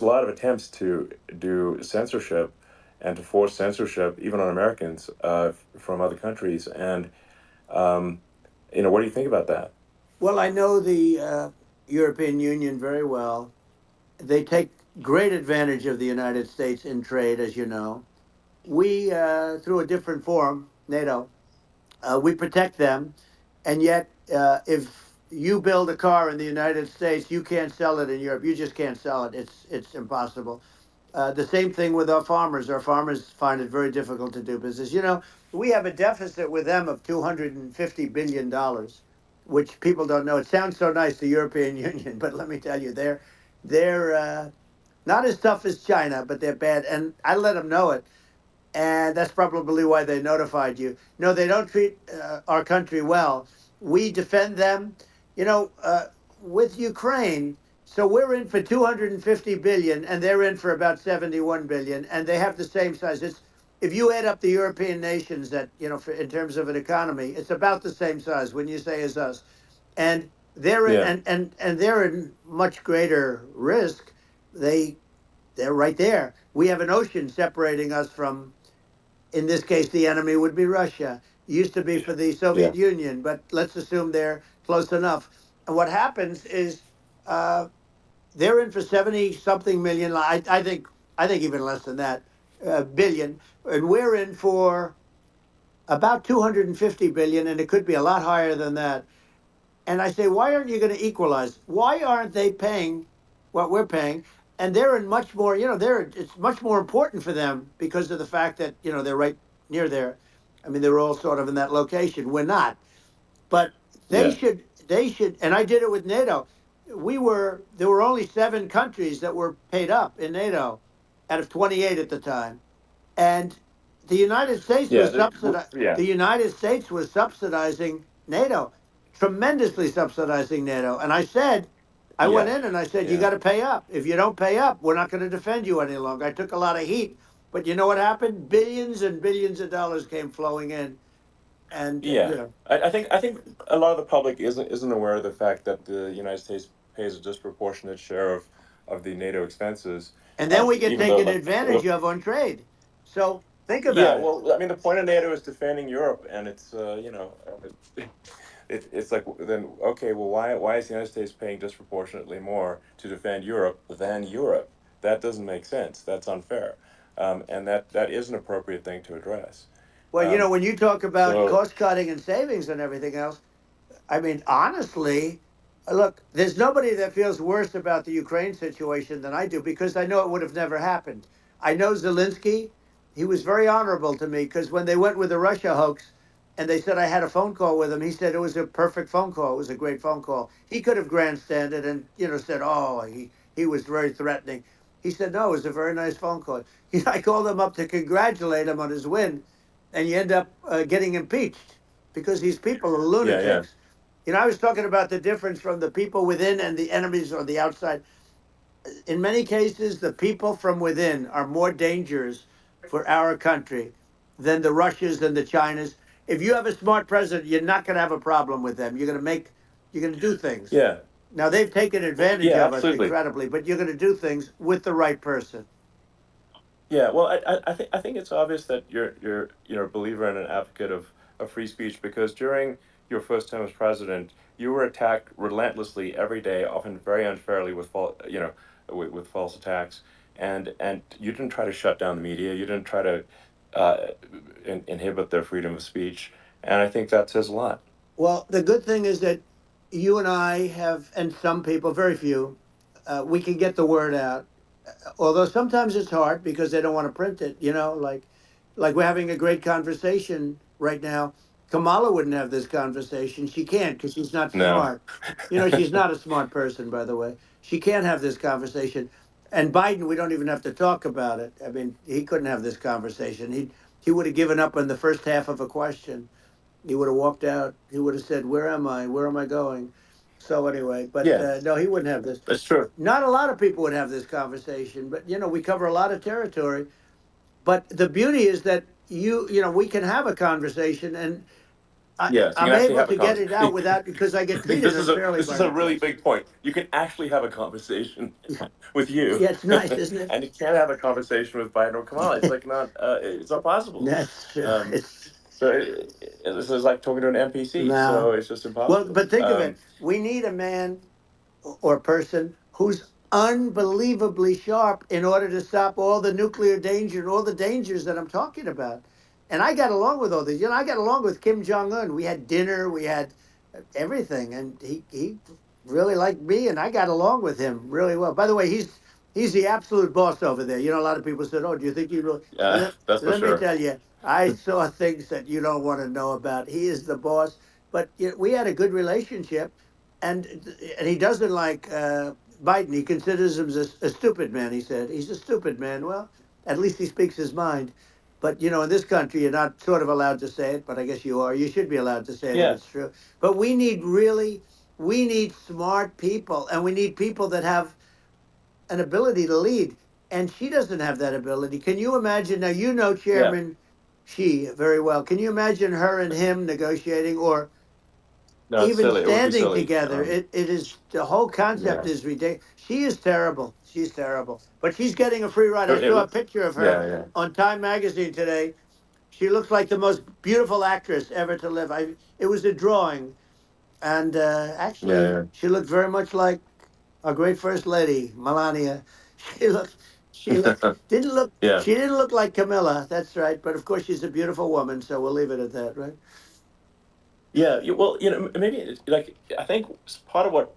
a lot of attempts to do censorship and to force censorship even on Americans from other countries and um, you know what do you think about that? Well, I know the European Union very well. They take great advantage of the United States in trade, as you know. We, through a different forum, NATO, we protect them. And yet, if you build a car in the United States, you can't sell it in Europe. You just can't sell it. It's impossible. The same thing with our farmers. Our farmers find it very difficult to do business. You know, we have a deficit with them of $250 billion, which people don't know. It sounds so nice, the European Union, but let me tell you, they're not as tough as China, but they're bad. And I let them know it, and that's probably why they notified you. No, they don't treat our country well. We defend them, you know, with Ukraine. So we're in for 250 billion, and they're in for about 71 billion, and they have the same size. It's if you add up the European nations that you know, in terms of an economy, it's about the same size when you say as us, and they're in, Yeah, and they're in much greater risk. They they're right there. We have an ocean separating us from, in this case, the enemy would be Russia. It used to be for the yeah, Soviet Union, but let's assume they're close enough. And what happens is uh, they're in for 70 something million. I think even less than that, billion, and we're in for about 250 billion, and it could be a lot higher than that. And I say, why aren't you going to equalize? Why aren't they paying what we're paying? And they're in much more, you know, it's much more important for them because of the fact that, you know, they're right near there. I mean, they're all sort of in that location. We're not. But yeah, they should, and I did it with NATO. There were only 7 countries that were paid up in NATO out of 28 at the time. And the United States yeah, was the United States was subsidizing NATO, tremendously subsidizing NATO. And I said, I went yeah, in and I said, you yeah, got to pay up. If you don't pay up, we're not going to defend you any longer. I took a lot of heat, but you know what happened? Billions and billions of dollars came flowing in, and you yeah. know, I think a lot of the public isn't aware of the fact that the United States pays a disproportionate share of the NATO expenses, and then we get even though taken advantage of on trade. So think yeah, about it. well, I mean, the point of NATO is defending Europe, and it's you know, it's like then okay, well, why is the United States paying disproportionately more to defend Europe than Europe? That doesn't make sense. That's unfair, and that is an appropriate thing to address. Well, you know, Um, when you talk about so cost cutting and savings and everything else, I mean, honestly, look, there's nobody that feels worse about the Ukraine situation than I do because I know it would have never happened. I know Zelensky. He was very honorable to me because when they went with the Russia hoax and they said I had a phone call with him, he said it was a perfect phone call. It was a great phone call. He could have grandstanded and, you know, said, oh, he was very threatening. He said, no, it was a very nice phone call. I called him up to congratulate him on his win, and you end up getting impeached because these people are yeah, yeah, lunatics. You know, I was talking about the difference from the people within and the enemies on the outside. In many cases, the people from within are more dangerous for our country than the Russias and the Chinas. If you have a smart president, you're not going to have a problem with them. You're going to do things. yeah, Now, they've taken advantage yeah, of us absolutely. incredibly, but you're going to do things with the right person. Yeah, well, I think it's obvious that you're a believer and an advocate of free speech, because during your first term as president, you were attacked relentlessly every day, often very unfairly with with false attacks, and you didn't try to shut down the media. You didn't try to uh, inhibit their freedom of speech, and I think that says a lot. Well, the good thing is that you and I have, and some people, very few, we can get the word out. Although sometimes it's hard because they don't want to print it. Like we're having a great conversation right now. Kamala wouldn't have this conversation. She can't because she's not No. smart. She's not a smart person, by the way. She can't have this conversation. And Biden, we don't even have to talk about it. I mean, he couldn't have this conversation. He would have given up on the first half of a question. He would have walked out. He would have said, "Where am I? Where am I going?" So anyway, but Yeah, no, he wouldn't have this. that's true. Not a lot of people would have this conversation, but we cover a lot of territory. But the beauty is that we can have a conversation, and Yes, you I'm can actually able have a to get it out conversation. without because I get treated unfairly This by is a the really press. big point. You can actually have a conversation with you, Yeah, it's nice, isn't it? and you can't have a conversation with Biden or Kamala. It's like not. It's not possible. That's Um, it's so this is like talking to an NPC. So no. it's just Well, impossible. but think of it. We need a man or person who's unbelievably sharp in order to stop all the nuclear danger and all the dangers that I'm talking about. And I got along with all these. I got along with Kim Jong Un. We had dinner, we had everything, and he really liked me, and I got along with him really well. By the way, he's the absolute boss over there. A lot of people said, "Oh, do you think you really?" That's for Let me sure. tell you, I saw things that you don't want to know about. He is the boss. But we had a good relationship, and he doesn't like Biden. He considers him a stupid man. He said he's a stupid man. Well, at least he speaks his mind. But in this country, you're not sort of allowed to say it. But I guess you are. You should be allowed to say it if Yeah. it's true. But we need smart people, and we need people that have an ability to lead. And she doesn't have that ability. Can you imagine? Now Yeah. Chairman Xi very well. Can you imagine her and him negotiating, or No, it's even silly. It would be standing silly. together? It is the whole concept Yeah. is ridiculous. She is terrible. She's terrible. But she's getting a free ride. I It saw a would. picture of her Yeah. Yeah. on Time magazine today. She looks like the most beautiful actress ever to live. It was a drawing, and Yeah. actually, Yeah. she looked very much like our great first lady, Melania. She didn't look. Yeah. She didn't look like Camilla. That's right. But of course, she's a beautiful woman. So we'll leave it at that, right? Yeah, well, maybe like I think part of what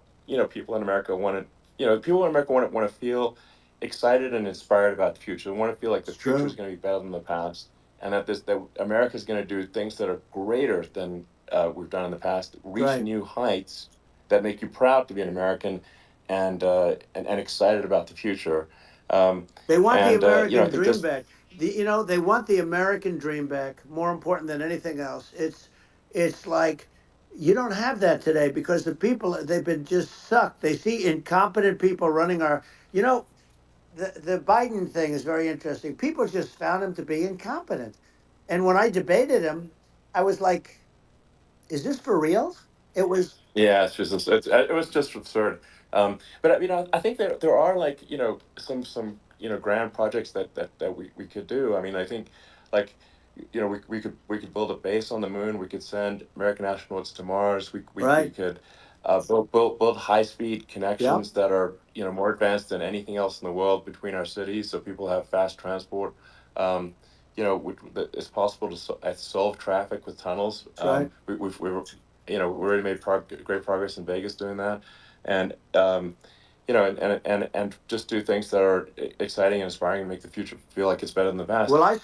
people in America want to, people in America want to feel excited and inspired about the future. They want to feel like the It's future is true. going to be better than the past, and that America is going to do things that are greater than we've done in the past, reach Right. new heights that make you proud to be an American, and excited about the future. Um, They want the and I American think dream this, back. They want the American dream back. More important than anything else. It's like you don't have that today because the people they've been just sucked. They see incompetent people running our. You know, the Biden thing is very interesting. People just found him to be incompetent, and when I debated him, I was like, "Is this for real?" It was Yeah, it was just absurd. But I think there are like some grand projects that we could do. I mean, I think like we could build a base on the moon. We could send American astronauts to Mars. We right. could build high speed Yep. connections that are more advanced than anything else in the world between our cities, so people have fast transport. Um, it's possible to solve traffic with tunnels. That's right. We already made great progress in Vegas doing that, and and just do things that are exciting and inspiring and make the future feel like it's better than the past. Well, I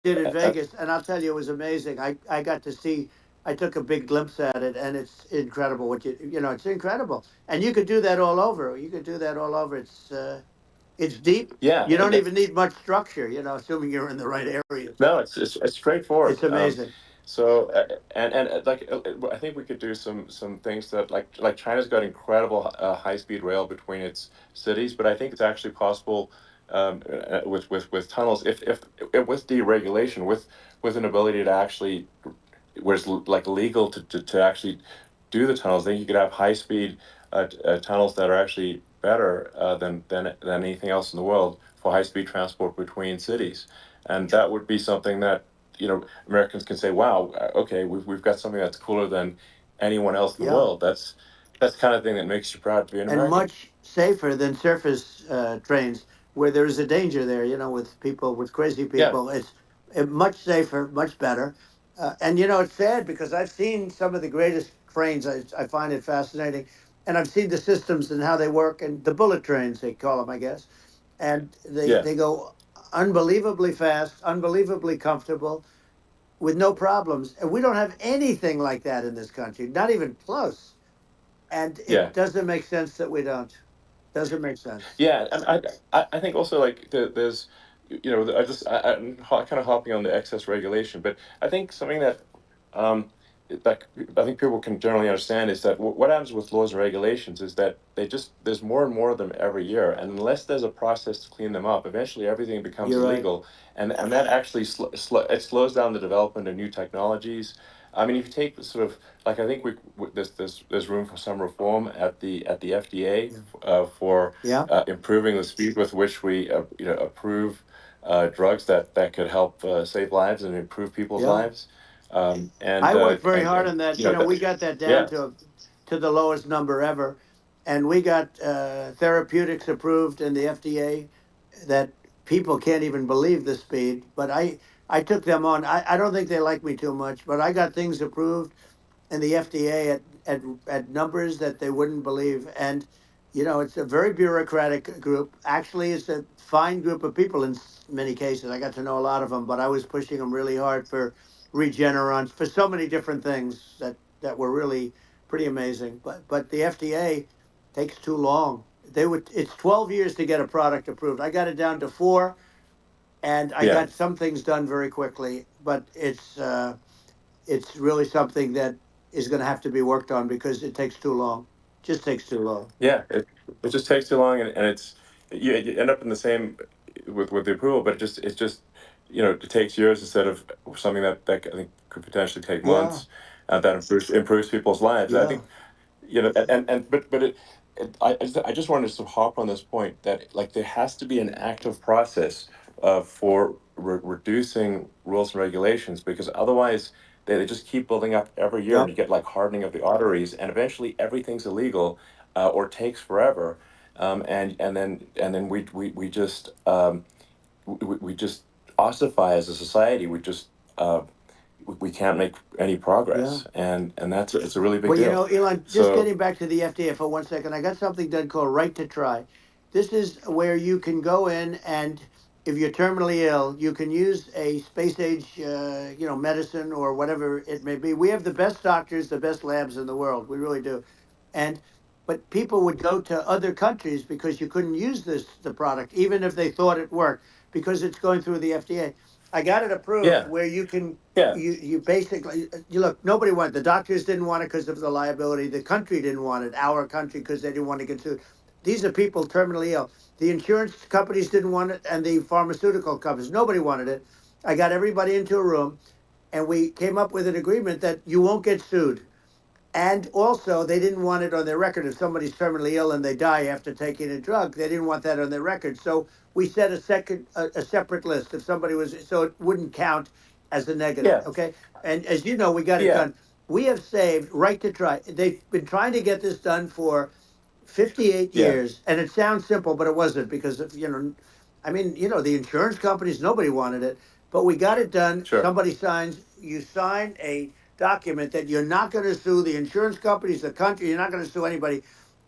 did in Uh, Vegas, and I'll tell you, it was amazing. I got to see. I took a big glimpse at it, and it's incredible. It's incredible, and you could do that all over. You could do that all over. It's deep. yeah, You don't that's even need much structure. Assuming you're in the right areas. no, it's straightforward. It's amazing. So like I think we could do some things that like China's got incredible high speed rail between its cities, but I think it's actually possible with tunnels if with deregulation with an ability to actually where it's like legal to actually do the tunnels. Then you could have high speed tunnels that are actually better than anything else in the world for high speed transport between cities, and that would be something that Americans can say, "Wow, okay, we've got something that's cooler than anyone else in the Yeah, world." That's the kind of thing that makes you proud to be an and American. much safer than surface trains where there's a danger there. With people, with crazy Yeah, people, it's much safer, much better. And it's sad because I've seen some of the greatest trains. I find it fascinating, and I've seen the systems and how they work, and the bullet trains they call them, I guess. And they yeah, they go unbelievably fast, unbelievably comfortable, with no problems. And we don't have anything like that in this country, not even close. And yeah. it doesn't make sense that we don't. Doesn't make sense. Yeah, and I think also like there's, I'm kind of hopping on the excess regulation, but I think something um, that I think people can generally understand is that what happens with laws and regulations is that there's more and more of them every year, and unless there's a process to clean them up, eventually everything becomes You're right. illegal, and that actually it slows down the development of new technologies. I mean, if you take the sort of like I think there's room for some reform at the FDA Yeah. for Yeah. improving the speed with which we approve drugs that could help save lives and improve people's Yeah. lives. I worked very hard on that. That, We got that down yeah, to the lowest number ever, and we got therapeutics approved in the FDA that people can't even believe the speed. But I took them on. I don't think they like me too much, but I got things approved and the FDA at numbers that they wouldn't believe. And it's a very bureaucratic group. Actually, it's a fine group of people in many cases. I got to know a lot of them, but I was pushing them really hard for Regeneron, for so many different things that were really pretty amazing. But the FDA takes too long. It's 12 years to get a product approved. I got it down to 4, and I yeah. got some things done very quickly. But it's really something that is going to have to be worked on because it takes too long. Just takes too long. Yeah, it just takes too long, and it's you end up in the same with the approval, but it's just it takes years instead of something that I think could potentially take Yeah, months. That improves people's lives. I yeah, think and but I just wanted to hop on this point that like there has to be an active process for reducing rules and regulations, because otherwise they just keep building up every year, and yep, you get like hardening of the arteries, and eventually everything's illegal or takes forever, and then we just we just ossify as a society. Uh, we can't make any yeah. progress, and that's it's a really big Well, deal. Elon, just So getting back to the FDA for 1 second, I got something done called Right to Try. This is where you can go in and if you're terminally ill, you can use a space age, medicine or whatever it may be. We have the best doctors, the best labs in the world. We really do. And but people would go to other countries because you couldn't use the product, even if they thought it worked, because it's going through the FDA. I got it approved yeah, where you can yeah, you basically you look, nobody wanted, the doctors didn't want it because of the liability, the country didn't want it, our country, because they didn't want to get sued. These are people terminally ill. The insurance companies didn't want it, and the pharmaceutical companies, nobody wanted it. I got everybody into a room, and we came up with an agreement that you won't get sued. And also, they didn't want it on their record. If somebody's terminally ill and they die after taking a drug, they didn't want that on their record. So we set a separate list. If somebody was, so it wouldn't count as a negative. yeah, Okay. And as you know, we got it yeah, done. We have saved Right to Try. They've been trying to get this done for 58 yeah, years. And it sounds simple, but it wasn't because of, I mean, the insurance companies, nobody wanted it, but we got it done. sure, Somebody signs, you sign a document that you're not going to sue the insurance companies, the country, you're not going to sue anybody.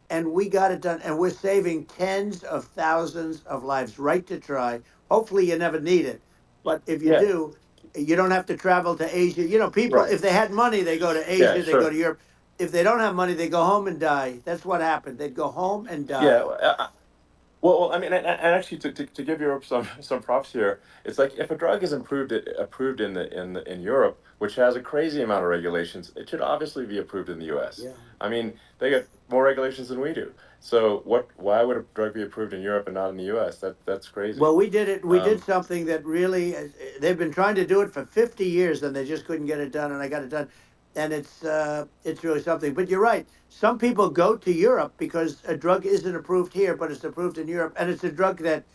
And we got it done. And we're saving tens of thousands of lives. Right to Try. Hopefully, you never need it. But if you yeah, do, you don't have to travel to Asia. People, right, if they had money, they go to yeah, Asia, they go sure, to Europe. If they don't have money, they go home and die. That's what happened. They'd go home and yeah. die. I mean, and actually, to give Europe some props here, it's like if a drug is approved in Europe, which has a crazy amount of regulations, it should obviously be approved in the U.S. Yeah. I mean, they got more regulations than we do. So why would a drug be approved in Europe and not in the U.S.? That's crazy. Well, we did it. We did Um, something that really, they've been trying to do it for 50 years and they just couldn't get it done. And I got it done. And it's really something. But you're right. Some people go to Europe because a drug isn't approved here, but it's approved in Europe. And it's a drug that,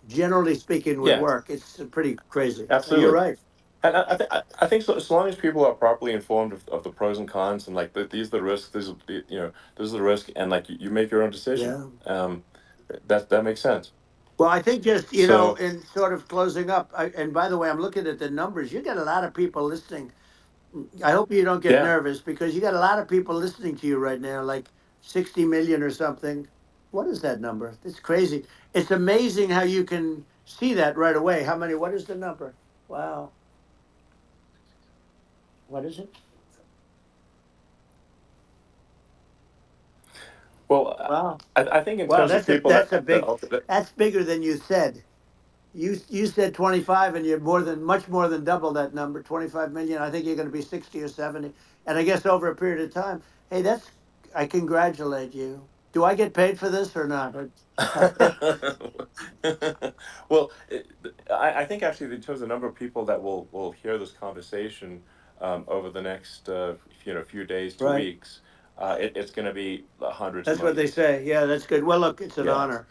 generally speaking, would yeah, work. It's pretty crazy. You're absolutely. right. And I think so, as long as people are properly informed of the pros and cons and like these are the risks, this is the risk, and like you make your own decision. Yeah. That makes sense. Well, I think just, So in sort of closing up, and by the way, I'm looking at the numbers. You got a lot of people listening. I hope you don't get yeah. nervous because you got a lot of people listening to you right now, like 60 million or something. What is that number? It's crazy. It's amazing how you can see that right away. How many? What is the number? Wow. What is it? Well, Wow. I think in Wow. terms of people That's a that big. That's bigger than you said. You said 25, and you're much more than double that number, 25 million. I think you're going to be 60 or 70, and I guess over a period of time. Hey, I congratulate you. Do I get paid for this or not? well, I think actually in terms of the number of people that will hear this conversation over the next few days to Right. weeks, it's going to be hundreds of That's what they millions. say. Yeah, that's good. Well, look, it's an Yeah. honor.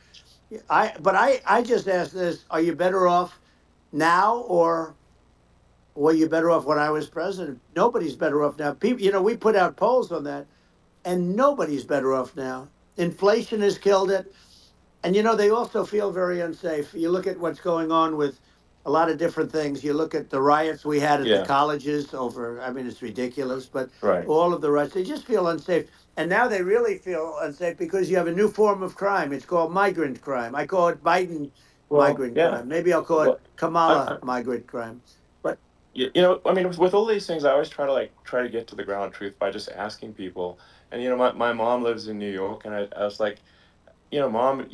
I just asked this: are you better off now, or were you better off when I was president? Nobody's better off now. People, we put out polls on that, and nobody's better off now. Inflation has killed it. And they also feel very unsafe. You look at what's going on with a lot of different things. You look at the riots we had at the Yeah. colleges over, I mean, it's ridiculous, but Right. all of the riots, they just feel unsafe. And now they really feel unsafe because you have a new form of crime. It's called migrant crime. I call it Biden Well, migrant yeah. crime. Maybe I'll call it Well, Kamala I, migrant crime. But I mean, with all these things, I always try to get to the ground truth by just asking people. And my mom lives in New York, and I was like, Mom,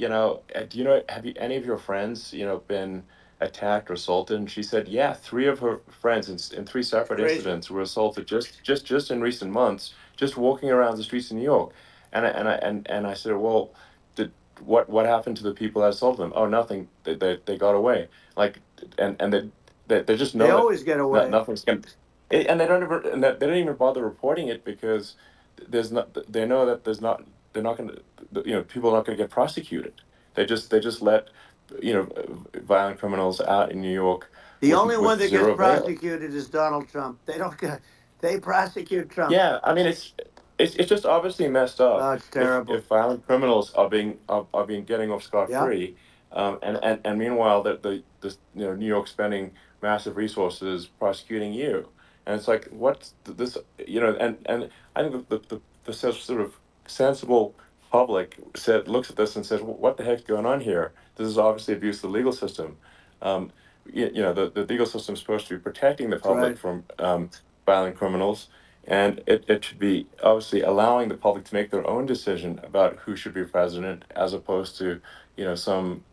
do have any of your friends, been attacked or assaulted? And she said, yeah, three of her friends in three it's separate crazy. incidents were assaulted just in recent months, just walking around the streets of New York. And I said, well, did what happened to the people that assaulted them? Oh, nothing. They got away. Like, and they just They know that always get away. nothing's going. And they don't ever, and they don't even bother reporting it because there's not. They know that there's not. They're not going to. People are not going to get prosecuted. They just let violent criminals out in New York The only one with that gets zero bail. prosecuted is Donald Trump. They don't get, they prosecute Trump. Yeah, I mean it's just obviously messed up Oh, it's if terrible. violent criminals are being getting off scot Yeah. free, and meanwhile the New York spending massive resources prosecuting you, and it's like what's this and I think the sort of sensible public looks at this and says, what the heck's going on here? This is obviously abuse of the legal system. Um, the legal system is supposed to be protecting the That's public right. from violent criminals, and it should be obviously allowing the public to make their own decision about who should be president, as opposed to some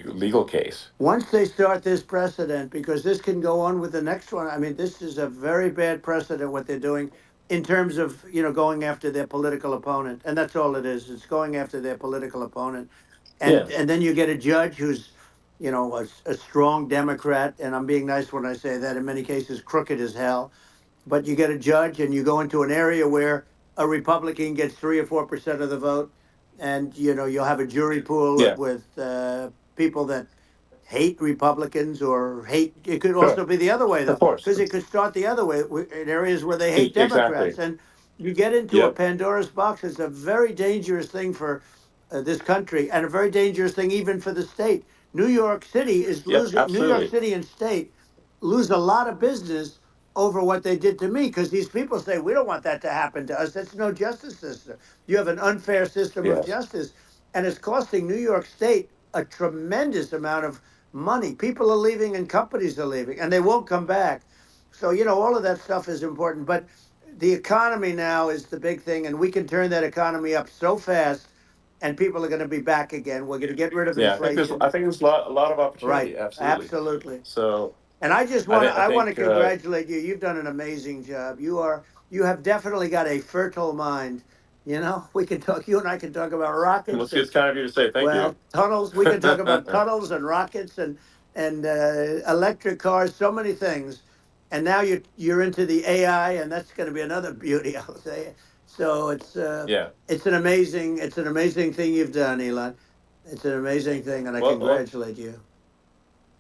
legal case. Once they start this precedent, because this can go on with the next one, I mean, this is a very bad precedent what they're doing in terms of, going after their political opponent. And that's all it is. It's going after their political opponent. Yeah. And then you get a judge who's, a strong Democrat. And I'm being nice when I say that, in many cases, crooked as hell. But you get a judge and you go into an area where a Republican gets 3 or 4% of the vote, and you'll have a jury pool Yeah. with people that hate Republicans or hate. It could Sure. also be the other way Of though, course. because it could start the other way in areas where they hate Exactly. Democrats, and you get into a Yep. Pandora's box. It's a very dangerous thing for this country, and a very dangerous thing even for the state. New York City is Yep. losing. New York Absolutely. City and state lose a lot of business over what they did to me, because these people say we don't want that to happen to us. That's no justice system. You have an unfair system of Yes. justice, and it's costing New York State a tremendous amount of money. People are leaving and companies are leaving, and they won't come back. So all of that stuff is important, but the economy now is the big thing, and we can turn that economy up so fast, and people are going to be back again. We're going to get rid of Yeah. I think there's inflation. I think there's a lot of Right. opportunity. Absolutely. Absolutely. So And I just I want think to I I want to think congratulate you. You've done an amazing job. You have definitely got a fertile mind. We can talk. You and I can talk about rockets and, it's kind of you to say thank you. well, tunnels. We can talk about tunnels and rockets and electric cars. So many things. And now you're into the AI, and that's going to be another beauty, I'll say. So Yeah. it's an amazing, it's an amazing thing you've done, Elon. It's an amazing thing, and I Well, congratulate you.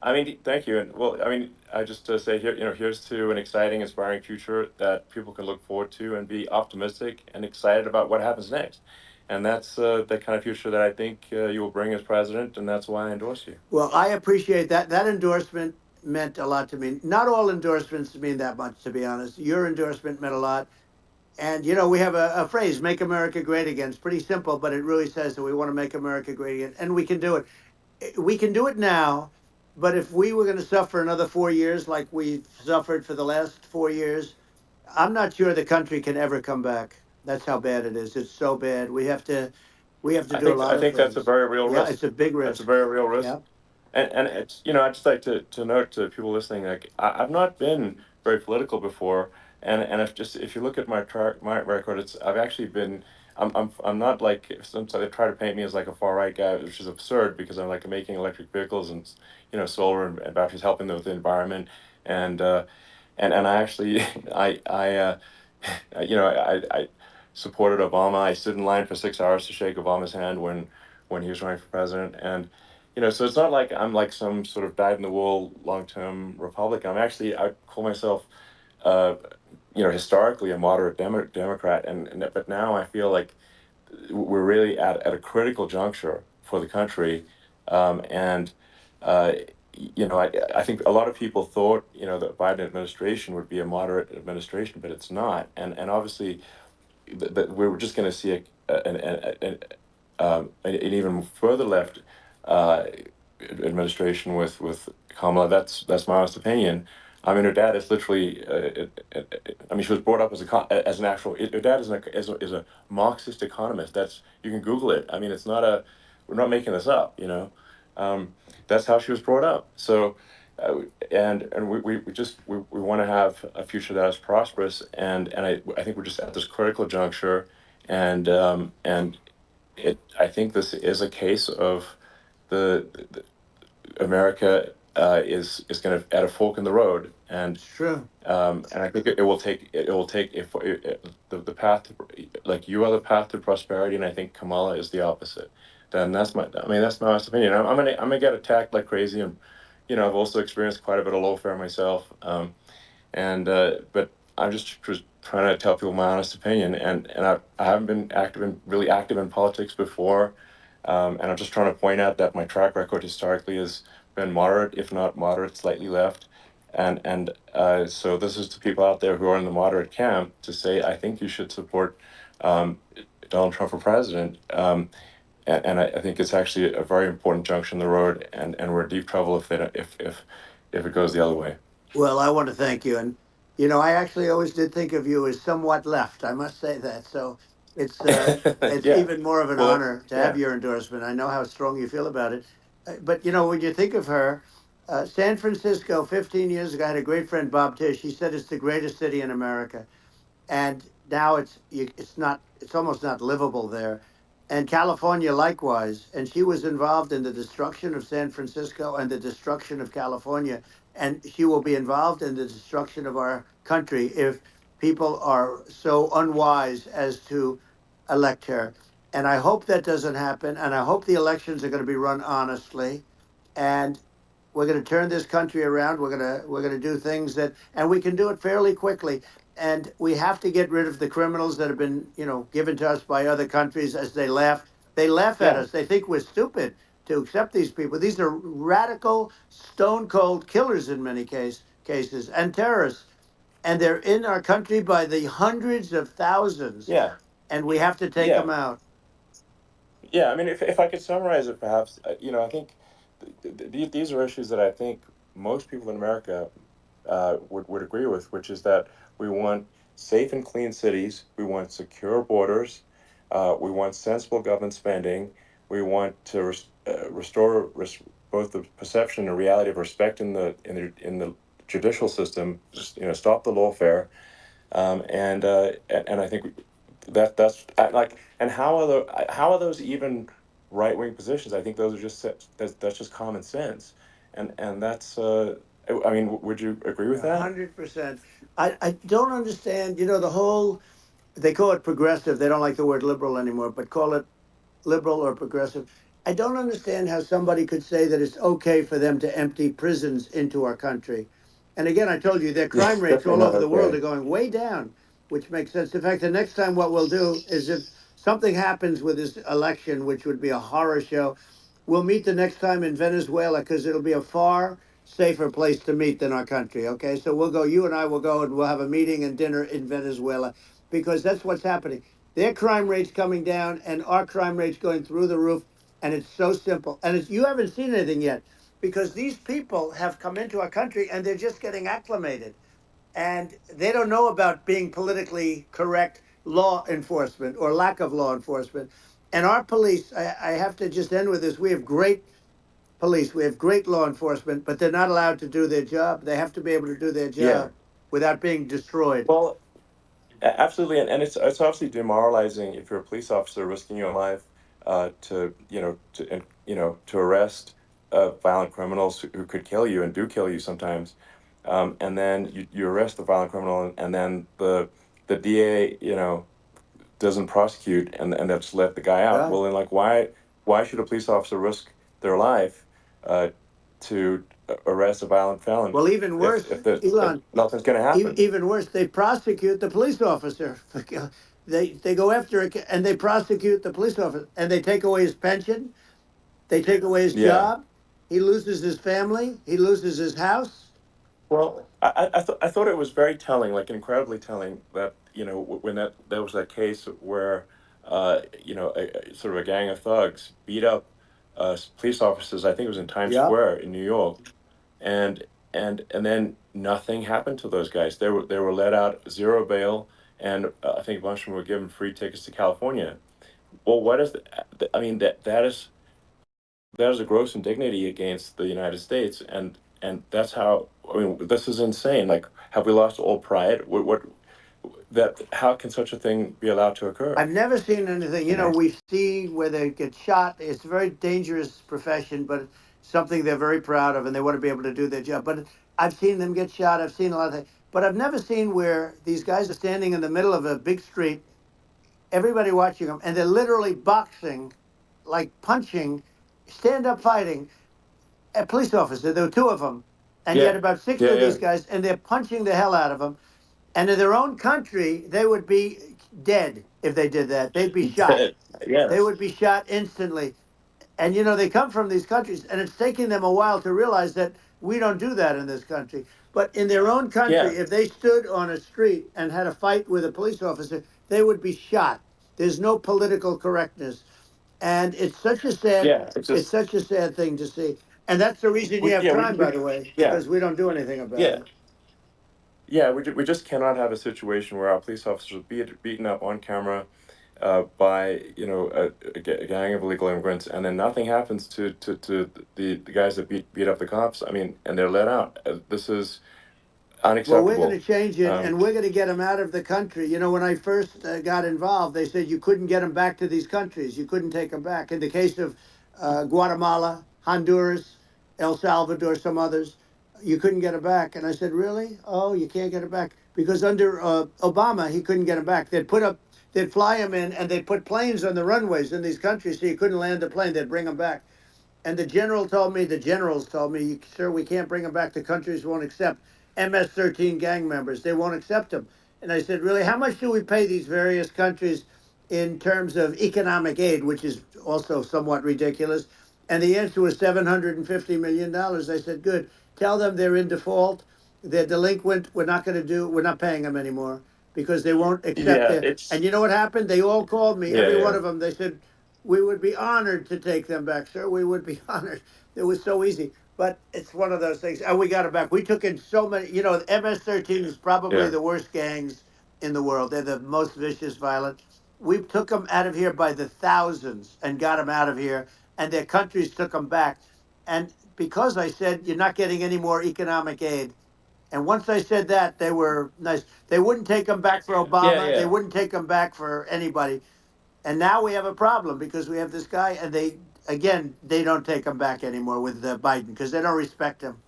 I mean, thank you. And well, I mean, I just say here, here's to an exciting, inspiring future that people can look forward to and be optimistic and excited about what happens next. And that's the kind of future that I think you will bring as president, and that's why I endorse you. Well, I appreciate that. That endorsement meant a lot to me. Not all endorsements mean that much, to be honest. Your endorsement meant a lot. And, we have a phrase, make America great again. It's pretty simple, but it really says that we want to make America great again. And we can do it. We can do it now. But if we were going to suffer another 4 years like we've suffered for the last 4 years, I'm not sure the country can ever come back. That's how bad it is. It's so bad. We have to do a lot I of think that's a things. very real Yeah, risk. it's a big That's a risk. very real risk. Yeah. And it's, I'd just like to note to people listening, like I've not been very political before, and if you look at my record, I've actually been. I'm not like some they try to paint me as like a far right guy, which is absurd because I'm like making electric vehicles and solar and batteries, helping with the environment, and and I actually I supported Obama. I stood in line for 6 hours to shake Obama's hand when he was running for president, and so it's not like I'm like some sort of dyed in the wool long term Republican. I call myself uh, historically a moderate Democrat, but now I feel like we're really at a critical juncture for the country, and uh, I think a lot of people thought the Biden administration would be a moderate administration, but it's not, and obviously that we were just going to see an even further left uh, administration with Kamala. That's my honest opinion. I mean, her dad is literally. I mean, she was brought up as an actual. Her dad is a Marxist economist. You can Google it. I mean, it's not a. We're not making this up. Um, that's how she was brought up. So, uh, and we want to have a future that is prosperous. And I think we're just at this critical juncture, and I think this is a case of the America is going to at a fork in the road, It's true. and I think it will take if the path to, like you are the path to prosperity, and I think Kamala is the opposite. Then that's my honest opinion. I'm gonna get attacked like crazy, and I've also experienced quite a bit of lawfare myself, and but I'm just trying to tell people my honest opinion, and I haven't been really active in politics before, and I'm just trying to point out that my track record historically has been moderate, if not moderate, slightly left, and so this is to people out there who are in the moderate camp to say I think you should support um, Donald Trump for president. And I think it's actually a very important junction in the road, and we're in deep trouble if it goes the other way. Well, I want to thank you. And, I actually always did think of you as somewhat left. I must say that. So it's Yeah. even more of an Well, honor to have yeah. your endorsement. I know how strong you feel about it. But, when you think of her, San Francisco, 15 years ago, I had a great friend, Bob Tish. He said it's the greatest city in America, and now it's almost not livable there. And California likewise. And she was involved in the destruction of San Francisco and the destruction of California, and she will be involved in the destruction of our country if people are so unwise as to elect her. And I hope that doesn't happen, and I hope the elections are going to be run honestly, and we're going to turn this country around. We're going to do things and we can do it fairly quickly. And we have to get rid of the criminals that have been, given to us by other countries as they laugh. They laugh at Yeah. us. They think we're stupid to accept these people. These are radical, stone cold killers in many cases and terrorists. And they're in our country by the hundreds of thousands. Yeah. And we have to take Yeah. them out. Yeah, I mean, if I could summarize it, perhaps, I think these are issues that I think most people in America would agree with, which is that we want safe and clean cities, we want secure borders, we want sensible government spending, we want to restore both the perception and reality of respect in the judicial system, just stop the lawfare, and I think like, and how are those even right wing positions? I think those are that's just common sense, and that's I mean, would you agree with that? 100%. I don't understand, the whole, they call it progressive. They don't like the word liberal anymore, but call it liberal or progressive. I don't understand how somebody could say that it's okay for them to empty prisons into our country. And again, I told you their Yeah, crime it's rates definitely all not over the world okay. are going way down, which makes sense. In fact, the next time what we'll do is if something happens with this election, which would be a horror show, we'll meet the next time in Venezuela because it'll be a far safer place to meet than our country. Okay, so we'll go. You and I will go, and we'll have a meeting and dinner in Venezuela because that's what's happening. Their crime rates coming down, and our crime rates going through the roof. And it's so simple. And it's, you haven't seen anything yet because these people have come into our country and they're just getting acclimated, and they don't know about being politically correct law enforcement or lack of law enforcement. And our police, I have to just end with this. We have great police. We have great law enforcement, but they're not allowed to do their job. They have to be able to do their Yeah. job without being destroyed. Well, absolutely, and it's obviously demoralizing if you're a police officer risking your life to to arrest violent criminals who could kill you and do kill you sometimes, and then you arrest the violent criminal and then the DA doesn't prosecute and they just let the guy out. Yeah. Well, then like why should a police officer risk their life uh, to arrest a violent felon Well, even worse, if Elon, nothing's going to happen? even worse, they prosecute the police officer. They go after it and they prosecute the police officer and they take away his pension. They take away his Yeah. job. He loses his family. He loses his house. Well, I thought it was very telling, like incredibly telling, that when there was that case where sort of a gang of thugs beat up police officers. I think it was in Times Yep. Square in New York, and and then nothing happened to those guys. They were let out, zero bail, and I think a bunch of them were given free tickets to California. Well, what is I mean, that is a gross indignity against the United States, and that's how. I mean, this is insane. Like, have we lost all pride? What that? How can such a thing be allowed to occur? I've never seen anything. You know? We see where they get shot. It's a very dangerous profession, but something they're very proud of, and they want to be able to do their job. But I've seen them get shot. I've seen a lot of things, but I've never seen where these guys are standing in the middle of a big street, everybody watching them, and they're literally boxing, like punching, stand up fighting a police officer. There were two of them, and you Yeah, had about six yeah, of yeah. these guys, and they're punching the hell out of them. And in their own country, they would be dead if they did that. They'd be shot. They Yes. would be shot instantly. And they come from these countries, and it's taking them a while to realize that we don't do that in this country. But in their own Yeah, country, if they stood on a street and had a fight with a police officer, they would be shot. There's no political correctness, and yeah. It's it's just such a sad thing to see. And that's the reason you we have yeah crime, by the way, yeah because we don't do anything about yeah it. yeah. We just cannot have a situation where our police officers are beaten up on camera by a gang of illegal immigrants, and then nothing happens to the guys that beat up the cops. I mean, and they're let out. This is Well, we're going to unacceptable. change it, Um, and we're going to get them out of the country. When I first got involved, they said you couldn't get them back to these countries. You couldn't take them back. In the case of Guatemala, Honduras, El Salvador, some others, you couldn't get them back. And I said, really? Oh, you can't get them back because under Obama, he couldn't get them back. They'd fly them in, and they'd put planes on the runways in these countries, so you couldn't land the plane. They'd bring them back. And the generals told me, sir, we can't bring them back. The countries won't accept MS-13 gang members. They won't accept them. And I said, really, how much do we pay these various countries in terms of economic aid, which is also somewhat ridiculous? And the answer was $750 million. I said, good. Tell them they're in default. They're delinquent. We're not paying them anymore because they won't accept yeah, it. And it's you know what happened? They all called me, yeah, every one yeah, of them. They said, we would be honored to take them back, sir. We would be honored. It was so easy. But it's one of those things. And we got it back. We took in so many, MS-13 is probably yeah, the worst gangs in the world. They're the most vicious, violent. We took them out of here by the thousands and got them out of here. And their countries took them back. And because I said, you're not getting any more economic aid. And once I said that, they were nice. They wouldn't take them back for yeah, Obama. They yeah. wouldn't take them back for anybody. And now we have a problem because we have this guy, and they don't take him back anymore with Biden because they don't respect him.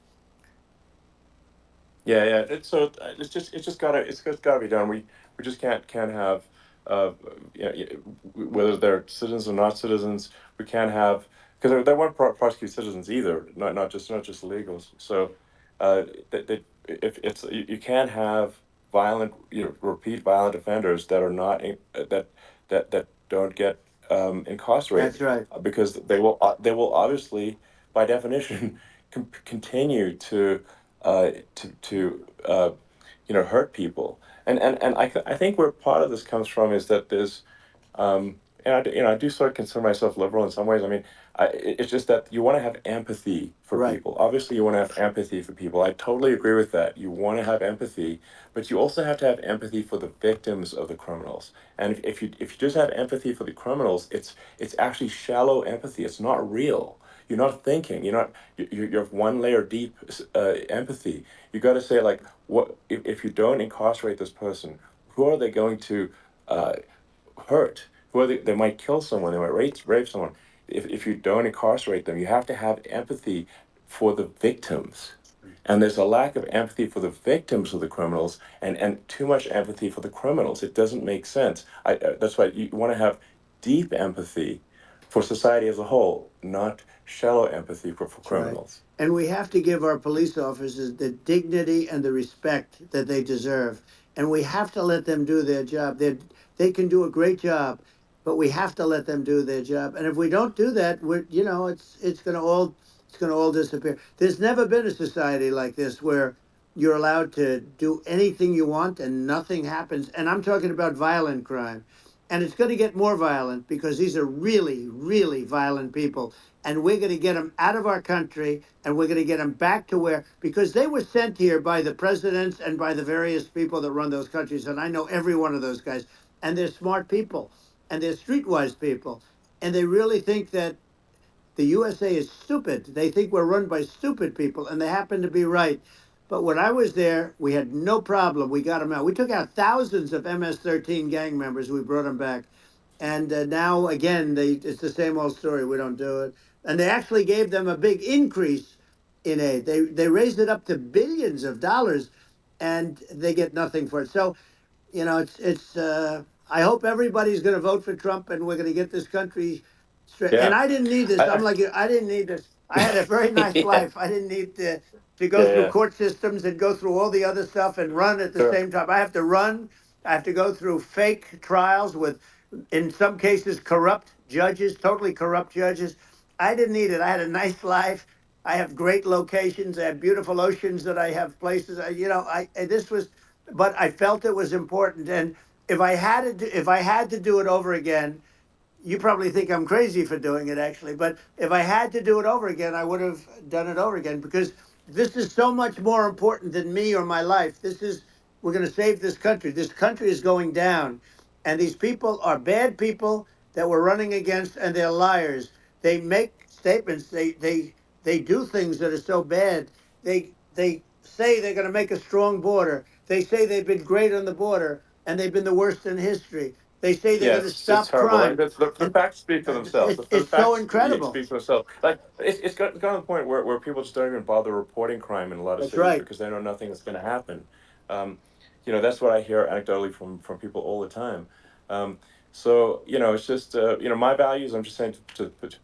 Yeah, yeah. It's just gotta be done. We just can't have uh, whether they're citizens or not citizens. We can't have because they won't prosecute citizens either, not just illegals. So, if it's you can't have violent, repeat violent offenders that are not that don't get That's incarcerated, right. because they will obviously, by definition, continue to hurt people. And I think where part of this comes from is that there's and I do sort of consider myself liberal in some ways. I mean, it's just that you want to have empathy for Right. people. Obviously, you want to have empathy for people. I totally agree with that. You want to have empathy, but you also have to have empathy for the victims of the criminals. And if you just have empathy for the criminals, it's actually shallow empathy. It's not real. You're not thinking. You're one layer deep empathy. You got to say, like, what if you don't incarcerate this person? Who are they going to uh, hurt? Who are they might kill someone. They might rape someone. If you don't incarcerate them, you have to have empathy for the victims. And there's a lack of empathy for the victims of the criminals, and too much empathy for the criminals. It doesn't make sense. That's why you want to have deep empathy for society as a whole, not shallow empathy for That's right. criminals. And we have to give our police officers the dignity and the respect that they deserve. And we have to let them do their job. They can do a great job, but we have to let them do their job. And if we don't do that, it's gonna all disappear. There's never been a society like this where you're allowed to do anything you want and nothing happens. And I'm talking about violent crime. And it's going to get more violent because these are really, really violent people, and we're going to get them out of our country, and we're going to get them back to where, because they were sent here by the presidents and by the various people that run those countries, and I know every one of those guys, and they're smart people, and they're streetwise people, and they really think that the USA is stupid. They think we're run by stupid people, and they happen to be right. But when I was there, we had no problem. We got them out. We took out thousands of MS-13 gang members. We brought them back. And now, again, it's the same old story. We don't do it. And they actually gave them a big increase in aid. They raised it up to billions of dollars, and they get nothing for it. So it's. I hope everybody's going to vote for Trump, and we're going to get this country straight. And Yeah. I didn't need this. I'm I, like you. I didn't need this. I had a very nice yeah. life. I didn't need to go Yeah. through Yeah. court systems and go through all the other stuff and run at the Sure. same time. I have to run. I have to go through fake trials with, in some cases, corrupt judges, totally corrupt judges. I didn't need it. I had a nice life. I have great locations. I have beautiful oceans that I have places. This was, but I felt it was important. And if I had to do it over again, you probably think I'm crazy for doing it actually, but if I had to do it over again, I would have done it over again because this is so much more important than me or my life. We're going to save this country. This country is going down, and these people are bad people that we're running against, and they're liars. They make statements. They do things that are so bad. They say they're going to make a strong border. They say they've been great on the border, and they've been the worst in history. They say they're Yeah, going to it's stop terrible. Like crime, the and facts speak for themselves. The it's so facts, incredible. speak for themselves. Like it's gotten to the point where people just don't even bother reporting crime in a lot of That's cities right. because they know nothing is going to happen. Um, that's what I hear anecdotally from people all the time. Um, so it's just my values. I'm just saying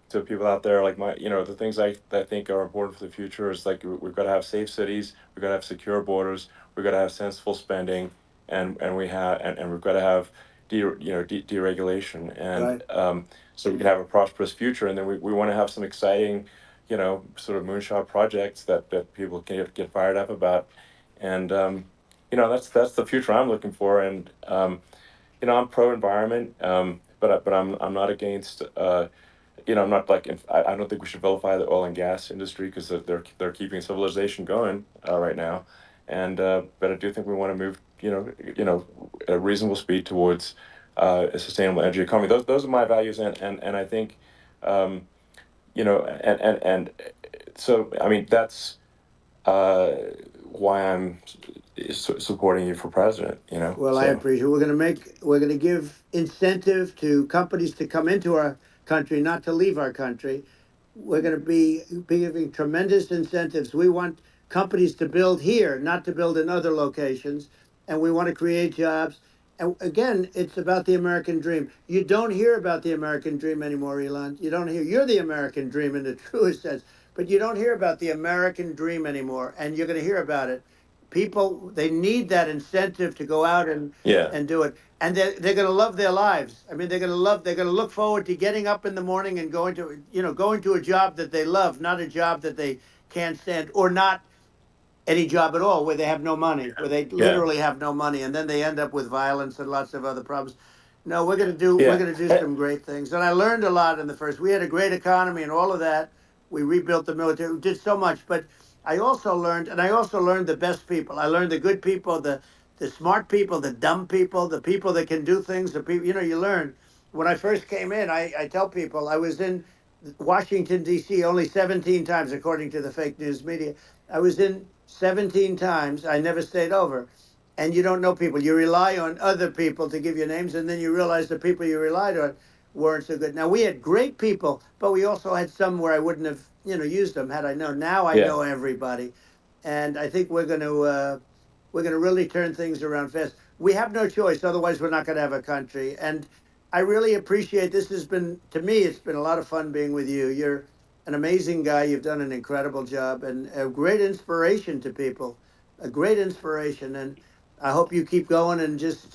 to people out there, like the things I think are important for the future is like we've got to have safe cities, we've got to have secure borders, we've got to have sensible spending, and we've got to have deregulation, and Right. so we can have a prosperous future. And then we want to have some exciting, sort of moonshot projects that people can get fired up about, and that's the future I'm looking for. And I'm pro environment, but I'm not against. I'm not like I don't think we should vilify the oil and gas industry because they're keeping civilization going right now, and but I do think we want to move at a reasonable speed towards a sustainable energy economy. Those are my values, and I think um, and so I mean that's uh, why I'm supporting you for president. Well, I So appreciate. We're going to give incentive to companies to come into our country, not to leave our country. We're going to be giving tremendous incentives. We want companies to build here, not to build in other locations, and we want to create jobs. And again, it's about the American dream. You don't hear about the American dream anymore, Elon. You don't hear. You're the American dream in the truest sense, but you don't hear about the American dream anymore. And you're going to hear about it. People, they need that incentive to go out Yeah. and do it. And they're going to love their lives. I mean, they're going to look forward to getting up in the morning and going to, going to a job that they love, not a job that they can't stand, or not any job at all where they have no money, where they Yeah. literally have no money, and then they end up with violence and lots of other problems. No, we're Yeah. gonna do some great things, and I learned a lot in the first. We had a great economy and all of that. We rebuilt the military, we did so much, but I also learned the best people. I learned the good people, the smart people, the dumb people, the people that can do things. The people, you learn. When I first came in, I tell people I was in Washington D.C. only 17 times, according to the fake news media. I was in 17 times. I never stayed over. And you don't know people. You rely on other people to give you names, and then you realize the people you relied on weren't so good. Now we had great people, but we also had some where I wouldn't have, used them had I known. Now I Yeah. know everybody, and I think we're going to really turn things around fast. We have no choice, otherwise we're not going to have a country. And I really appreciate this. Has been to me, it's been a lot of fun being with you. You're an amazing guy. You've done an incredible job and a great inspiration to people. A great inspiration, and I hope you keep going and just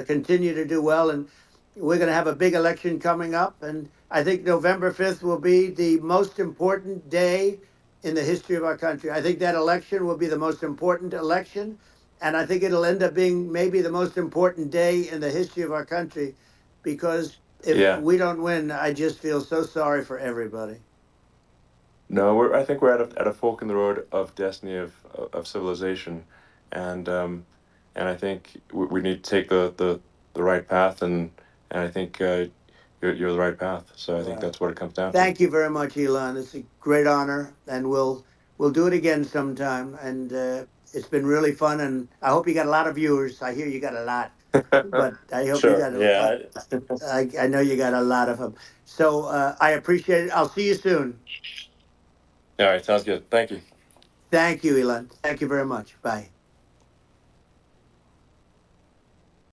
continue to do well. And we're going to have a big election coming up, and I think November 5th will be the most important day in the history of our country. I think that election will be the most important election, and I think it'll end up being maybe the most important day in the history of our country, because if Yeah. we don't win, I just feel so sorry for everybody. No, I think we're at a fork in the road of destiny of civilization, and I think we need to take the right path, and I think you're the right path. So I think Well, that's what it comes down to. thank you very much, Elon. It's a great honor, and we'll do it again sometime. And it's been really fun, and I hope you got a lot of viewers. I hear you got a lot, but I hope you Sure. got a. Yeah. I know you got a lot of them. So I appreciate it. I'll see you soon. All right. Sounds good. Thank you. Thank you, Elon. Thank you very much. Bye.